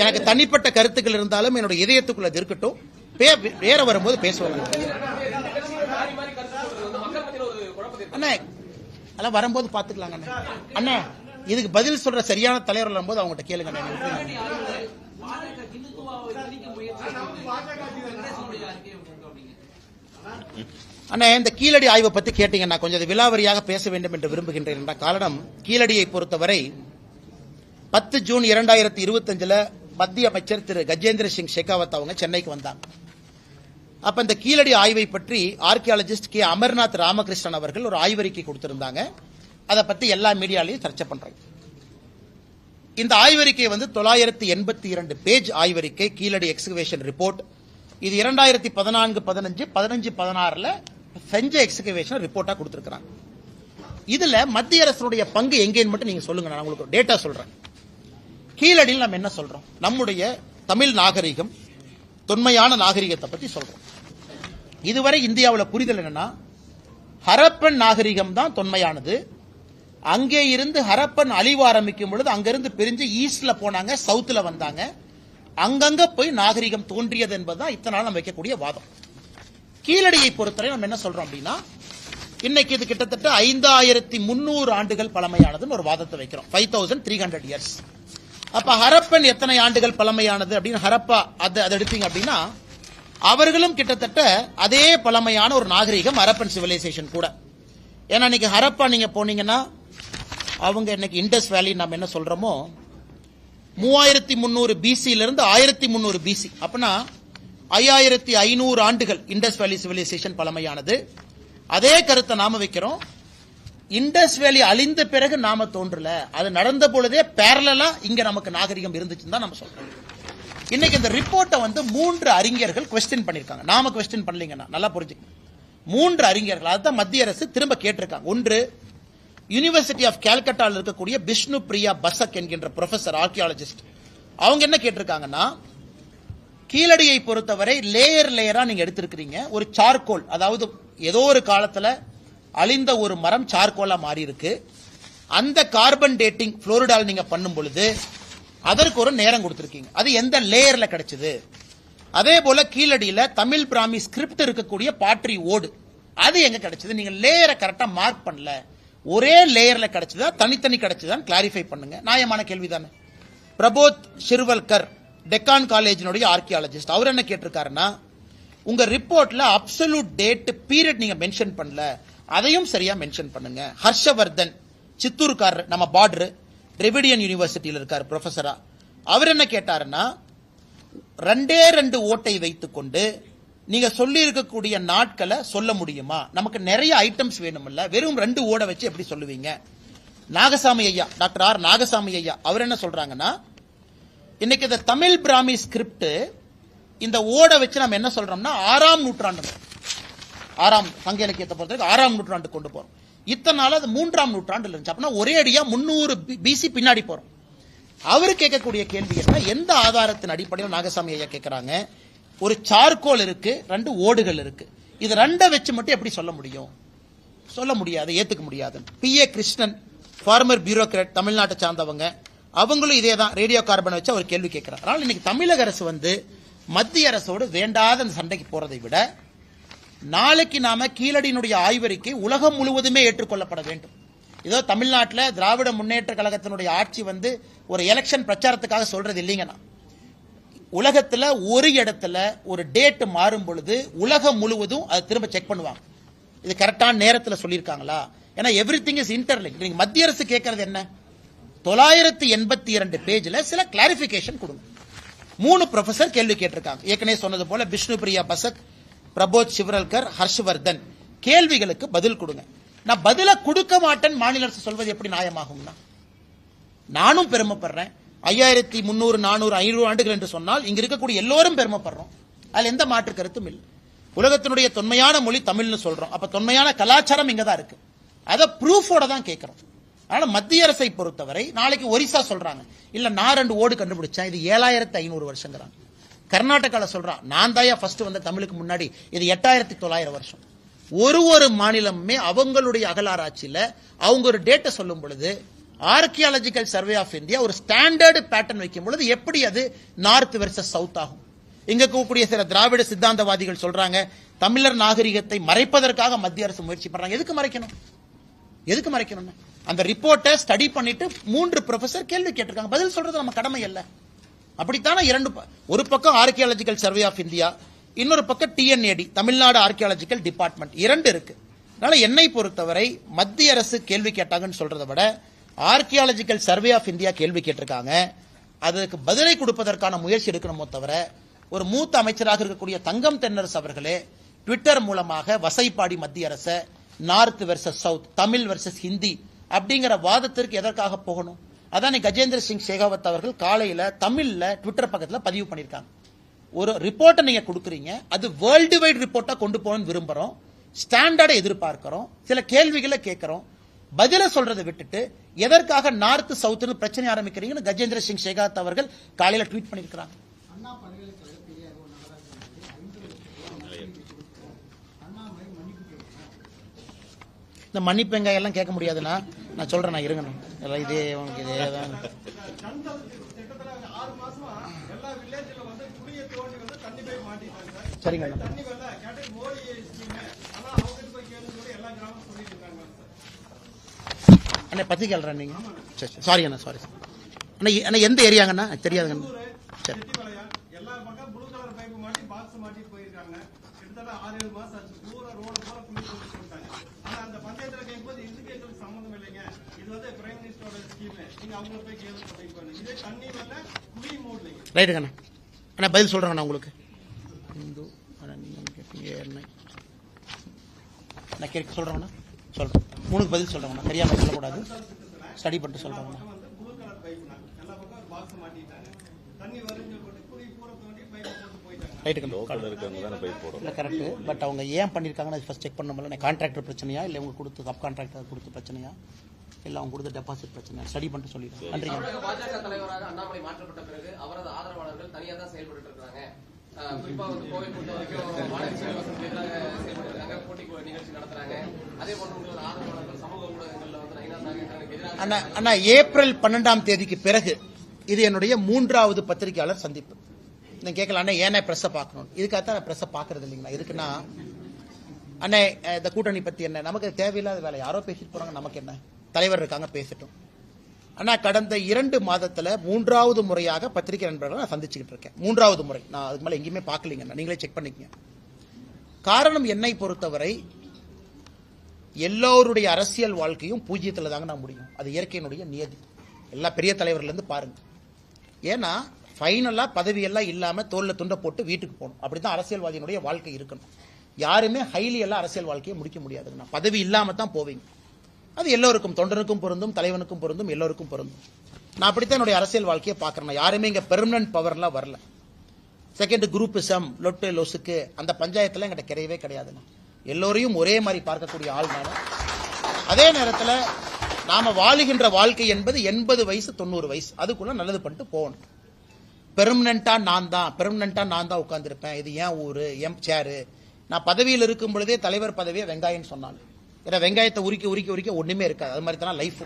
எனக்கு தனிப்பட்ட கருத்துக்கள் இருந்தாலும் என்னுடைய இதயத்துக்குள்ள இருக்கட்டும், வேற வரும்போது பேசுவாங்க. அண்ணே அதெல்லாம் வரும்போது பாத்துக்கலாங்க அண்ணே. இதுக்கு பதில் சொல்ற சரியான தலைவர் வரும்போது அவங்ககிட்ட கேளுங்க. அண்ணே இந்த கீழடி ஆய்வை பத்தி கேட்டீங்கன்னா கொஞ்சம் விலாவரியாக பேச வேண்டும் என்று விரும்புகின்றேன். என்ற காரணம், கீழடியை பொறுத்தவரை 10 ஜூன் 2025 மத்திய அமைச்சர் திரு கஜேந்திர சிங் ஷெகாவத் அவங்க சென்னைக்கு வந்தாங்க. அப்ப இந்த கீழடி ஆய்வை பற்றி ஆர்கியாலஜிஸ்ட் கே அமர்நாத் ராமகிருஷ்ணன் அவர்கள் ஒரு ஆய்வறிக்கை கொடுத்திருந்தாங்க. அதை பத்தி எல்லா மீடியாலையும் சர்ச்சை பண்றாங்க. இந்த ஆய்வறிக்கை வந்து 982 பேஜ் ஆய்வறிக்கை, கீழடி எக்ஸ்கவேஷன் ரிப்போர்ட். இது 2014, 15, 16 செஞ்ச எக்ஸ்கவேஷன் ரிப்போர்ட்டா கொடுத்திருக்கிறாங்க. இதுல மத்திய அரசுடைய பங்கு எங்கேன்னு மட்டும் நீங்க சொல்லுங்க, நான் உங்களுக்கு டேட்டா சொல்றேன். கீழடியில் நம்ம என்ன சொல்றோம், நம்முடைய தமிழ் நாகரிகம், தொன்மையான நாகரிகத்தை பத்தி சொல்றோம். இதுவரை இந்தியாவில் புரிதல் என்னன்னா, ஹரப்பன் நாகரிகம் தான் தொன்மையானது. அங்கே இருந்து ஹரப்பன் அழிவு ஆரம்பிக்கும் பொழுது அங்கிருந்து பிரிஞ்சு ஈஸ்ட்ல போனாங்க, சவுத்துல வந்தாங்க, அங்கங்க போய் நாகரிகம் தோன்றியது என்பதுதான் இத்தனை நாள் நம்ம வைக்கக்கூடிய வாதம். கீழடியை பொறுத்தவரை நம்ம என்ன சொல்றோம் அப்படின்னா, இன்னைக்கு இது கிட்டத்தட்ட 5300 ஆண்டுகள் பழமையானதுன்னு ஒரு வாதத்தை வைக்கிறோம். 5300 இயர்ஸ். அப்ப ஹரப்பன் எத்தனை ஆண்டுகள் பழமையானது அப்படின்னு ஹரப்பா அதை எடுத்தீங்க அப்படின்னா அவர்களும் கிட்டத்தட்ட அதே பழமையான ஒரு நாகரிகம் ஹரப்பன் சிவிலைசேஷன் கூட. ஏன்னா இன்னைக்கு ஹரப்பா நீங்க போனீங்கன்னா அவங்க இன்னைக்கு இண்டஸ் வேலி நம்ம என்ன சொல்றோமோ 3300 பிசில இருந்து 1300 பிசி, அப்படின்னா 5500 ஆண்டுகள் இண்டஸ் வேலி சிவிலைசேஷன் பழமையானது. அதே கருத்தை நாம வைக்கிறோம். இண்டஸ் வேலி அழிந்த பிறகு நாம தோன்றல, அது நடந்த பொழுதே பேரலா இங்க நமக்கு நாகரிகம் இருந்துச்சுன்னு தான் நம்ம சொல்றோம். இன்னைக்கு இந்த ரிப்போர்ட்டை 3 அறிஞர்கள் குவெஸ்டின் பண்ணிருக்காங்க. நாம குவெஸ்டின் பண்ணலீங்கன்னா நல்லா புரிஞ்சுக்கணும். 3 அறிஞர்கள் அதுதான் மத்திய அரசு திரும்ப கேட்டிருக்காங்க. ஒன்று, யூனிவர்சிட்டி ஆஃப் கால்கட்டாவில் இருக்கக்கூடிய பிஷ்ணு பிரியா பசக் என்கின்ற ப்ரொஃபசர் ஆர்கியாலஜிஸ்ட். அவங்க என்ன கேட்டிருக்காங்கன்னா, கீழடியை பொறுத்தவரை லேயர் லேயரா நீங்க எடுத்திருக்கிறீங்க. ஒரு சார்கோல், அதாவது ஏதோ ஒரு காலத்துல அழிந்த ஒரு மரம் சார்கோலா மாறி இருக்கு. அந்த கார்பன் டேட்டிங் புளோரிடால் நீங்க பண்ணும் பொழுது அதற்கு ஒரு நேரம் கொடுத்திருக்கீங்க. அது எந்த லேயர்ல கிடைச்சது? அதே போல கீழடியில தமிழ் பிராமி ஸ்கிரிப்ட் இருக்கக்கூடிய பாட்ரி ஓடு அது எங்க கிடைச்சது? நீங்க லேயரை கரெக்டா மார்க் பண்ணல, ஒரே லேயர்ல கிடைச்சதா தனித்தனி கிடைச்சதான் கிளாரிஃபை பண்ணுங்க. நியாயமான கேள்விதானே. பிரபோத் ஷிர்வல்கர் டெக்கான் காலேஜினுடைய ஆர்கியாலஜிஸ்ட் அவர் என்ன கேட்டிருக்காருன்னா, உங்க ரிப்போர்ட்ல அப்சல்யூட் டேட் பீரியட் நீங்க மென்ஷன் பண்ணல, அதையும் சரியா மென்ஷன் பண்ணுங்க. ஹர்ஷவர்தன் சித்தூர்காரர், நம்ம பார்டர் டிரெவிடியன் யூனிவர்சிட்டியில் இருக்கார் ப்ரொஃபஸரா. அவர் என்ன கேட்டாருன்னா, 2 ஓட்டை வைத்துக்கொண்டு நீங்க சொல்லி இருக்கக்கூடிய நாட்களை சொல்ல முடியுமா? நமக்கு நிறைய ஐட்டம்ஸ் வேணும்ல, வெறும் 2 ஓடை வச்சு எப்படி சொல்லுவீங்க? நாகசாமி ஐயா, டாக்டர் ஆர் நாகசாமி ஐயா அவர் என்ன சொல்றாங்கன்னா, இன்னைக்கு இந்த தமிழ் பிராமி ஸ்கிரிப்ட் இந்த ஓடை வச்சு நம்ம என்ன சொல்றோம்னா 6ஆம் நூற்றாண்டு, 6ஆம் சங்க இலக்கியத்தை பொறுத்தவரைக்கும் 6ஆம் நூற்றாண்டு கொண்டு போறோம். இத்தனை நாள் அது 3ஆம் நூற்றாண்டுல இருந்துச்சு. அப்படின்னா ஒரே அடியா 300 பிசி பின்னாடி போறோம். அவரு கேட்கக்கூடிய கேள்வி என்ன, எந்த ஆதாரத்தின் அடிப்படையில் நாகசாமி ஐயா கேட்கிறாங்க, ஒரு சார்கோல் இருக்கு, 2 ஓடுகள் இருக்கு, இது 2 வச்சு மட்டும் எப்படி சொல்ல முடியும்? சொல்ல முடியாது, ஏத்துக்க முடியாது. PA கிருஷ்ணன் ஃபார்மர் பியூரோக்ராட், தமிழ்நாட்டை சார்ந்தவங்க, அவங்களும் இதே தான் ரேடியோ கார்பன் வச்சு அவர் கேள்வி கேட்கிறார். அதனால இன்னைக்கு தமிழக அரசு மத்திய அரசோடு வேண்டாத அந்த சண்டைக்கு போறதை விட நாளைக்கு நாம கீழடியினுடைய ஆய்வறிக்கை உலகம் முழுவதுமே ஏற்றுக்கொள்ளப்பட வேண்டும். ஏதோ தமிழ்நாட்டில் திராவிட முன்னேற்ற கழகத்தினுடைய ஆட்சி ஒரு எலெக்ஷன் பிரச்சாரத்துக்காக சொல்றது இல்லைங்கன்னா, உலகத்துல ஒரு இடத்துல ஒரு டேட் மாறும் பொழுது உலகம் முழுவதும் அதை திரும்ப செக் பண்ணுவாங்க. இது கரெக்டான நேரத்தில் சொல்லியிருக்காங்களா? ஏன்னா எவ்ரிதிங் இஸ் இன்டர்லிங்க். நீங்க மத்திய அரசு கேட்கறது என்ன, 982 பேஜ்ல சில கிளாரிபிகேஷன் கொடுங்க. 3 ப்ரொஃபசர் கேள்வி கேட்டிருக்காங்க. ஏற்கனவே சொன்னது போல விஷ்ணு பிரியா பசக், பிரபோத் ஷிவ்ரல்கர், ஹர்ஷவர்தன் கேள்விகளுக்கு பதில் கொடுங்க. நான் பதில கொடுக்க மாட்டேன் மாநில அரசு சொல்வது எப்படி நியாயமாகும்னா? நானும் பெருமைப்படுறேன். 5300, 400, 500 ஆண்டுகள் என்று சொன்னால் இங்க இருக்கக்கூடிய எல்லோரும் பெருமைப்படுறோம். அதுல எந்த மாற்று கருத்தும் இல்லை. உலகத்தினுடைய தொன்மையான மொழி தமிழ்னு சொல்றோம். அப்ப தொன்மையான கலாச்சாரம் இங்க தான் இருக்கு. அதை ப்ரூஃபோட தான் கேட்கிறோம். அதனால மத்திய அரசை பொறுத்தவரை நாளைக்கு ஒரிசா சொல்றாங்க, இல்ல நான் 2 ஓடு கண்டுபிடிச்சேன், இது 7500 வருஷங்கிறாங்க. கர்நாடகால சொல்றான், நான் தாயா ஃபர்ஸ்ட் வந்த தமிழுக்கு முன்னாடி, இது 8900 வருஷம். ஒரு மாநிலமுமே அவங்களுடைய அகலாராய்ச்சியில அவங்க ஒரு டேட்டை சொல்லும் பொழுது ஆர்கியாலஜிக்கல் சர்வே ஆஃப் இந்தியா ஒரு ஸ்டாண்டர்டு பேட்டர்ன் வைக்கும் பொழுது எப்படி அது நார்த் வெர்சஸ் சவுத் ஆகும்? இங்க கூடிய சில திராவிட சித்தாந்தவாதிகள் சொல்றாங்க, தமிழர் நாகரிகத்தை மறைப்பதற்காக மத்திய அரசு முயற்சி பண்றாங்க. எதுக்கு மறைக்கணும்? எதுக்கு மறைக்கணும்? அந்த ரிப்போர்ட்டை ஸ்டடி பண்ணிட்டு 3 ப்ரொஃபசர் கேள்வி கேட்டிருக்காங்க, பதில் சொல்றது நம்ம கடமை அல்ல. அப்படித்தானே ஒரு பக்கம் ஆர்கியாலஜிக்கல் சர்வே ஆஃப் இந்தியா, இன்னொரு பக்கம் TNAD தமிழ்நாடு ஆர்கியாலஜிக்கல் டிபார்ட்மெண்ட் 2 இருக்கு. அதனால என்னை பொறுத்தவரை மத்திய அரசு கேள்வி கேட்டாங்கன்னு சொல்றதை விட ஆர்கியாலஜிக்கல் சர்வே ஆஃப் இந்தியா கேள்வி கேட்டிருக்காங்க, அதுக்கு பதிலை கொடுப்பதற்கான முயற்சி எடுக்கணுமோ தவிர, ஒரு மூத்த அமைச்சராக இருக்கக்கூடிய தங்கம் தென்னரசு அவர்களே ட்விட்டர் மூலமாக வசைப்பாடி மத்திய அரசு north versus south, Tamil versus Hindi அப்படிங்கிற வாதத்திற்கு எதற்காக போகணும்? அதான் கஜேந்திர சிங் ஷெகாவத் அவர்கள் காலையில தமிழ்ல ட்விட்டர் பக்கத்தில் பதிவு பண்ணிருக்காங்க. ஒரு ரிப்போர்ட்டை நீங்க கொடுக்குறீங்க, அது வேர்ல்டு வைட் ரிப்போர்ட்டா கொண்டு போகணும்னு விரும்புறோம், ஸ்டாண்டர்டை எதிர்பார்க்கிறோம், சில கேள்விகளை கேட்கிறோம், பதில சொல்றதை விட்டுட்டு எதற்காக நார்த் சவுத்னு பிரச்சனை ஆரம்பிக்கிறீங்கன்னு கஜேந்திர சிங் ஷெகாவத் அவர்கள் காலையில ட்வீட் பண்ணிருக்கிறாங்க. இந்த மன்னிப்பு எல்லாம் கேட்க முடியாதுன்னா நான் சொல்றேன், நான் இருங்க, இதே உனக்கு இதே தான். சரிங்க. பாஜகன்னு சொல்லிட்டு இருக்காங்க சார். அண்ணா பத்திரிக்கையாளர் நீங்க? சரி சாரி அண்ணா, சாரி அண்ணா. அண்ணா எந்த ஏரியாங்கண்ணா? தெரியாதுங்கண்ணா. சரி. எல்லா பக்கம் ப்ளூ கலர் பைப் மாட்டி பாக்ஸ் மாட்டிட்டு போயிருக்காங்க. கிட்டத்தட்ட 6-7 மாசம் ஆச்சு. பூரா ரோடு பூரா குழி தோண்டி போட்டாங்க. ஆனா அந்த பஞ்சாயத்துல கேட்கும்போது இதுக்கு எங்களுக்கு சம்மந்தம் இல்லைங்க, இது வந்து பிரைம் மினிஸ்டரோட ஸ்கீம், நீங்க அவங்கள போய் கேள்வி சொல்லிருப்பாங்க. இதே தண்ணி வரல, குழி மூடலைங்க. ரைட்டுங்கண்ணா. அண்ணா பதில் சொல்றேங்கண்ணா உங்களுக்கு. இந்து நான் கேட்க சொல்றேங்கண்ணா, சொல்றேன். 3க்கு பதில் சொல்றேங்கண்ணா. தெரியாம சொல்லக்கூடாது, ஸ்டடி பண்ணிட்டு சொல்றேங்கண்ணா. ப்ளூ கலர் பைப்னா எல்லா பக்கம் பாக்ஸ் மாட்டிட்டாங்க. தண்ணி வருங்க போட்டு குழி பூரா தோண்டி பைப் போட்டு போயிட்டாங்க. இல்ல கரெக்ட். பட் அவங்க ஏன் பண்ணிருக்காங்கன்னு ஃபர்ஸ்ட் செக் பண்ணணும்ல. கான்ட்ராக்டர் பிரச்சனையா இல்ல இவங்க கொடுத்து சப் கான்ட்ராக்டர் கொடுத்த பிரச்சனையா இல்ல அவங்க கொடுத்த டெபாசிட் பிரச்சனையா ஸ்டடி பண்ணிட்டு சொல்லிடுறேன். நன்றி. பாஜக தலைவராக அண்ணாமலை மாற்றப்பட்ட பிறகு அவரது ஆதரவாளர்கள் தனியா தான் செயல்பட்டு இருக்காங்க. குறிப்பா வந்து கோவை பொறுத்த வரைக்கும் மாநில வசதிக்கு எதிராக செயல்பட்டு இருக்காங்க, போட்டி நிகழ்ச்சி நடத்துறாங்க. அதே போன்று உங்களோட ஆதரவாளர்கள் சமூக ஊடகங்கள்ல வந்து நயினா நாகேந்திரனுக்கு எதிராக அண்ணா ஏப்ரல் 12ஆம் தேதிக்கு பிறகு இது என்னுடைய 3வது பத்திரிகையாளர் சந்திப்பு. நீங்க கேட்கலாம் அண்ணா ஏன்னா பிரஸ்ஸை பார்க்கணும். இதுக்காகத்தான் நான் பிரஸ்ஸை பார்க்கறது இல்லைங்களா. இதுக்குன்னா அண்ணே இந்த கூட்டணி பத்தி என்ன, நமக்கு தேவையில்லாத வேலை. யாரோ பேசிட்டு போறாங்க, நமக்கு என்ன, தலைவர் இருக்காங்க பேசட்டும். ஆனா கடந்த 2 மாதத்துல 3வது முறையாக பத்திரிகை நண்பர்களை நான் சந்திச்சுக்கிட்டு இருக்கேன். 3வது முறை. நான் அதுக்கு மேல எங்கேயுமே பார்க்கலீங்க, நீங்களே செக் பண்ணிக்கங்க. காரணம் என்னை பொறுத்தவரை எல்லோருடைய அரசியல் வாழ்க்கையும் பூஜ்ஜியத்துல தாங்க நான் முடியும். அது இயற்கையினுடைய நியதி. எல்லா பெரிய தலைவர்ல இருந்து பாருங்க. ஏன்னா ஃபைனலா பதவியெல்லாம் இல்லாம தோல்ல துண்டை போட்டு வீட்டுக்கு போகணும். அப்படித்தான் அரசியல்வாதியினுடைய வாழ்க்கை இருக்கணும். யாருமே ஹைலி எல்லாம் அரசியல் வாழ்க்கையை முடிக்க முடியாதுங்க. பதவி இல்லாம தான் போவீங்க. அது எல்லோருக்கும், தொண்டனுக்கும் பொருந்தும், தலைவனுக்கும் பொருந்தும், எல்லோருக்கும் பொருந்தும். நான் அப்படித்தான் என்னுடைய அரசியல் வாழ்க்கையை பார்க்கறேன். யாருமே இங்க பெர்மனன்ட் பவர்லாம் வரல. செகண்ட் குரூப்பிசம், லொட்டு லொசுக்கு அந்த பஞ்சாயத்துல எங்கிட்ட கிடையவே கிடையாதுங்க. எல்லோரையும் ஒரே மாதிரி பார்க்கக்கூடிய ஆள் நான். அதே நேரத்தில் நாம வாழுகின்ற வாழ்க்கை என்பது 80 வயசு 90 வயசு, அதுக்குள்ள நல்லது பண்ணிட்டு போகணும். பெர்மனண்டா நான் தான் உட்கார்ந்துருப்பேன், இது ஏன் ஊரு, எம் சேரு. நான் பதவியில் இருக்கும் பொழுதே தலைவர் பதவியை வெங்காயம் சொன்னாங்க. ஏன்னா வெங்காயத்தை உரிக்க உரிக்க உரிக்க ஒண்ணுமே இருக்காது. அது மாதிரி தான் லைஃப்.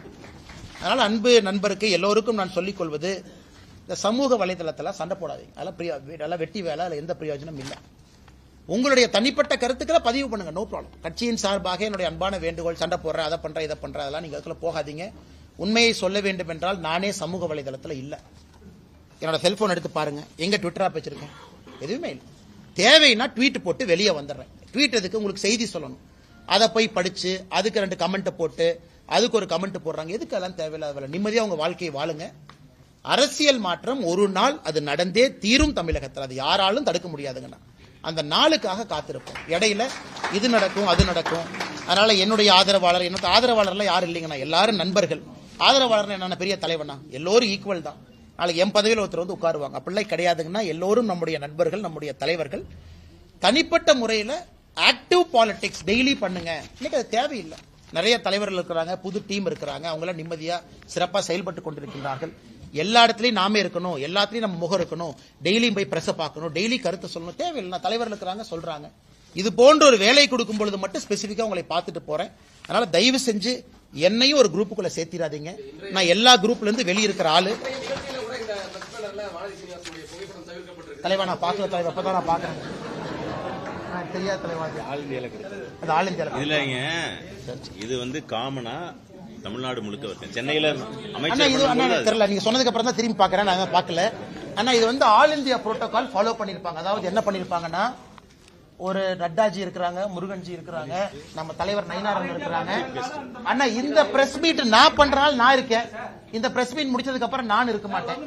அதனால அன்பு நண்பருக்கு எல்லோருக்கும் நான் சொல்லிக் கொள்வது, இந்த சமூக வலைதளத்தில் சண்டை போடாதீங்க. அதெல்லாம் வெட்டி வேலை, அதில் எந்த பிரயோஜனம் இல்லை. உங்களுடைய தனிப்பட்ட கருத்துக்களை பதிவு பண்ணுங்க, நோ ப்ராப்ளம். கட்சியின் சார்பாக என்னுடைய அன்பான வேண்டுகோள், சண்டை போடுறேன், அதை பண்றேன், இதை பண்றேன், அதெல்லாம் நீங்க அதுக்குள்ள போகாதீங்க. உண்மையை சொல்ல வேண்டும் என்றால் நானே சமூக வலைதளத்தில் இல்லை. என்னோட செல்போன் எடுத்து பாருங்க, எங்க ட்விட்டரா வச்சிருக்கேன், எதுவுமே இல்லை. தேவைன்னா ட்வீட் போட்டு வெளியே வந்துடுறேன். ட்வீட் எதுக்கு, உங்களுக்கு செய்தி சொல்லணும். அதை போய் படிச்சு அதுக்கு 2 கமெண்ட் போட்டு அதுக்கு ஒரு கமெண்ட் போடுறாங்க. எதுக்கு எல்லாம் தேவையில்லாத வேலை. நிம்மதியா உங்க வாழ்க்கையை வாழுங்க. அரசியல் மாற்றம் ஒரு நாள் அது நடந்தே தீரும் தமிழகத்தில். அது யாராலும் தடுக்க முடியாதுங்கண்ணா. அந்த நாளுக்காக காத்திருப்போம். இடையில இது நடக்கும் அது நடக்கும். அதனால என்னுடைய ஆதரவாளர், எனக்கு ஆதரவாளர்லாம் யாரும் இல்லைங்கண்ணா, எல்லாரும் நண்பர்கள். ஆதரவாளர் என்ன பெரிய தலைவனா, எல்லோரும் ஈக்குவல் தான். நாளைக்கு என் பதவியில் ஒருத்தர் வந்து உட்காருவாங்க, அப்படிலாம் கிடையாதுங்கன்னா. எல்லோரும் நம்முடைய நண்பர்கள், நம்முடைய தலைவர்கள். தனிப்பட்ட முறையில் ஆக்டிவ் பாலிடிக்ஸ் டெய்லி பண்ணுங்க. இன்னைக்கு அது தேவையில்லை. நிறைய தலைவர்கள் இருக்கிறாங்க, புது டீம் இருக்கிறாங்க, அவங்களாம் நிம்மதியா சிறப்பாக செயல்பட்டு கொண்டிருக்கின்றார்கள். எல்லா இடத்துலையும் நாமே இருக்கணும், எல்லாத்துலயும் நம்ம முகம் இருக்கணும், டெய்லியும் போய் பிரஸ் பார்க்கணும், டெய்லி கருத்தை சொல்லணும், தேவையில்லை. தலைவர்கள் இருக்கிறாங்க, சொல்றாங்க. இது போன்ற ஒரு வேலை கொடுக்கும் பொழுது மட்டும் ஸ்பெசிபிக்கா உங்களை பார்த்துட்டு போறேன். அதனால தயவு செஞ்சு என்னையும் ஒரு குரூப்புக்குள்ள சேர்த்திராதீங்க. நான் எல்லா குரூப்ல இருந்து வெளியே இருக்கிற ஆளு. தலைவா நான் பார்க்கல தலைவர், அப்பதான் நான் பாக்குறேன். தெரியாத தலைவா, ஆல் இந்தியா இல்லைங்க. இது வந்து காமனா தமிழ்நாடு முழுக்க இருக்கு. சென்னையில தெரியல, நீங்க சொன்னதுக்கு அப்புறம் தான் திரும்பி பாக்குறேன், நான் பார்க்கல. ஆனா இது வந்து ஆல் இந்தியா புரோட்டோகால் ஃபாலோ பண்ணிருப்பாங்க. அதாவது என்ன பண்ணிருப்பாங்கன்னா, ஒரு நட்டாஜி இருக்கிறாங்க, முருகன்ஜி இருக்கிறாங்க, நம்ம தலைவர் நயினாரன் இருக்கிறாங்க. ஆனா இந்த பிரஸ் மீட் நான் பண்றனால நான் இருக்கேன். இந்த பிரஸ் மீட் முடிச்சதுக்கு அப்புறம் நான் இருக்க மாட்டேன்.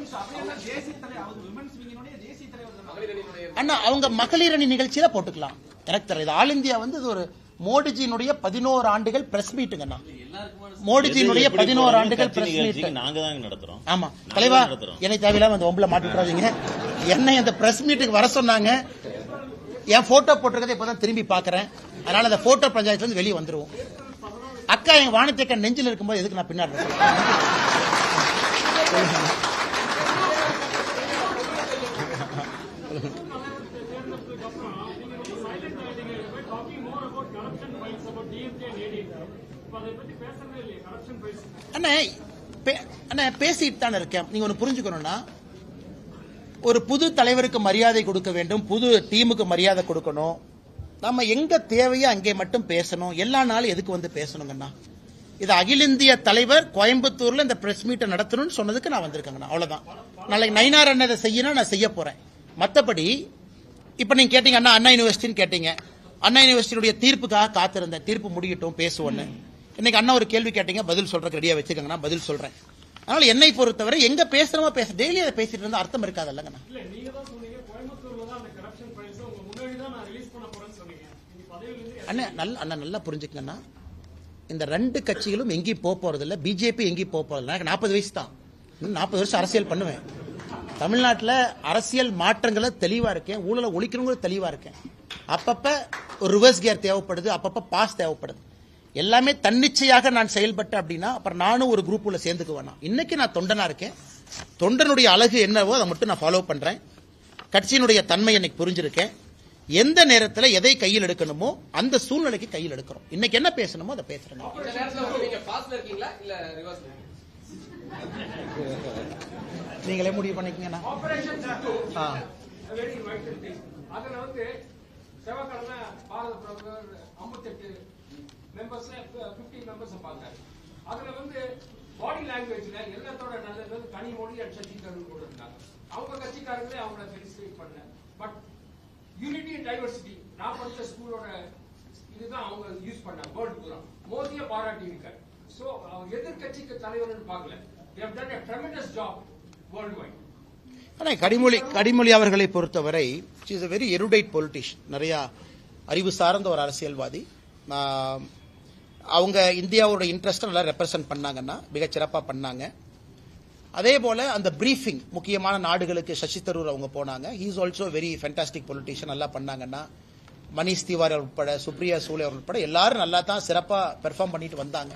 அண்ணா அவங்க மகளிர் அணி நிகழ்ச்சியில போட்டுக்கலாம், எனக்கு தெரியல. ஆல் இந்தியா வந்து இது ஒரு மோடிஜியினுடைய 11 ஆண்டுகள் பிரஸ் மீட்டுங்கண்ணா. மோடிஜியினுடைய 11 ஆண்டுகள் பிரஸ் மீட் நாங்க தான் நடத்துறோம். ஆமா தலைவா, என்னை தேவையில்லாம அந்த ஒம்பல மாட்டி விட்டுறாதீங்க. என்னை அந்த பிரஸ் மீட்டுக்கு வர சொன்னாங்க. என் போட்டோ போட்டிருக்கதை இப்பதான் திரும்பி பாக்குறேன். அதனால அந்த போட்டோ பஞ்சாயத்துல இருந்து வெளியே வந்துருவோம். அக்கா எங்க வானத்தேக்க நெஞ்சில் இருக்கும்போது எதுக்கு நான் பின்னாடி அண்ணா பேசிட்டு தானே இருக்கேன். நீங்க ஒன்னு புரிஞ்சுக்கணும்னா, ஒரு புது தலைவருக்கு மரியாதை கொடுக்க வேண்டும், புது டீமுக்கு மரியாதை கொடுக்கணும். நம்ம எங்க தேவையோ அங்கே மட்டும் பேசணும். எல்லா நாளும் எதுக்கு வந்து பேசணுங்கண்ணா? இது அகில இந்திய தலைவர் கோயம்புத்தூர்ல இந்த பிரஸ் மீட்டை நடத்தணும்னு சொன்னதுக்கு நான் வந்திருக்கேங்கண்ணா. அவ்வளவுதான். நாளைக்கு நயினார் அண்ணன் இதை செய்யணும், நான் செய்ய போறேன். மற்றபடி இப்ப நீங்க கேட்டீங்க அண்ணா யூனிவர்சிட்டின்னு கேட்டீங்க. அண்ணா யூனிவர்சிட்டியுடைய தீர்ப்புக்காக காத்திருந்தேன். தீர்ப்பு முடியட்டும் பேசுவோன்னு. இன்னைக்கு அண்ணா ஒரு கேள்வி கேட்டீங்க, பதில் சொல்றதுக்கு ரெடியா வச்சுக்கோங்கண்ணா, பதில் சொல்றேன். அதனால என்னை பொறுத்தவரை எங்க பேசுறோமோ டெய்லி அதை பேசிட்டு இருந்தா அர்த்தம் இருக்காதுல்லங்கண்ணா. அண்ணா நல்லா புரிஞ்சுக்கங்கண்ணா, இந்த ரெண்டு கட்சிகளும் எங்கேயும் போக போறது இல்லை. பிஜேபி எங்கேயும் போக போறது இல்லை. எனக்கு 40 வயசு தான். 40 வருஷம் அரசியல் பண்ணுவேன். தமிழ்நாட்டில் அரசியல் மாற்றங்களை தெளிவா இருக்கேன். ஊழலை ஒழிக்கணுங்கிற தெளிவா இருக்கேன். அப்பப்ப ஒரு ரிவர்ஸ் கியர் தேவைப்படுது, அப்பப்ப பாஸ் தேவைப்படுது. எல்லாமே தன்னிச்சையாக நான் செயல்பட்டேன் அப்படின்னா அப்புறம் நானும் ஒரு குரூப் உள்ள சேர்ந்துக்குவேன். இன்னைக்கு நான் தொண்டனா இருக்கேன். தொண்டனுடைய அழகு என்னவோ அதை மட்டும் நான் ஃபாலோ பண்றேன். கட்சியினுடைய தன்மை எனக்கு புரிஞ்சிருக்கேன். எந்த நேரத்தில் எதை கையில் எடுக்கணுமோ அந்த சூழ்நிலைக்கு கையில் எடுக்கிறோம். இன்னைக்கு என்ன பேசணுமோ அதை பேசுறேன். நீங்களே முடிவு பண்ணிக்கங்கண்ணா. பாடி லாங்குவேஜ்ல எல்லாத்தோட நல்லது கனிமொழி அண்ட் சசி தரூர் கூட இருந்தாங்க. அவங்க கட்சிக்காரங்களே அவங்கள ஃபெலிசிட்டேட் பண்ணல. பட் யூனிட்டி அண்ட் டைவர்சிட்டி நான் படிச்ச ஸ்கூலோட இதுதான் அவங்க யூஸ் பண்ணாங்க. வேர்ல்டு பூரா மோதியை பாராட்டி இருக்காரு. சோ எதிர்கட்சிக்கு தலைவர்னு பார்க்கல. they have done a tremendous job worldwide. ஆனால் கனிமொழி அவர்களை பொறுத்தவரை she is a very erudite politician. நிறைய அறிவு சார்ந்த ஒரு அரசியல்வாதி. அவங்க இந்தியாவோட இன்ட்ரெஸ்ட்டை நல்லா ரெப்ரசென்ட் பண்ணாங்கன்னா மிகச்சிறப்பாக பண்ணாங்க. அதே போல அந்த பிரீஃபிங் முக்கியமான நாடுகளுக்கு சசி தரூர் அவங்க போனாங்க. He is also very fantastic politician. நல்லா பண்ணாங்கன்னா மணிஷ் திவாரி உட்பட சுப்ரியா சூலே உட்பட எல்லாரும் நல்லா தான் சிறப்பாக பெர்ஃபார்ம் பண்ணிட்டு வந்தாங்க.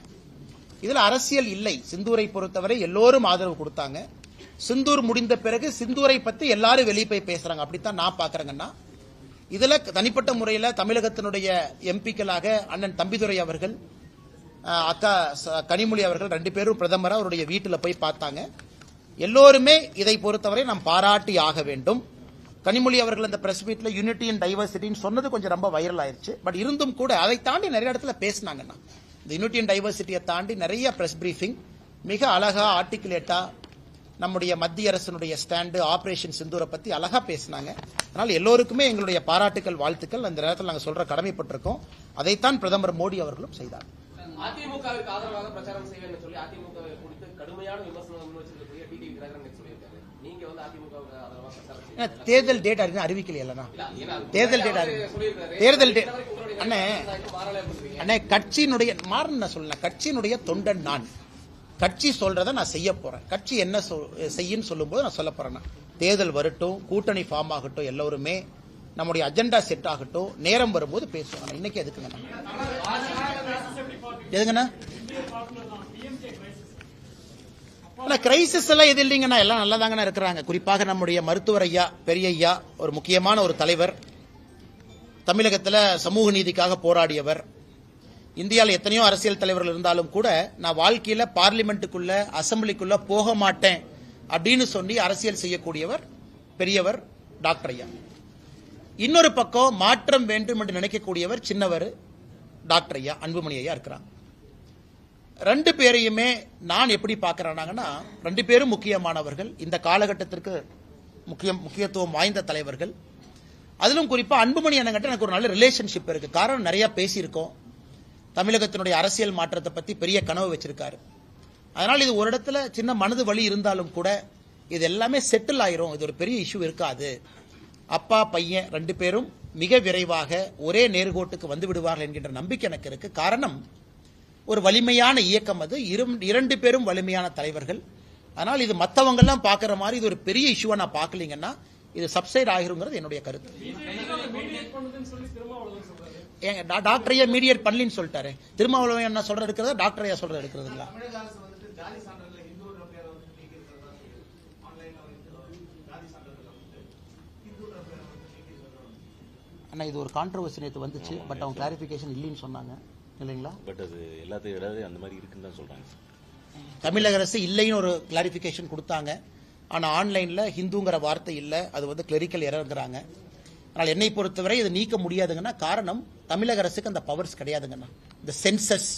இதுல அரசியல் இல்லை. சிந்தூரை பொறுத்தவரை எல்லோரும் ஆதரவு கொடுத்தாங்க. சிந்தூர் முடிந்த பிறகு சிந்தூரை பத்தி எல்லாரும் வெளியே போய் பேசுறாங்க. அப்படித்தான் நான் பாக்குறேங்கன்னா. இதுல தனிப்பட்ட முறையில் தமிழகத்தினுடைய எம்பிக்களாக அண்ணன் தம்பிதுரை அவர்கள், அக்கா கனிமொழி அவர்கள் 2 பேரும் பிரதமரா அவருடைய வீட்டில் போய் பார்த்தாங்க. எல்லோருமே இதை பொறுத்தவரை நாம் பாராட்டி ஆக வேண்டும். கனிமொழி அவர்கள் அந்த பிரஸ் மீட்ல யூனிட்டி அண்ட் டைவர்சிட்டின்னு சொன்னது கொஞ்சம் ரொம்ப வைரல் ஆயிருச்சு. பட் இருந்தும் கூட அதை தாண்டி நிறைய இடத்துல பேசினாங்கன்னா இந்த யூனிட்டி அண்ட் டைவர்சிட்டியை தாண்டி நிறைய பிரஸ் பிரீஃபிங் மிக அழகா ஆர்டிகுலேட்டா நம்முடைய மத்திய அரசினுடைய ஸ்டாண்டு ஆபரேஷன் சிந்தூரை பத்தி அழகா பேசினாங்க. அதனால எல்லோருக்குமே எங்களுடைய பாராட்டுக்கள், வாழ்த்துக்கள் அந்த நேரத்தில் நாங்கள் சொல்ற கடமைப்பட்டிருக்கோம். அதைத்தான் பிரதமர் மோடி அவர்களும் செய்தார். அதிமுகவிற்கு ஆதரவாக பிரச்சாரம் செய்வேன் சொல்லி அதிமுக குறித்து கடுமையான விமர்சனம் முன்வச்சிருக்கக்கூடிய டிடிவி தினகரன் சொல்லியிருக்காரு. நீங்க வந்து அதிமுகவுக்கு ஆதரவாக பிரச்சாரம் தேர்தல் டேட் அறிஞர் அறிவிக்கலையா? தேர்தல் டேட் அண்ணே கட்சியினுடைய மாறன் சொல்லல. கட்சியினுடைய தொண்டன் நான். கட்சி சொல்றத நான் செய்ய போறேன். கட்சி என்ன செய்யும் சொல்லும் போது நான் சொல்ல போறேன். தேர்தல் வரட்டும், கூட்டணி ஃபார்ம் ஆகட்டும், எல்லோருமே நம்முடைய அஜெண்டா செட் ஆகட்டும், நேரம் வரும்போது பேசுவாங்க. இன்னைக்கு எதுக்குங்கண்ணா? எதுங்கண்ணா? கிரைசிஸ் எல்லாம் எது இல்லைங்கண்ணா. எல்லாம் நல்லதாங்கண்ணா இருக்கிறாங்க. குறிப்பாக நம்முடைய மருத்துவர் ஐயா, பெரிய ஐயா, ஒரு முக்கியமான ஒரு தலைவர், தமிழகத்தில் சமூக நீதிக்காக போராடியவர். இந்தியாவில் எத்தனையோ அரசியல் தலைவர்கள் இருந்தாலும் கூட நான் வாழ்க்கையில பார்லிமெண்ட்டுக்குள்ள அசம்பிளிக்குள்ள போக மாட்டேன் அப்படின்னு சொல்லி அரசியல் செய்யக்கூடியவர் பெரியவர் டாக்டர் ஐயா. இன்னொரு பக்கம் மாற்றம் வேண்டும் என்று நினைக்கக்கூடியவர் சின்னவர் டாக்டர் ஐயா அன்புமணி ஐயா இருக்கிறாங்க. 2 பேரையுமே நான் எப்படி பார்க்கிறேன்னா 2 பேரும் முக்கியமானவர்கள். இந்த காலகட்டத்திற்கு முக்கியத்துவம் வாய்ந்த தலைவர்கள். அதிலும் குறிப்பா அன்புமணி அண்ணங்கிட்ட எனக்கு ஒரு நல்ல ரிலேஷன்ஷிப் இருக்கு. காரணம் நிறைய பேசியிருக்கோம். தமிழகத்தினுடைய அரசியல் மாற்றத்தை பத்தி பெரிய கனவு வச்சிருக்காரு. அதனால இது ஒரு இடத்துல சின்ன மனது வலி இருந்தாலும் கூட இது எல்லாமே செட்டில் ஆயிரும். இது ஒரு பெரிய இஷ்யூ இருக்காது. அப்பா பையன் 2 பேரும் மிக விரைவாக ஒரே நேர்கோட்டுக்கு வந்து விடுவார்கள் என்கின்ற நம்பிக்கை எனக்கு இருக்கு. காரணம் ஒரு வலிமையான இயக்கம். அது 2 பேரும் வலிமையான தலைவர்கள். அதனால் இது மற்றவங்க எல்லாம் பாக்குற மாதிரி இது ஒரு பெரிய இஷ்யூவா நான் பாக்கலீங்கன்னா இது சப்சைட் ஆகிருங்கிறது என்னுடைய கருத்து. டாக்டர் ஐயா மீடியேட் பண்ணலின்னு சொல்லிட்டாரு. திருமாவளவன் என்ன சொல்ற இருக்கிறதா டாக்டர் ஐயா சொல்ற இருக்கிறதுங்களா? அண்ணா இது ஒரு கான்ட்ரவர்சி நேற்று வந்துச்சு. பட் அவங்க கிளாரிபிகேஷன் இல்லைன்னு சொன்னாங்க இல்லைங்களா? பட் அது எல்லாத்தையும் விடாது அந்த மாதிரி இருக்குன்னு தான் சொல்றாங்க. தமிழக அரசு இல்லைன்னு ஒரு கிளாரிபிகேஷன் கொடுத்தாங்க. ஆனா ஆன்லைன்ல ஹிந்துங்கிற வார்த்தை இல்லை, அது வந்து கிளரிக்கல் எரர்ங்கிறாங்க. ஆனால் என்னை பொறுத்தவரை இது நீக்க முடியாதுங்கன்னா காரணம் தமிழக அரசுக்கு அந்த பவர்ஸ் கிடையாதுங்கண்ணா. இந்த சென்சஸ்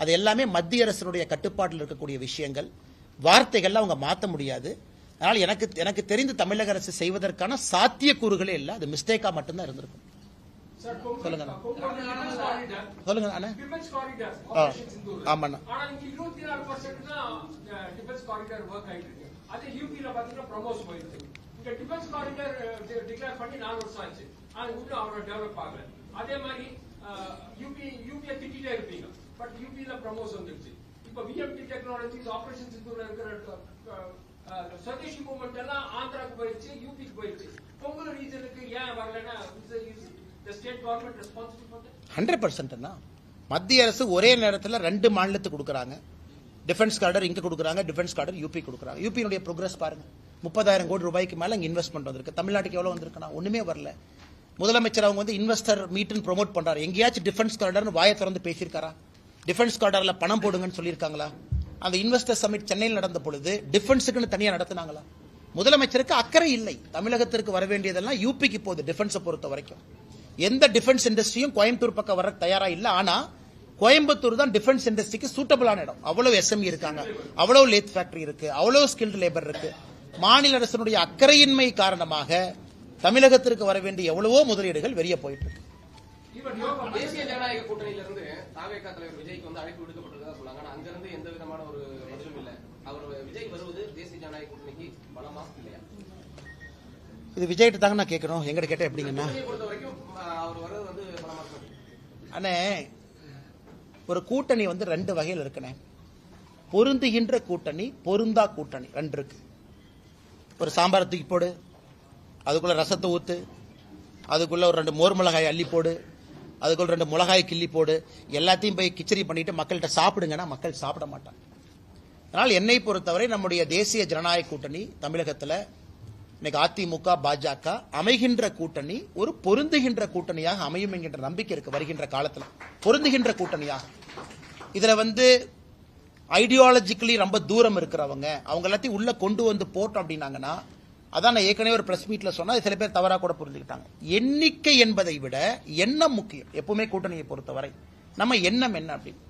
அது எல்லாமே மத்திய அரசினுடைய கட்டுப்பாட்டில் இருக்கக்கூடிய விஷயங்கள், வார்த்தைகள்லாம் அவங்க மாற்ற முடியாது. அதனால் எனக்கு தெரிந்து தமிழக அரசு செய்வதற்கான சாத்தியக்கூறுகளே இல்லை. அது மிஸ்டேக்கா மட்டும்தான் இருந்திருக்கும். சொல்லுங்க சொல்லுங்க அண்ணா. ஆமாண்ணா. டிஃபென்ஸ் காரிடார் டிக்ளேர் பண்ணி 4 வருஷம் ஆச்சு. அது இன்னும் அவரை டெவலப் ஆகல. அதே மாதிரி யூபியை திட்டிட்டே இருப்பீங்க. பட் யூபியில ப்ரமோஸ் வந்துருச்சு. இப்ப விஎம்டி டெக்னாலஜிஸ் ஆபரேஷன் சிந்தூர்ல இருக்கிற ஸ்வதேசி மூவ்மெண்ட் எல்லாம் ஆந்திராக்கு போயிடுச்சு, யூபிக்கு போயிடுச்சு. பொங்கல் ரீஜனுக்கு ஏன் வரலன்னா state government responsible for that? 100% மத்திய அரசு ஒரே நேரத்தில் 2 மாநிலத்துக்கு கொடுக்குறாங்க. டிஃபென்ஸ் கார்டர் இங்க கொடுக்குறாங்க, டிஃபென்ஸ் கார்டர் யூபி கொடுக்குறாங்க. யூபியினுடைய ப்ரோக்ரஸ் பாருங்க. 30,000 கோடி ரூபாய்க்கு மேல இங்க இன்வெஸ்ட்மெண்ட் வந்திருக்கு. தமிழ்நாட்டுக்கு எவ்வளவு வந்திருக்குன்னா ஒண்ணுமே வரல. முதலமைச்சர் அவங்க இன்வெஸ்டர் மீட்னு ப்ரோமோட் பண்றாரு. எங்கேயாச்சும் டிஃபென்ஸ் கார்டர்னு வாயை திறந்து பேசியிருக்காரா? டிஃபென்ஸ் கார்டர்ல பணம் போடுங்கன்னு சொல்லியிருக்காங்களா? அந்த இன்வெஸ்டர் சமிட் சென்னையில் நடந்த பொழுது டிஃபென்ஸுக்குன்னு தனியா நடத்தினாங்களா? முதலமைச்சருக்கு அக்கறை இல்லை. தமிழகத்திற்கு வர வேண்டியதெல்லாம் யூபிக்கு போகுது. டிஃபென்ஸை பொறுத்த வரைக்கும் எந்த டிஃபென்ஸ் இண்டஸ்ட்ரியும் கோயம்புத்தூர் பக்கம் வர தயாரா இல்ல. ஆனா கோயம்புத்தூர் தான் டிஃபென்ஸ் இண்டஸ்ட்ரிக்கு சூட்டபிளான இடம். அவ்வளவு எஸ்எம்இ இருக்காங்க, அவ்வளவு லேத் ஃபேக்டரி இருக்கு, அவ்வளவு ஸ்கில்டு லேபர் இருக்கு. மாநில அரசினுடைய அக்கறையின்மை காரணமாக தமிழகத்திற்கு வர வேண்டிய எவ்வளவோ முதலீடுகள் வெளியே போயிட்டு இருக்கு. தேசிய ஜனநாயக கூட்டணியில இருந்து தாவேகா தலைவர் விஜய்க்கு அழைப்பு விடுக்கப்பட்டிருக்கா சொன்னாங்க. ஆனா அங்கிருந்து எந்த விதமான ஒரு பதிலும் இல்ல. அவர் விஜய் வருவது தேசிய ஜனநாயக கூட்டணிக்கு பலமா இல்லையா? இது விஜய்கிட்ட தாங்க நான் கேட்கணும். எங்கிட்ட கேட்ட எப்படிங்கன்னா பொறுத்த வரைக்கும் அவர் வர்றது பலமா இருக்கு. அண்ணே, ஒரு கூட்டணி 2 வகையில் இருக்குண்ணே. பொருந்துகின்ற கூட்டணி, பொருந்தா கூட்டணி 2 இருக்கு. ஒரு சாம்பார் தூக்கி போடு, அதுக்குள்ள ரசத்தை ஊத்து, அதுக்குள்ள ஒரு 2 மோர் மிளகாய் அள்ளி போடு, அதுக்குள்ள 2 மிளகாய் கிள்ளி போடு, எல்லாத்தையும் போய் கிச்சடி பண்ணிட்டு மக்கள்கிட்ட சாப்பிடுங்கன்னா மக்கள் சாப்பிட மாட்டாங்க. அதனால் என்னை பொறுத்தவரை நம்முடைய தேசிய ஜனநாயக கூட்டணி தமிழகத்தில் இன்னைக்கு அதிமுக பாஜக அமைகின்ற கூட்டணி ஒரு பொருந்துகின்ற கூட்டணியாக அமையும் என்கின்ற நம்பிக்கை இருக்கு. வருகின்ற காலத்தில் பொருந்துகின்ற கூட்டணியாக இதுல ஐடியாலஜிக்கலி ரொம்ப தூரம் இருக்கிறவங்க அவங்க எல்லாத்தையும் உள்ள கொண்டு வந்து போட்டோம் அப்படின்னாங்கன்னா, அதான் நான் ஏற்கனவே ஒரு பிரஸ் மீட்ல சொன்னா சில பேர் தவறா கூட புரிஞ்சுக்கிட்டாங்க. எண்ணிக்கை என்பதை விட எண்ணம் முக்கியம். எப்பவுமே கூட்டணியை பொறுத்தவரை நம்ம எண்ணம் என்ன அப்படின்னு.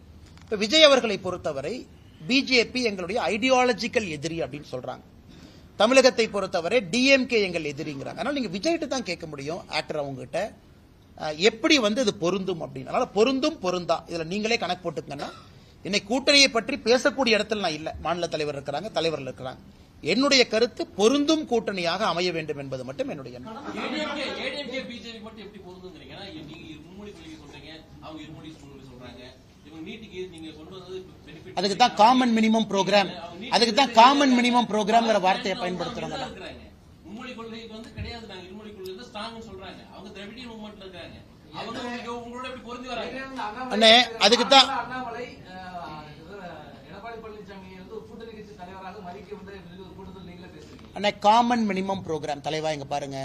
இப்ப விஜய் அவர்களை பொறுத்தவரை பிஜேபி எங்களுடைய ஐடியாலஜிக்கல் எதிரி அப்படின்னு சொல்றாங்க. தமிழகத்தை பொறுத்தவரை டிஎம்கே எங்கள் எதிரிங்கிறாங்க. அதனால நீங்க விஜய்கிட்ட தான் கேட்க முடியும், ஆக்டர் அவங்க கிட்ட எப்படி இது பொருந்தும் அப்படின்னு. அதனால பொருந்தும் பொருந்தா இதுல நீங்களே கணக்கு போட்டுக்கங்கன்னா, இன்னைக்கு கூட்டணியை பற்றி பேசக்கூடிய இடத்துல நான் இல்ல. மாநில தலைவர் இருக்கிறாங்க, தலைவர்கள் இருக்கிறாங்க. என்னுடைய கருத்து பொருந்தும் கூட்டணியாக அமைய வேண்டும் என்பது மட்டும் என்னுடைய எண்ணம். ஏடிஎம்கே பிஜேபி மட்டும் எப்படி பொருந்துங்கிறீங்க? நீங்க மும்மொழி கொள்கை சொல்றீங்க, அவங்க இருமொழி சொல்றாங்க. இவங்க நீட்டுக்கு நீங்க கொண்டு வந்தது பெனிஃபிட். அதுக்கு தான் காமன் மினிமம் ப்ரோக்ராம், அதுக்கு தான் காமன் மினிமம் ப்ரோக்ராம்ங்கிற வார்த்தையை பயன்படுத்துறாங்க. மும்மொழி கொள்கைக்கு கிடையாது, நாங்க இருமொழி கொள்கை ஸ்ட்ராங் சொல்றாங்க. அவங்க திராவிடியன் மூவ்மெண்ட்ல இருக்காங்க. அவங்க உங்களோட எப்படி பொருந்தி வராங்க? அண்ணே, அதுக்கு தான் அண்ணாமலை எடப்பாடி பழனிசாமி கூட்டணி கட்சி தலைவராக மதிக்க கூட்டத்தில் நீங்களே பேசுறீங்க. அண்ணே, காமன் மினிமம் ப்ரோக்ராம் தலைவா இங்க பாருங்க.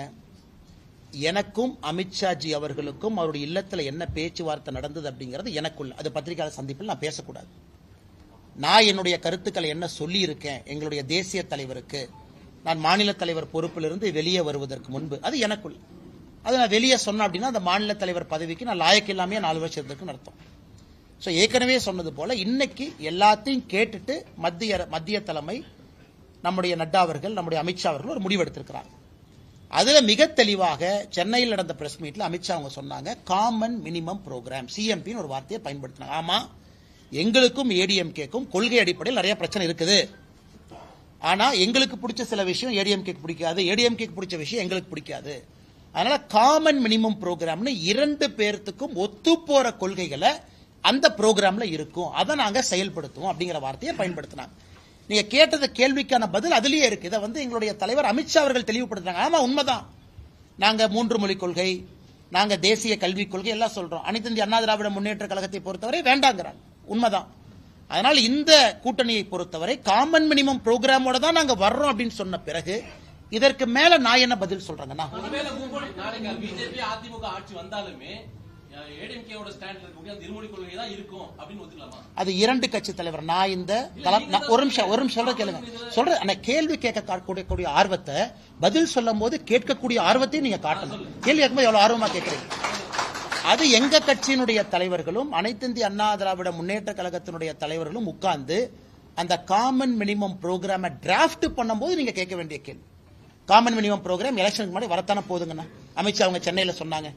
எனக்கும் அமித்ஷாஜி அவர்களுக்கும் அவருடைய இல்லத்தில் என்ன பேச்சுவார்த்தை நடந்தது அப்படிங்கிறது எனக்குள்ள, அது பத்திரிகையாளர் சந்திப்பில் நான் பேசக்கூடாது. நான் என்னுடைய கருத்துக்களை என்ன சொல்லி இருக்கேன் எங்களுடைய தேசிய தலைவருக்கு, நான் மாநில தலைவர் பொறுப்பிலிருந்து வெளியே வருவதற்கு முன்பு, அது எனக்குள்ள. அது நான் வெளியே சொன்னேன் அப்படின்னா அந்த மாநில தலைவர் பதவிக்கு நான் லாயக்கு இல்லாமே 4 வருஷம் இருக்குன்னு அர்த்தம். ஸோ ஏற்கனவே சொன்னது போல இன்னைக்கு எல்லாத்தையும் கேட்டுட்டு மத்திய தலைமை நம்முடைய நட்டா அவர்கள், நம்முடைய அமித்ஷா அவர்கள் ஒரு முடிவெடுத்திருக்கிறாங்க. அதுல மிக தெளிவாக சென்னையில் நடந்த பிரஸ் மீட்ல அமித்ஷா அவங்க சொன்னாங்க, காமன் மினிமம் ப்ரோக்ராம் சிஎம்பின்னு ஒரு வார்த்தையை பயன்படுத்தினாங்க. ஆமா, எங்களுக்கும் ஏடிஎம்கேக்கும் கொள்கை அடிப்படையில் நிறைய பிரச்சனை இருக்குது. ஆனா எங்களுக்கு பிடிச்ச சில விஷயம் ஏடிஎம்கேக்கு பிடிக்காது, ஏடிஎம்கேக்கு பிடிச்ச விஷயம் எங்களுக்கு பிடிக்காது. அதனால காமன் மினிமம் ப்ரோக்ராம்னு 2 பேர்த்துக்கும் ஒத்து போற கொள்கைகளை அந்த ப்ரோக்ராம்ல இருக்கும், அதை நாங்க செயல்படுத்துவோம் அப்படிங்கிற வார்த்தையை பயன்படுத்தினாங்க. நீங்க கேட்டது கேள்விக்கான பதில் அதுலயே இருக்கு. இதை எங்களுடைய தலைவர் அமித்ஷா அவர்கள் தெளிவுபடுத்துறாங்க. ஆமா, உண்மைதான். நாங்க 3 மொழி கொள்கை, நாங்க தேசிய கல்விக் கொள்கை எல்லாம் சொல்றோம். அனைத்து இந்திய அண்ணா திராவிட முன்னேற்ற கழகத்தை பொறுத்தவரை வேண்டாங்கிறாங்க. உண்மைதான். அதனால இந்த கூட்டணியை பொறுத்தவரை காமன் மினிமம் ப்ரோக்ராமோட தான் நாங்க வர்றோம் அப்படின்னு சொன்ன பிறகு இதற்கு மேல நான் என்ன பதில் சொல்றேன்னா, பிஜேபி அதிமுக ஆட்சி வந்தாலுமே ஏடிஎம்கேவோட ஸ்டாண்ட்ல இருக்கக்கூடிய அந்த இருமொழி கொள்கை தான் இருக்கும் அப்படின்னு ஒத்துக்கலாமா? அது இரண்டு கட்சி தலைவர். நான் இந்த ஒரு நிமிஷம் சொல்ற கேளுங்க. சொல்ற கேள்வி கேட்கக்கூடிய ஆர்வத்தை பதில் சொல்லும் போது கேட்கக்கூடிய ஆர்வத்தையும் நீங்க காட்டணும். கேள்வி கேட்கும்போது எவ்வளவு ஆர்வமா கேட்கறீங்க. அது எங்க கட்சியினுடைய தலைவர்களும் அனைத்து இந்திய அண்ணா திராவிட முன்னேற்ற கழகத்தினுடைய தலைவர்களும் உட்கார்ந்து அந்த காமன் மினிமம் ப்ரோக்ராமை டிராஃப்ட் பண்ணும்போது நீங்க கேட்க வேண்டிய கேள்வி. காமன் மினிமம் ப்ரோக்ராம் எலெக்ஷனுக்கு முன்னாடி வரத்தானே போதுங்கண்ணா. அமித்ஷா அவங்க சென்னையில சொன்னாங்க,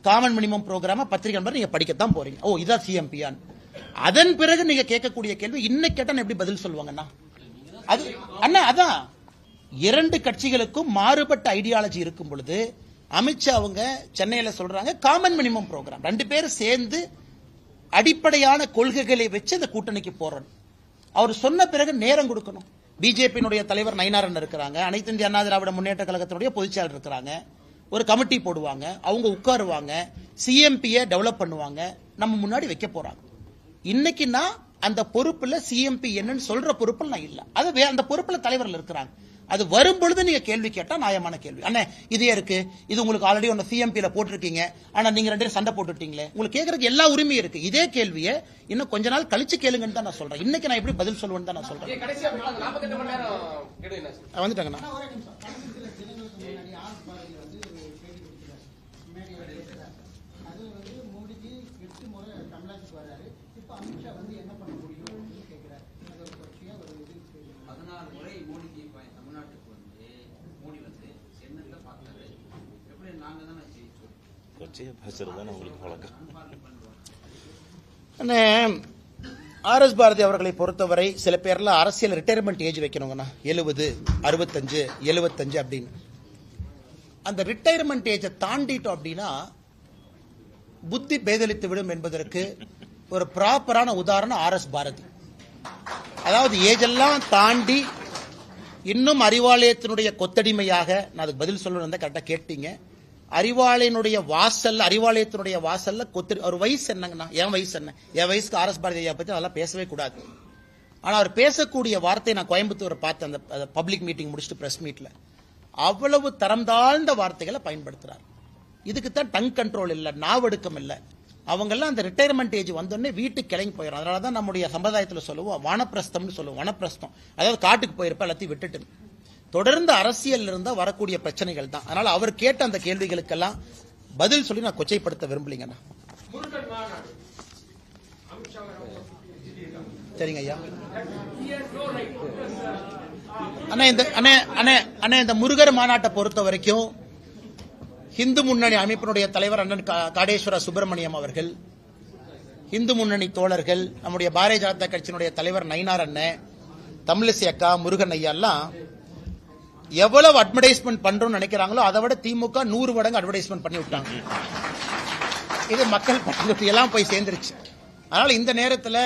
காமன் மினிமம் ப்ரோக்ராம பத்திரிகை நம்பர் நீங்க படிக்கத்தான் போறீங்க. ஓ இதான் சிஎம்பியான். அதன் பிறகு நீங்க கேட்கக்கூடிய கேள்வி இன்னைக்கு கேட்டா எப்படி பதில் சொல்லுவாங்கண்ணா? அது அண்ணா அதான் இரண்டு கட்சிகளுக்கும் மாறுபட்ட ஐடியாலஜி இருக்கும் பொழுது அமித்ஷா அவங்க சென்னையில சொல்றாங்க காமன் மினிமம் ப்ரோக்ராம். ரெண்டு பேரும் சேர்ந்து அடிப்படையான கொள்கைகளை வச்சு அந்த கூட்டணிக்கு போறோம். அவர் சொன்ன பிறகு நேரம் கொடுக்கணும். பிஜேபியினுடைய தலைவர் நயினாரன் இருக்கிறாங்க, அனைத்து இந்திய அண்ணா திராவிட முன்னேற்ற கழகத்தினுடைய பொதுச்செயலாளர் இருக்கிறாங்க. ஒரு கமிட்டி போடுவாங்க, அவங்க உட்காருவாங்க, சிஎம்பியை டெவலப் பண்ணுவாங்க, நம்ம முன்னாடி வைக்க போறாங்க. இன்னைக்குன்னா அந்த பொறுப்புல சிஎம்பி என்னன்னு சொல்ற பொறுப்புல நான் இல்ல. அது அந்த பொறுப்புல தலைவர்கள் இருக்கிறாங்க. அது வரும் பொழுது நீங்க கேள்வி கேட்டா நியாயமான கேள்வி. அண்ணே இதே இருக்கு, இது உங்களுக்கு ஆல்ரெடி ஒன்னு சிஎம்பியில போட்டிருக்கீங்க, ஆனா நீங்க ரெண்டு பேரும் சண்டை போட்டுட்டீங்களே, உங்களுக்கு கேட்கறதுக்கு எல்லா உரிமையும் இருக்கு. இதே கேள்வியை இன்னும் கொஞ்ச நாள் கழிச்சு கேளுங்கன்னு தான் நான் சொல்றேன். இன்னைக்கு நான் எப்படி பதில் சொல்லுவேன்னு தான் நான் சொல்றேன். கடைசியா 48 மணி நேரம் வந்துட்டாங்கண்ணா. ஆர்.எஸ். பாரதி அவர்களை பொறுத்தவரை சில பேர்ல அரசியல் ரிட்டையர்மெண்ட் ஏஜ் வைக்கணுங்கண்ணா, 70, 65, 75 அப்படின்னு. அந்த ரிட்டையர்மெண்ட் ஏஜை தாண்டிட்டோம் அப்படின்னா புத்தி பேதலித்து விடும் என்பதற்கு ஒரு ப்ராப்பரான உதாரணம் ஆர்.எஸ். பாரதி. அதாவது ஏஜெல்லாம் தாண்டி இன்னும் அறிவாலயத்தினுடைய கொத்தடிமையாக, நான் அதுக்கு பதில் சொல்லணும் கரெக்டா கேட்டீங்க, அறிவாலயத்தினுடைய வாசல்ல கொத்து. அவர் வயசு என்னங்கண்ணா? என் வயசு என்ன? என் வயசுக்கு ஆர்.எஸ். பாரதி ஐயா பத்தி அதெல்லாம் பேசவே கூடாது. ஆனா அவர் பேசக்கூடிய வார்த்தை நான் கோயம்புத்தூர் பார்த்த அந்த பப்ளிக் மீட்டிங் முடிச்சுட்டு பிரஸ் மீட்ல அவ்வளவு தரம் தாழ்ந்த வார்த்தைகளை பயன்படுத்துறார். இதுக்கு தான் டங் கண்ட்ரோல் இல்ல, நாவடுக்கம் இல்ல. அவங்கெல்லாம் அந்த ரிட்டையர்மெண்ட் ஏஜ் வந்தோடனே வீட்டுக்கு கிளம்பி போயிடும். அதனாலதான் நம்முடைய சம்பிரதாயத்தில் சொல்லுவோம் வானப்பிரஸ்தம்னு சொல்லுவோம். வனப்பிரஸ்தம், அதாவது காட்டுக்கு போயிருப்ப எல்லாத்தையும் விட்டுட்டு. தொடர்ந்து அரசியல் இருந்தா வரக்கூடிய பிரச்சனைகள் தான். அதனால அவர் கேட்ட அந்த கேள்விகளுக்கெல்லாம் பதில் சொல்லி நான் கொச்சைப்படுத்த விரும்பலீங்கண்ணா. சரிங்க ஐயா. அண்ணா இந்த முருகர் மாநாட்டை பொறுத்த வரைக்கும் இந்து முன்னணி அமைப்பினுடைய தலைவர் அண்ணன் காடேஸ்வர சுப்பிரமணியம் அவர்கள், இந்து முன்னணி தோழர்கள், நம்முடைய பாரதிய ஜனதா கட்சியினுடைய தலைவர் நயினார் அண்ணன், தமிழிசை அக்கா, முருகன் ஐயா எல்லாம் எவ்வளவு அட்வர்டைஸ்மெண்ட் பண்றோம்னு நினைக்கிறாங்களோ அதை விட திமுக 100 மடங்கு அட்வர்டைஸ்மெண்ட் பண்ணி விட்டாங்க. இது மக்கள் பட்டியல் எல்லாம் போய் சேர்ந்துருச்சு. அதனால இந்த நேரத்தில்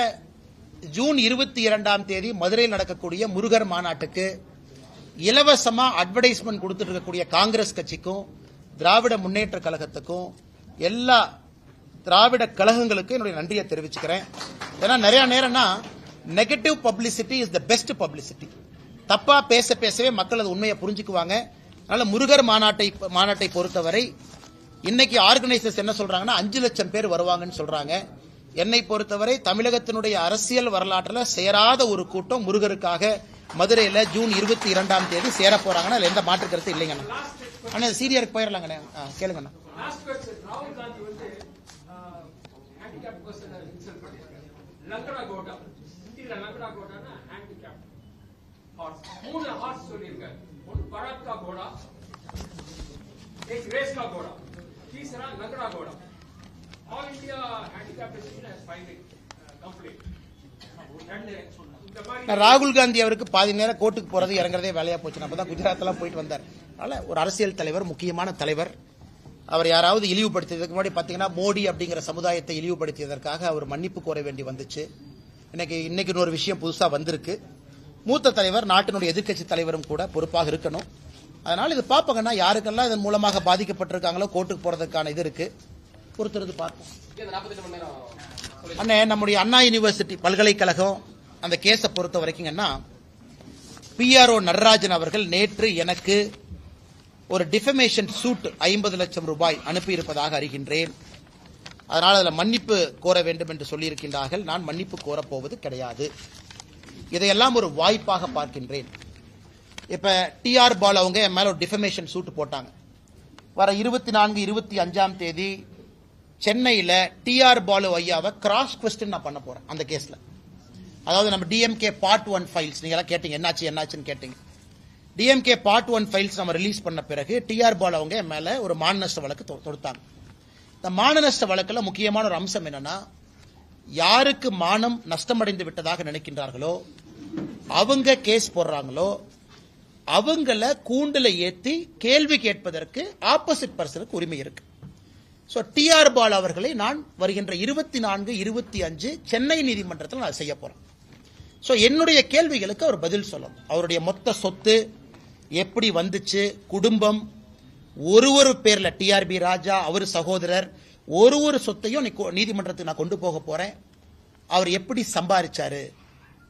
ஜூன் 22ஆம் தேதி மதுரையில் நடக்கக்கூடிய முருகர் மாநாட்டுக்கு இலவசமா அட்வர்டைஸ்மெண்ட் கொடுத்துட்டு இருக்கக்கூடிய காங்கிரஸ் கட்சிக்கும் திராவிட முன்னேற்ற கழகத்துக்கும் எல்லா திராவிட கழகங்களுக்கும் என்னுடைய நன்றியை தெரிவிச்சுக்கிறேன். ஏன்னா நிறைய நேரம்னா negative publicity is the best publicity. தப்பா பேசவே மக்கள் அது உண்மையை புரிஞ்சுக்குவாங்க. அதனால முருகர் மாநாட்டை பொறுத்தவரை இன்னைக்கு ஆர்கனைசர்ஸ் என்ன சொல்றாங்கன்னா 5 லட்சம் பேர் வருவாங்கன்னு சொல்றாங்க. என்னை பொறுத்தவரை தமிழகத்தினுடைய அரசியல் வரலாற்றில் சேராத ஒரு கூட்டம் முருகருக்காக மதுரையில் ஜூன் 22ஆம் தேதி சேர போறாங்கன்னா அதுல எந்த மாற்று கருத்து இல்லைங்கண்ணா. ஆனா சீரியருக்கு போயிடலாங்கண்ணா. கேளுங்கண்ணா. तीसरा लंगड़ा घोड़ा all India handicap association has filed complaint ராகுல் காந்தி அவருக்கு பாதி நேரம் கோர்ட்டுக்கு போறது இறங்குறதே வேலையா போச்சு. அப்பதான் குஜராத்லாம் போயிட்டு வந்தார். அதனால ஒரு அரசியல் தலைவர், முக்கியமான தலைவர், அவர் யாராவது இழிவுபடுத்தியதுக்கு முன்னாடி பாத்தீங்கன்னா மோடி அப்படிங்கிற சமுதாயத்தை இழிவுபடுத்தியதற்காக அவர் மன்னிப்பு கோர வேண்டி வந்துச்சு. இன்னைக்கு ஒரு விஷயம் புதுசா வந்திருக்கு. மூத்த தலைவர், நாட்டினுடைய எதிர்க்கட்சி தலைவரும் கூட பொறுப்பாக இருக்கணும். அதனால இது பாப்பாங்கன்னா யாருக்கெல்லாம் இதன் மூலமாக பாதிக்கப்பட்டிருக்காங்களோ கோர்ட்டுக்கு போறதுக்கான இது இருக்கு. பொறுத்திருந்து பார்ப்போம். அண்ணே நம்முடைய அண்ணா யூனிவர்சிட்டி பல்கலைக்கழகம் அந்த கேஸை பொறுத்த வரைக்குங்கன்னா PRO நடராஜன் அவர்கள் நேற்று எனக்கு ஒரு டிஃபமேஷன் சூட் 50 லட்சம் ரூபாய் அனுப்பியிருப்பதாக அறிகின்றேன். அதனால் அதில் மன்னிப்பு கோர வேண்டும் என்று சொல்லியிருக்கின்றார்கள். நான் மன்னிப்பு கோரப்போவது கிடையாது. இதையெல்லாம் ஒரு வாய்ப்பாக பார்க்கின்றேன். இப்ப டிஆர் பால் அவங்க என் மேல ஒரு டிஃபமேஷன் சூட் போட்டாங்க. வர 24, 25ஆம் தேதி சென்னையில் டிஆர் பாலு ஐயாவை கிராஸ் குவெஸ்டின் நான் பண்ண போறேன் அந்த கேஸ்ல. அதாவது நம்ம டிஎம்கே பார்ட் 1 ஃபைல்ஸ் நீங்க எல்லாம் கேட்டீங்க, என்னாச்சுன்னு கேட்டீங்க. டிஎம்கே பார்ட் 1 ஃபைல்ஸ் நம்ம ரிலீஸ் பண்ண பிறகு டிஆர் பால் அவங்க என் மேல ஒரு மான நஷ்ட வழக்கு தொடுத்தாங்க. இந்த மான நஷ்ட வழக்குல முக்கியமான ஒரு அம்சம் என்னன்னா, யாருக்கு மானம் நஷ்டமடைந்து விட்டதாக நினைக்கின்றார்களோ அவங்க கேஸ் போடுறாங்களோ அவங்கள கூண்டுல ஏத்தி கேள்வி கேட்பதற்கு ஆப்போசிட் பர்சனுக்கு உரிமை இருக்கு. சோ டிஆர் பால் அவர்களை நான் வருகின்ற 24, 25 சென்னை நீதிமன்றத்தில் நான் செய்ய போறேன். சோ என்னுடைய கேள்விகளுக்கு அவர் பதில் சொல்லணும். அவருடைய மொத்த சொத்து எப்படி வந்துச்சு, குடும்பம், ஒரு பேர்ல டிஆர்பி ராஜா அவர் சகோதரர் ஒரு சொத்தையும் நீதிமன்றத்துக்கு நான் கொண்டு போக போறேன். அவர் எப்படி சம்பாதிச்சாரு,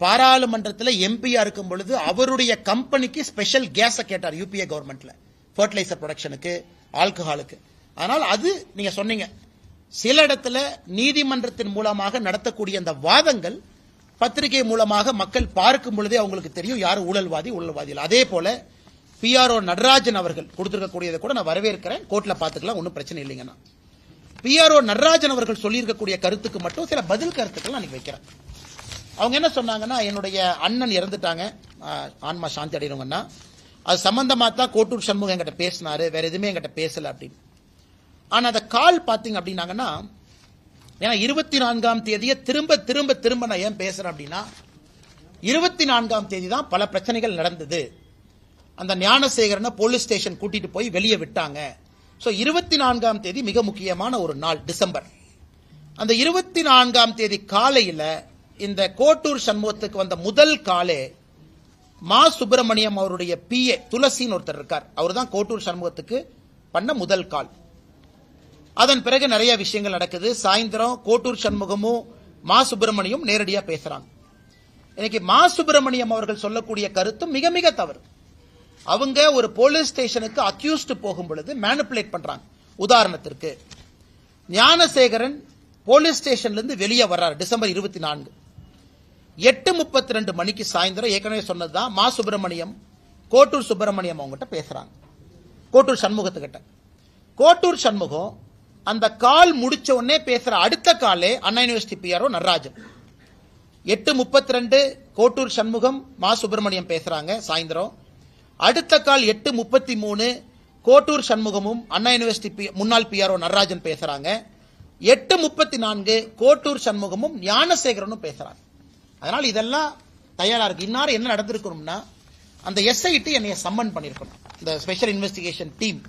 பாராளுமன்றத்தில் எம்பியா இருக்கும் பொழுது அவருடைய கம்பெனிக்கு ஸ்பெஷல் கேஸ கேட்டார் யூபிஏ கவர்மெண்ட்ல, ஃபர்டிலைசர் ப்ரொடக்ஷனுக்கு, ஆல்கஹாலுக்கு. அதனால் அது நீங்க சொன்னீங்க, சில இடத்துல நீதிமன்றத்தின் மூலமாக நடத்தக்கூடிய அந்த வாதங்கள் பத்திரிகை மூலமாக மக்கள் பார்க்கும் பொழுதே அவங்களுக்கு தெரியும் யார் ஊழல்வாதி இல்லை. அதே போல பிஆர்ஓ நடராஜன் அவர்கள் கொடுத்திருக்கக்கூடியதை கூட நான் வரவேற்கிறேன். கோர்ட்ல பாத்துக்கலாம், ஒன்றும் பிரச்சனை இல்லைங்கண்ணா. பிஆர்ஓ நடராஜன் அவர்கள் சொல்லியிருக்கக்கூடிய கருத்துக்கு மட்டும் சில பதில் கருத்துக்கள் நான் வைக்கிறேன். அவங்க என்ன சொன்னாங்கன்னா, என்னுடைய அண்ணன் இறந்துட்டாங்க, ஆன்மா சாந்தி அடைகிறவங்கன்னா, அது சம்பந்தமா தான் கோட்டூர் சண்முகம் என்கிட்ட பேசினாரு, வேற எதுவுமே என்கிட்ட பேசல அப்படின்னு. ஆனா அந்த கால் பாத்தீங்க அப்படின்னாங்கன்னா, ஏன்னா 24ஆம் தேதியை திரும்ப நான் ஏன் பேசுறேன் அப்படின்னா, 24ஆம் தேதி தான் பல பிரச்சனைகள் நடந்தது. அந்த ஞானசேகரனை போலீஸ் ஸ்டேஷன் கூட்டிட்டு போய் வெளியே விட்டாங்க. சோ 24ஆம் தேதி மிக முக்கியமான ஒரு நாள், டிசம்பர். அந்த 24ஆம் தேதி காலையில இந்த கோட்டூர் சண்முகத்துக்கு வந்த முதல் காலே மா சுப்பிரமணியம் அவருடைய பிஏ துளசின்னு ஒருத்தர் இருக்கார், அவர் தான் கோட்டூர் சண்முகத்துக்கு பண்ண முதல் கால். அதன் பிறகு நிறைய விஷயங்கள் நடக்குது. சாயந்தரம் கோட்டூர் சண்முகமும் மா சுப்பிரமணியம் நேரடியா பேசுறாங்க. இன்னைக்கு மா சுப்பிரமணியம் அவர்கள் சொல்லக்கூடிய கருத்து மிக மிக தவறு. அவங்க ஒரு போலீஸ் ஸ்டேஷனுக்கு அக்யூஸ்ட் போகும் பொழுது மேனிபுலேட் பண்றாங்க. உதாரணத்திற்கு ஞானசேகரன் போலீஸ் ஸ்டேஷன்ல இருந்து வெளியே வர்றாரு டிசம்பர் 24, 8:32 மணிக்கு சாயந்தரம். ஏற்கனவே சொன்னதுதான், மா சுப்பிரமணியம் கோட்டூர் சுப்பிரமணியம் அவங்ககிட்ட பேசுறாங்க, கோட்டூர் சண்முகத்துக்கிட்ட. கோட்டூர் சண்முகம் அந்த கால் முடிச்ச உடனே பேசுற அடுத்த காலே அண்ணா யூனிவர்சிட்டி பிஆர்ஓ நடராஜன். 8:32 கோட்டூர் சண்முகம் மா சுப்பிரமணியம் பேசுறாங்க சாயந்தரம். அடுத்த கால் 8:33 கோட்டூர் சண்முகமும் அண்ணா யூனிவர்சிட்டி முன்னாள் பிஆர்ஓ நடராஜன் பேசுறாங்க. 8:34 கோட்டூர் சண்முகமும் ஞானசேகரனும் பேசுறாங்க. அதனால இதெல்லாம் தயாரா இருக்கு. இன்னாரும் என்ன நடந்திருக்கணும்னா, அந்த எஸ்ஐடி என்னைய சம்மன் பண்ணிருக்கணும். இந்த ஸ்பெஷல் இன்வெஸ்டிகேஷன் டீம்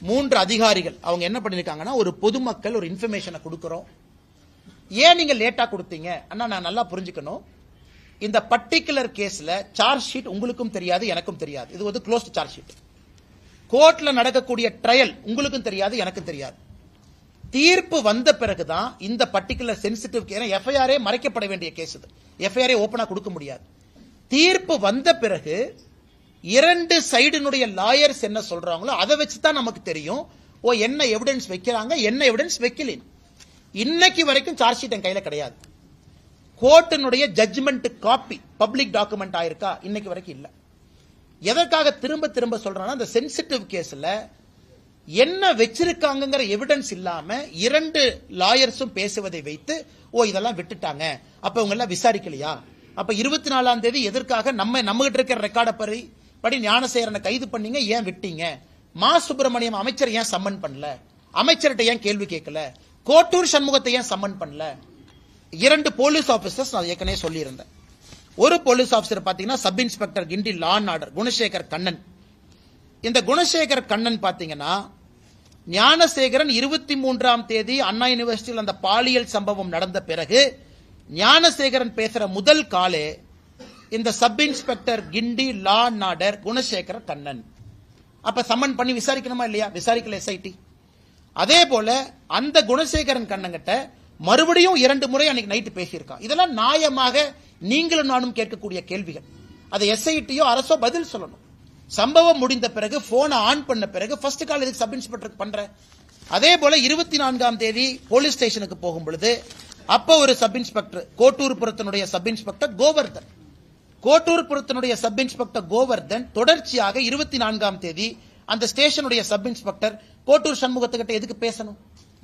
3 அதிகாரிகள் அவங்க என்ன பண்ணிருக்காங்கன்னா, ஒரு பொதுமக்கள் ஒரு இன்ஃபர்மேஷனை கொடுக்கிறோம், ஏன் நீங்க லேட்டா கொடுத்தீங்க அண்ணா, நான் நல்லா புரிஞ்சுக்கணும், இந்த பர்டிகுலர் கேஸ்ல சார்ஜ் ஷீட் உங்களுக்கும் தெரியாது எனக்கும் தெரியாது, இது வந்து க்ளோஸ்ட் சார்ஜ் ஷீட். கோர்ட்ல நடக்கக்கூடிய ட்ரையல் உங்களுக்கும் தெரியாது எனக்கும் தெரியாது. தீர்ப்பு வந்த பிறகுதான் இந்த பர்டிகுலர் சென்சிட்டிவ் கேஸ், எஃப்ஐஆரே மறைக்கப்பட வேண்டிய கேஸ், இது எஃப்ஐஆரே ஓபனா கொடுக்க முடியாது. தீர்ப்பு வந்த பிறகு 2 சைடினுடைய லாயர்ஸ் என்ன சொல்றாங்களோ அதை வச்சுதான் நமக்கு தெரியும், ஓ என்ன எவிடன்ஸ் வைக்கிறாங்க என்ன எவிடன்ஸ் வைக்கல. இன்னைக்கு வரைக்கும் சார்ஜ் ஷீட் என் கையில கிடையாது. கோர்ட்டினுடைய ஜட்ஜ்மெண்ட் காப்பி பப்ளிக் டாக்குமெண்ட் ஆயிருக்கா, இன்னைக்கு வரைக்கும் இல்ல. எதற்காக திரும்ப சொல்றேன்னா, அந்த சென்சிட்டிவ் கேஸ்ல என்ன வச்சிருக்காங்கிற எவிடன்ஸ் இல்லாம 2 லாயர்ஸும் பேசுவதை வைத்து, ஓ இதெல்லாம் விட்டுட்டாங்க, அப்ப இவங்க எல்லாம் விசாரிக்கலையா, அப்ப 24ஆம் தேதி எதற்காக நம்ம கிட்ட இருக்கிற ரெக்கார்ட படி ஞானசேகரனை கைது பண்ணீங்க, ஏன் விட்டீங்க, மா சுப்பிரமணியம் அமைச்சர் ஏன் சம்மன் பண்ணல, அமைச்சர்கிட்ட ஏன் கேள்வி கேட்கல, கோட்டூர் சண்முகத்தை ஏன் சம்மன் பண்ணல. 2 போலீஸ் ஆபீசர்ஸ் நான் ஏற்கனவே சொல்லியிருந்தேன். ஒரு போலீஸ் ஆபீசர் பாத்தீங்கன்னா sub inspector Guindy law and order Gunasekar Kannan. இந்த குணசேகர் கண்ணன் பாத்தீங்கன்னா, ஞானசேகரன் 23ஆம் தேதி அண்ணா யூனிவர்சிட்டியில் அந்த பாலியல் சம்பவம் நடந்த பிறகு ஞானசேகரன் பேசுற முதல் காலே இந்த sub inspector Guindy law and order Gunasekara Kannan. அப்ப சம்மன் பண்ணி விசாரிக்கணுமா இல்லையா, விசாரிக்கல எஸ்ஐடி. அதே போல அந்த குணசேகரன் கண்ணங்கிட்ட மறுபடியும் 2 முறை அன்னைக்கு நைட்டு பேசியிருக்கான். இதெல்லாம் நியாயமாக நீங்களும் நானும் கேட்கக்கூடிய கேள்விகள். அதை எஸ்ஐடியோ அரசோ பதில் சொல்லணும். சம்பவம் முடிந்த பிறகு போனை ஆன் பண்ண பிறகு ஃபர்ஸ்ட் கால் எதுக்கு சப் இன்ஸ்பெக்டருக்கு பண்ற, அதே போல 24ஆம் தேதி போலீஸ் ஸ்டேஷனுக்கு போகும் பொழுது அப்ப ஒரு சப் இன்ஸ்பெக்டர் கோட்டூர்புரத்தினுடைய சப் இன்ஸ்பெக்டர் கோவர்தன் கோட்டூர்புரத்தினுடைய சப் இன்ஸ்பெக்டர் கோவர்தன் தொடர்ச்சியாக 24ஆம் தேதி அந்த ஸ்டேஷனுடைய சப் இன்ஸ்பெக்டர் கோட்டூர் சண்முகத்துக்கிட்ட எதுக்கு பேசணும்?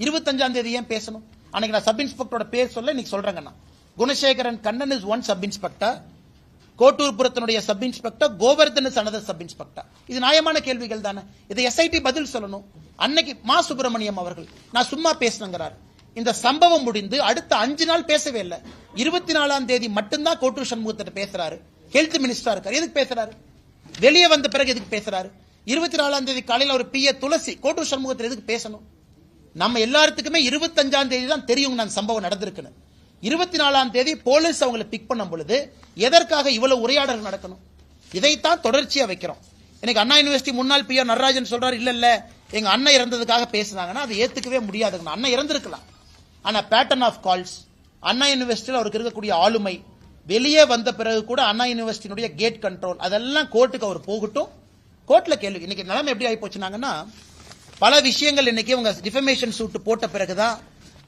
25ஆம் தேதி ஏன் பேசணும்? அன்னைக்கு நான் சப் இன்ஸ்பெக்டரோட பேர் சொல்ல இன்னைக்கு சொல்றேங்கண்ணா. Gunasekaran Kannan is one sub inspector, கோட்டூர்புரத்தினுடைய sub inspector, Govardhan is another sub inspector. இது நியாயமான கேள்விகள் தானே? இதை எஸ்ஐடி பதில் சொல்லணும். அன்னைக்கு மா சுப்பிரமணியம் அவர்கள் நான் சும்மா பேசினங்கிறார். இந்த சம்பவம் முடிந்து அடுத்த 5 நாள் பேசவே இல்லை. 24ஆம் தேதி மட்டும்தான் கோட்டூர் சண்முகத்திட்ட பேசுறாரு. ஹெல்த் மினிஸ்டரா இருக்காரு. எதுக்கு பேசுறாரு? வெளியே வந்த பிறகு எதுக்கு பேசுறாரு? 24ஆம் தேதி காலையில் ஒரு பிஏ துளசி கோட்டூர் சண்முகத்தில் எதுக்கு பேசணும்? நம்ம எல்லாத்துக்குமே 25ஆம் தேதி தான் தெரியும் நான் சம்பவம் நடந்திருக்குன்னு. 24ஆம் தேதி போலீஸ் அவங்களை பிக் பண்ணும் பொழுது எதற்காக இவ்வளவு உரையாடல் நடக்கணும்? இதைத்தான் தொடர்ச்சியா வைக்கிறோம். எனக்கு அண்ணா யூனிவர்சிட்டி முன்னாள் பிஆர் நடராஜன் சொல்றாரு, இல்ல எங்க அண்ணன் இறந்ததுக்காக பேசுனாங்கன்னா அது ஏத்துக்கவே முடியாதுங்க. அண்ணன் இறந்திருக்கலாம், ஆனா பேட்டர்ன் ஆஃப் கால்ஸ், அண்ணா யூனிவர்சிட்டியில் அவருக்கு இருக்கக்கூடிய ஆளுமை, வெளியே வந்த பிறகு கூட அண்ணா யூனிவர்சிட்டியினுடைய கேட் கண்ட்ரோல், அதெல்லாம் கோர்ட்டுக்கு அவர் போகட்டும். கோர்ட்ல கேள்வி. இன்னைக்கு நிலைமை எப்படி ஆகி போச்சுனாங்கன்னா, பல விஷயங்கள் இன்னைக்கு உங்க டிஃபமேஷன் சூட் போட்ட பிறகுதான்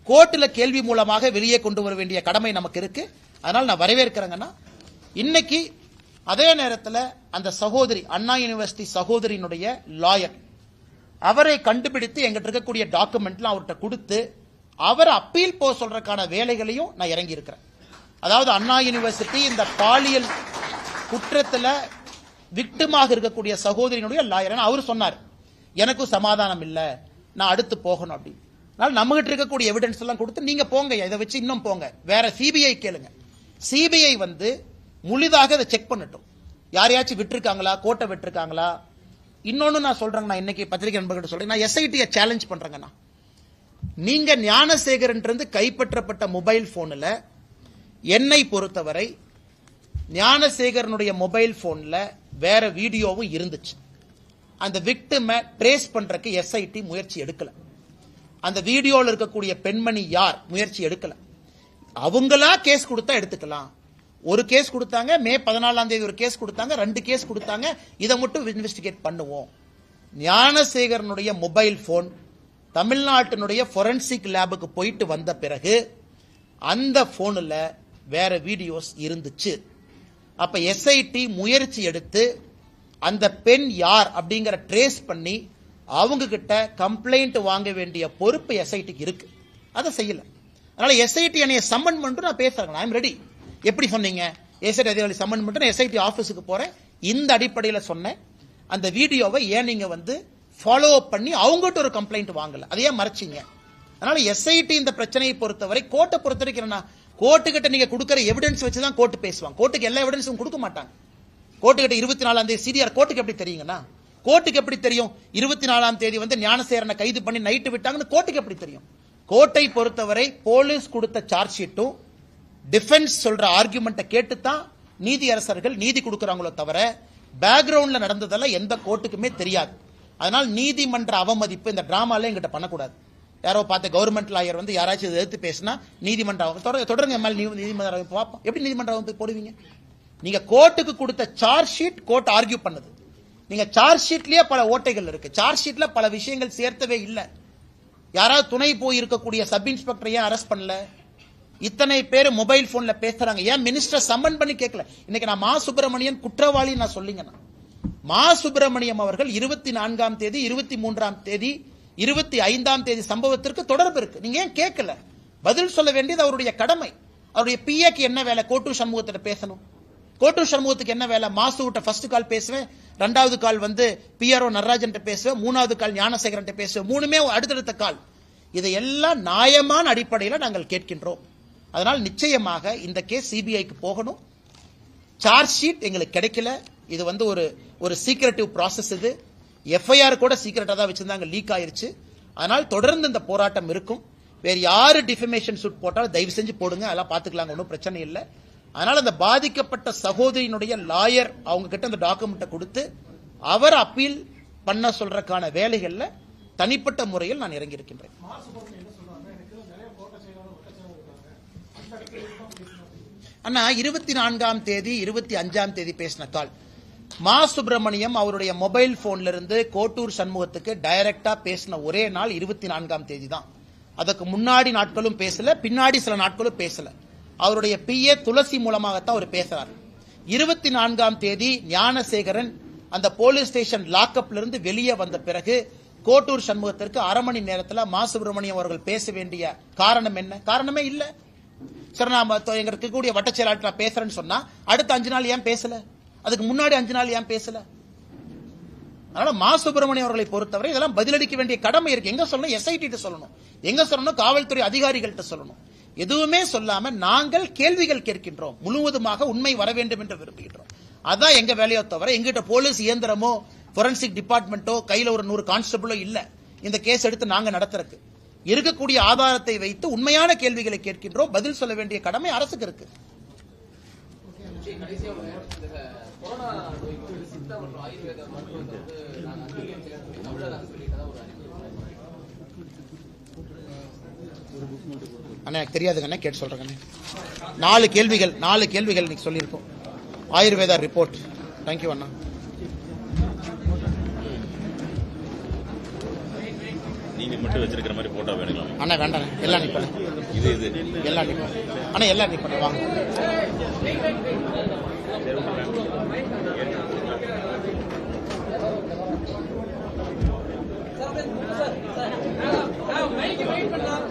கோர்ட்டில் கேள்வி மூலமாக வெளியே கொண்டு வர வேண்டிய கடமை நமக்கு இருக்கு. அதனால நான் வரவேற்கிறேங்கன்னா, இன்னைக்கு அதே நேரத்தில் அந்த சகோதரி அண்ணா யூனிவர்சிட்டி சகோதரியினுடைய லாயர் அவரை கண்டுபிடித்து எங்கிட்ட இருக்கக்கூடிய டாக்குமெண்ட்லாம் அவர்கிட்ட கொடுத்து அவரை அப்பீல் போக சொல்றதுக்கான வேலைகளையும் நான் இறங்கி இருக்கிறேன். அதாவது அண்ணா யூனிவர்சிட்டி இந்த பாலியல் குற்றத்தில் விக்டிமாக இருக்கக்கூடிய சகோதரியினுடைய லாயர் அவர் சொன்னார், எனக்கும் சமாதானம் இல்லை, நான் அடுத்து போகணும் அப்படின்னு. அதனால நம்மகிட்ட இருக்கக்கூடிய எவிடன்ஸ் எல்லாம் கொடுத்து நீங்க போங்க, இதை வச்சு இன்னும் போங்க, வேற சிபிஐ கேளுங்க. சிபிஐ வந்து முழுதாக அதை செக் பண்ணட்டும். யாரையாச்சும் விட்டுருக்காங்களா, கோட்டை விட்டுருக்காங்களா. இன்னொன்னு நான் சொல்றேங்க, நான் இன்னைக்கு பத்திரிகை நண்பர்கிட்ட சொல்றேன், நான் எஸ்ஐடியை சேலஞ்ச் பண்றேங்கண்ணா. நீங்க ஞானசேகரன் இருந்து கைப்பற்றப்பட்ட மொபைல் போன்ல என்னை பொறுத்தவரை ஞானசேகரனுடைய மொபைல் போன்ல வேற வீடியோவும் இருந்துச்சு. அந்த விக்டிமை ட்ரேஸ் பண்றதுக்கு எஸ்ஐடி முயற்சி எடுக்கல. அந்த வீடியோவில் இருக்கக்கூடிய பெண்மணி யார் முயற்சி எடுக்கல. அவங்களா கேஸ் கொடுத்தா எடுத்துக்கலாம். ஒரு கேஸ் கொடுத்தாங்க, மே 14ஆம் தேதி ஒரு கேஸ் கொடுத்தாங்க, 2 கேஸ் கொடுத்தாங்க. இதை மட்டும் இன்வெஸ்டிகேட் பண்ணுவோம். ஞானசேகரனுடைய மொபைல் போன் தமிழ்நாட்டினுடைய ஃபொரன்சிக் லேபுக்கு போயிட்டு வந்த பிறகு அந்த போன்ல வேற வீடியோஸ் இருந்துச்சு. அப்ப எஸ்ஐடி முயற்சி எடுத்து அந்த பெண் யார் அப்படிங்கிற ட்ரேஸ் பண்ணி அவங்க கிட்ட கம்ப்ளைண்ட் வாங்க வேண்டிய பொறுப்பு எஸ்ஐடிக்கு இருக்கு. அதை செய்யல. அதனால எஸ்ஐடி என்னைய சம்மன் பண்ணிட்டு நான் பேசுறேன். I am ready. எப்படி சொன்னீங்க? எஸ்ஐடி அதிகாரி சம்மன் பண்ணிட்டு எஸ்ஐடி ஆபீஸுக்கு போறேன். இந்த அடிப்படையில் சொன்னேன். அந்த வீடியோவை ஏன் நீங்க வந்து ஃபாலோ அப் பண்ணி அவங்ககிட்ட ஒரு கம்ப்ளைண்ட் வாங்கல, அதையே மறைச்சிங்க. அதனால எஸ்ஐடி இந்த பிரச்சனையை பொறுத்தவரை கோர்ட்டை பொறுத்த வரைக்கும் கோர்ட்டு கிட்ட நீங்க கொடுக்கிற எவிடன்ஸ் வச்சுதான் கோர்ட்டு பேசுவாங்க. கோர்ட்டுக்கு எல்லா எவிடன்ஸும் கொடுக்க மாட்டாங்க. கோர்ட்டு கிட்ட 24ஆம் தேதி சிடிஆர் கோர்ட்டுக்கு எப்படி தெரியுங்கன்னா, கோர்ட்டுக்கு எப்படி தெரியும் 24ஆம் தேதி வந்து ஞானசேகரனை கைது பண்ணி நைட்டு விட்டாங்கன்னு கோர்ட்டுக்கு எப்படி தெரியும்? கோர்ட்டை பொறுத்தவரை போலீஸ் கொடுத்த சார்ஜ் ஷீட்டும் டிஃபென்ஸ் சொல்ற ஆர்குமெண்ட்டை கேட்டுத்தான் நீதியரசர்கள் நீதி கொடுக்கறாங்களோ தவிர பேக்ரவுண்ட்ல நடந்ததெல்லாம் எந்த கோர்ட்டுக்குமே தெரியாது. அதனால நீதிமன்ற அவமதிப்பு இந்த டிராமால எங்கிட்ட பண்ணக்கூடாது. யாரோ பார்த்த கவர்மெண்ட் லாயர் வந்து யாராச்சும் எதிர்த்து பேசினா நீதிமன்றம் தொடருங்க மேல நீதிமன்ற பார்ப்போம். எப்படி நீதிமன்றம் போடுவீங்க? நீங்க கோர்ட்டுக்கு கொடுத்த சார்ஜ் ஷீட் கோர்ட் ஆர்கியூ பண்ணது. நீங்க சார்ஜ் ஷீட்லயே பல ஓட்டைகள் இருக்கு. சார்ஜ் ஷீட்ல பல விஷயங்கள் சேர்த்தவே இல்லை. யாராவது துணை போய் இருக்கக்கூடிய சப் இன்ஸ்பெக்டர் ஏன் அரெஸ்ட் பண்ணல? இத்தனை பேர் மொபைல் போன்ல பேசுறாங்க, ஏன் மினிஸ்டர் சம்மன் பண்ணி கேட்கல? இன்னைக்கு நான் மா சுப்பிரமணியன் குற்றவாளி நான் சொல்லிங்க. மா சுப்பிரமணியம் அவர்கள் 24ஆம் தேதி 23ஆம் தேதி 25ஆம் தேதி சம்பவத்திற்கு தொடர்பு இருக்கு. நீங்க ஏன் கேட்கல? பதில் சொல்ல வேண்டியது அவருடைய கடமை. அவருடைய பிஏக்கு என்ன வேலை? கோட்டூர் சண்முகத்திட்ட பேசணும். கோட்டூர் சண்முகத்துக்கு என்ன வேலை? மாசு விட்ட ஃபர்ஸ்ட் கால் பேசுவேன், 2வது கால் வந்து பிஆர்ஓ நடராஜன் பேசுவேன், 3வது கால் ஞானசேகரன் பேசுவேன். 3மே அடுத்தடுத்த கால். இதையெல்லாம் நியாயமான அடிப்படையில் நாங்கள் கேட்கின்றோம். அதனால் நிச்சயமாக இந்த கேஸ் சிபிஐக்கு போகணும். சார்ஜ் ஷீட் எங்களுக்கு கிடைக்கல. இது வந்து ஒரு சீக்ரெட்டிவ் ப்ராசஸ். இது எஃப்ஐஆர் கூட சீக்ரெட்டா தான் வச்சிருந்தாங்க, லீக் ஆயிருச்சு. அதனால் தொடர்ந்து இந்த போராட்டம் இருக்கும். வேற யாரு டிஃபமேஷன் சூட் போட்டாலும் தயவு செஞ்சு போடுங்க, அதெல்லாம் பாத்துக்கலாம், ஒன்றும் பிரச்சனை இல்லை. அதனால அந்த பாதிக்கப்பட்ட சகோதரியினுடைய லாயர் அவங்க கிட்ட அந்த டாக்குமெண்ட்டை கொடுத்து அவர் அப்பீல் பண்ண சொல்றதுக்கான வேலைகள்ல தனிப்பட்ட முறையில் நான் இறங்கி இருக்கின்றேன். அண்ணா 24ஆம் தேதி 25ஆம் தேதி பேசின கால் மா சுப்பிரமணியம் அவருடைய மொபைல் போன்ல இருந்து கோட்டூர் சண்முகத்துக்கு டைரக்டா பேசின ஒரே நாள் 24ஆம் தேதி தான். அதுக்கு முன்னாடி நாட்களும் பேசல, பின்னாடி சில நாட்களும் பேசல. அவருடைய பிஏ துளசி மூலமாகத்தான் அவர் பேசுறார். 24ஆம் தேதி ஞானசேகரன் அந்த போலீஸ் ஸ்டேஷன் லாக்அப்ல இருந்து வெளியே வந்த பிறகு கோட்டூர் சண்முகத்திற்கு 1/2 மணி நேரத்தில் மா சுப்பிரமணியம் அவர்கள் பேச வேண்டிய காரணம் என்ன? காரணமே இல்ல. சார் நான் எங்க இருக்கக்கூடிய வட்டச் செயலாளர் நான் பேசுறேன்னு சொன்னா அடுத்த 5 நாள் ஏன் பேசல? அதுக்கு முன்னாடி 5 நாள் ஏன் பேசல? அதனால மா சுப்பிரமணியம் அவர்களை பொறுத்தவரை இதெல்லாம் பதிலளிக்க வேண்டிய கடமை இருக்கு. எங்க சொல்லணும்? எஸ்ஐடி சொல்லணும். எங்க சொல்லணும்? காவல்துறை அதிகாரிகள்கிட்ட சொல்லணும். எதுவுமே சொல்லாம நாங்கள் கேள்விகள் கேட்கின்றோம். முழுவதுமாக உண்மை வர வேண்டும் என்று விரும்புகின்றோம். அதான் எங்க வேலையோ தவிர எங்கிட்ட போலீஸ் இயந்திரமோ போரன்சிக் டிபார்ட்மெண்ட்டோ கையில ஒரு 100 கான்ஸ்டபிளோ இல்ல. இந்த கேஸ் எடுத்து நாங்க நடத்துறதுக்கு இருக்கக்கூடிய ஆதாரத்தை வைத்து உண்மையான கேள்விகளை கேட்கின்றோம். பதில் சொல்ல வேண்டிய கடமை அரசுக்கு இருக்கு. கொரோனா நோய்க்கு சித்த மற்றும் ஆயுர்வேத மருத்துவத்தை வந்து நாங்கள் அங்கீகரிக்கிறேன் தமிழக அரசு சொல்லிட்டதா ஒரு அறிக்கை. அண்ணா எனக்கு தெரியாதுங்கண்ணே, கேட்டு சொல்றேங்கண்ணே. 4 கேள்விகள் இன்னைக்கு சொல்லியிருக்கோம். ஆயுர்வேதா ரிப்போர்ட். தேங்க்யூ அண்ணா. நீங்க மட்டும் வச்சிருக்கிற மாதிரி போட்டோ வேணுங்களா? அண்ணா வேண்டாண்ணே, எல்லாம் நிப்பேன். இது எல்லாம் நிப்பேன் அண்ணா, எல்லாம் நிப்பேன். வாங்க. சார் மைக் வெயிட் பண்ணலாம்.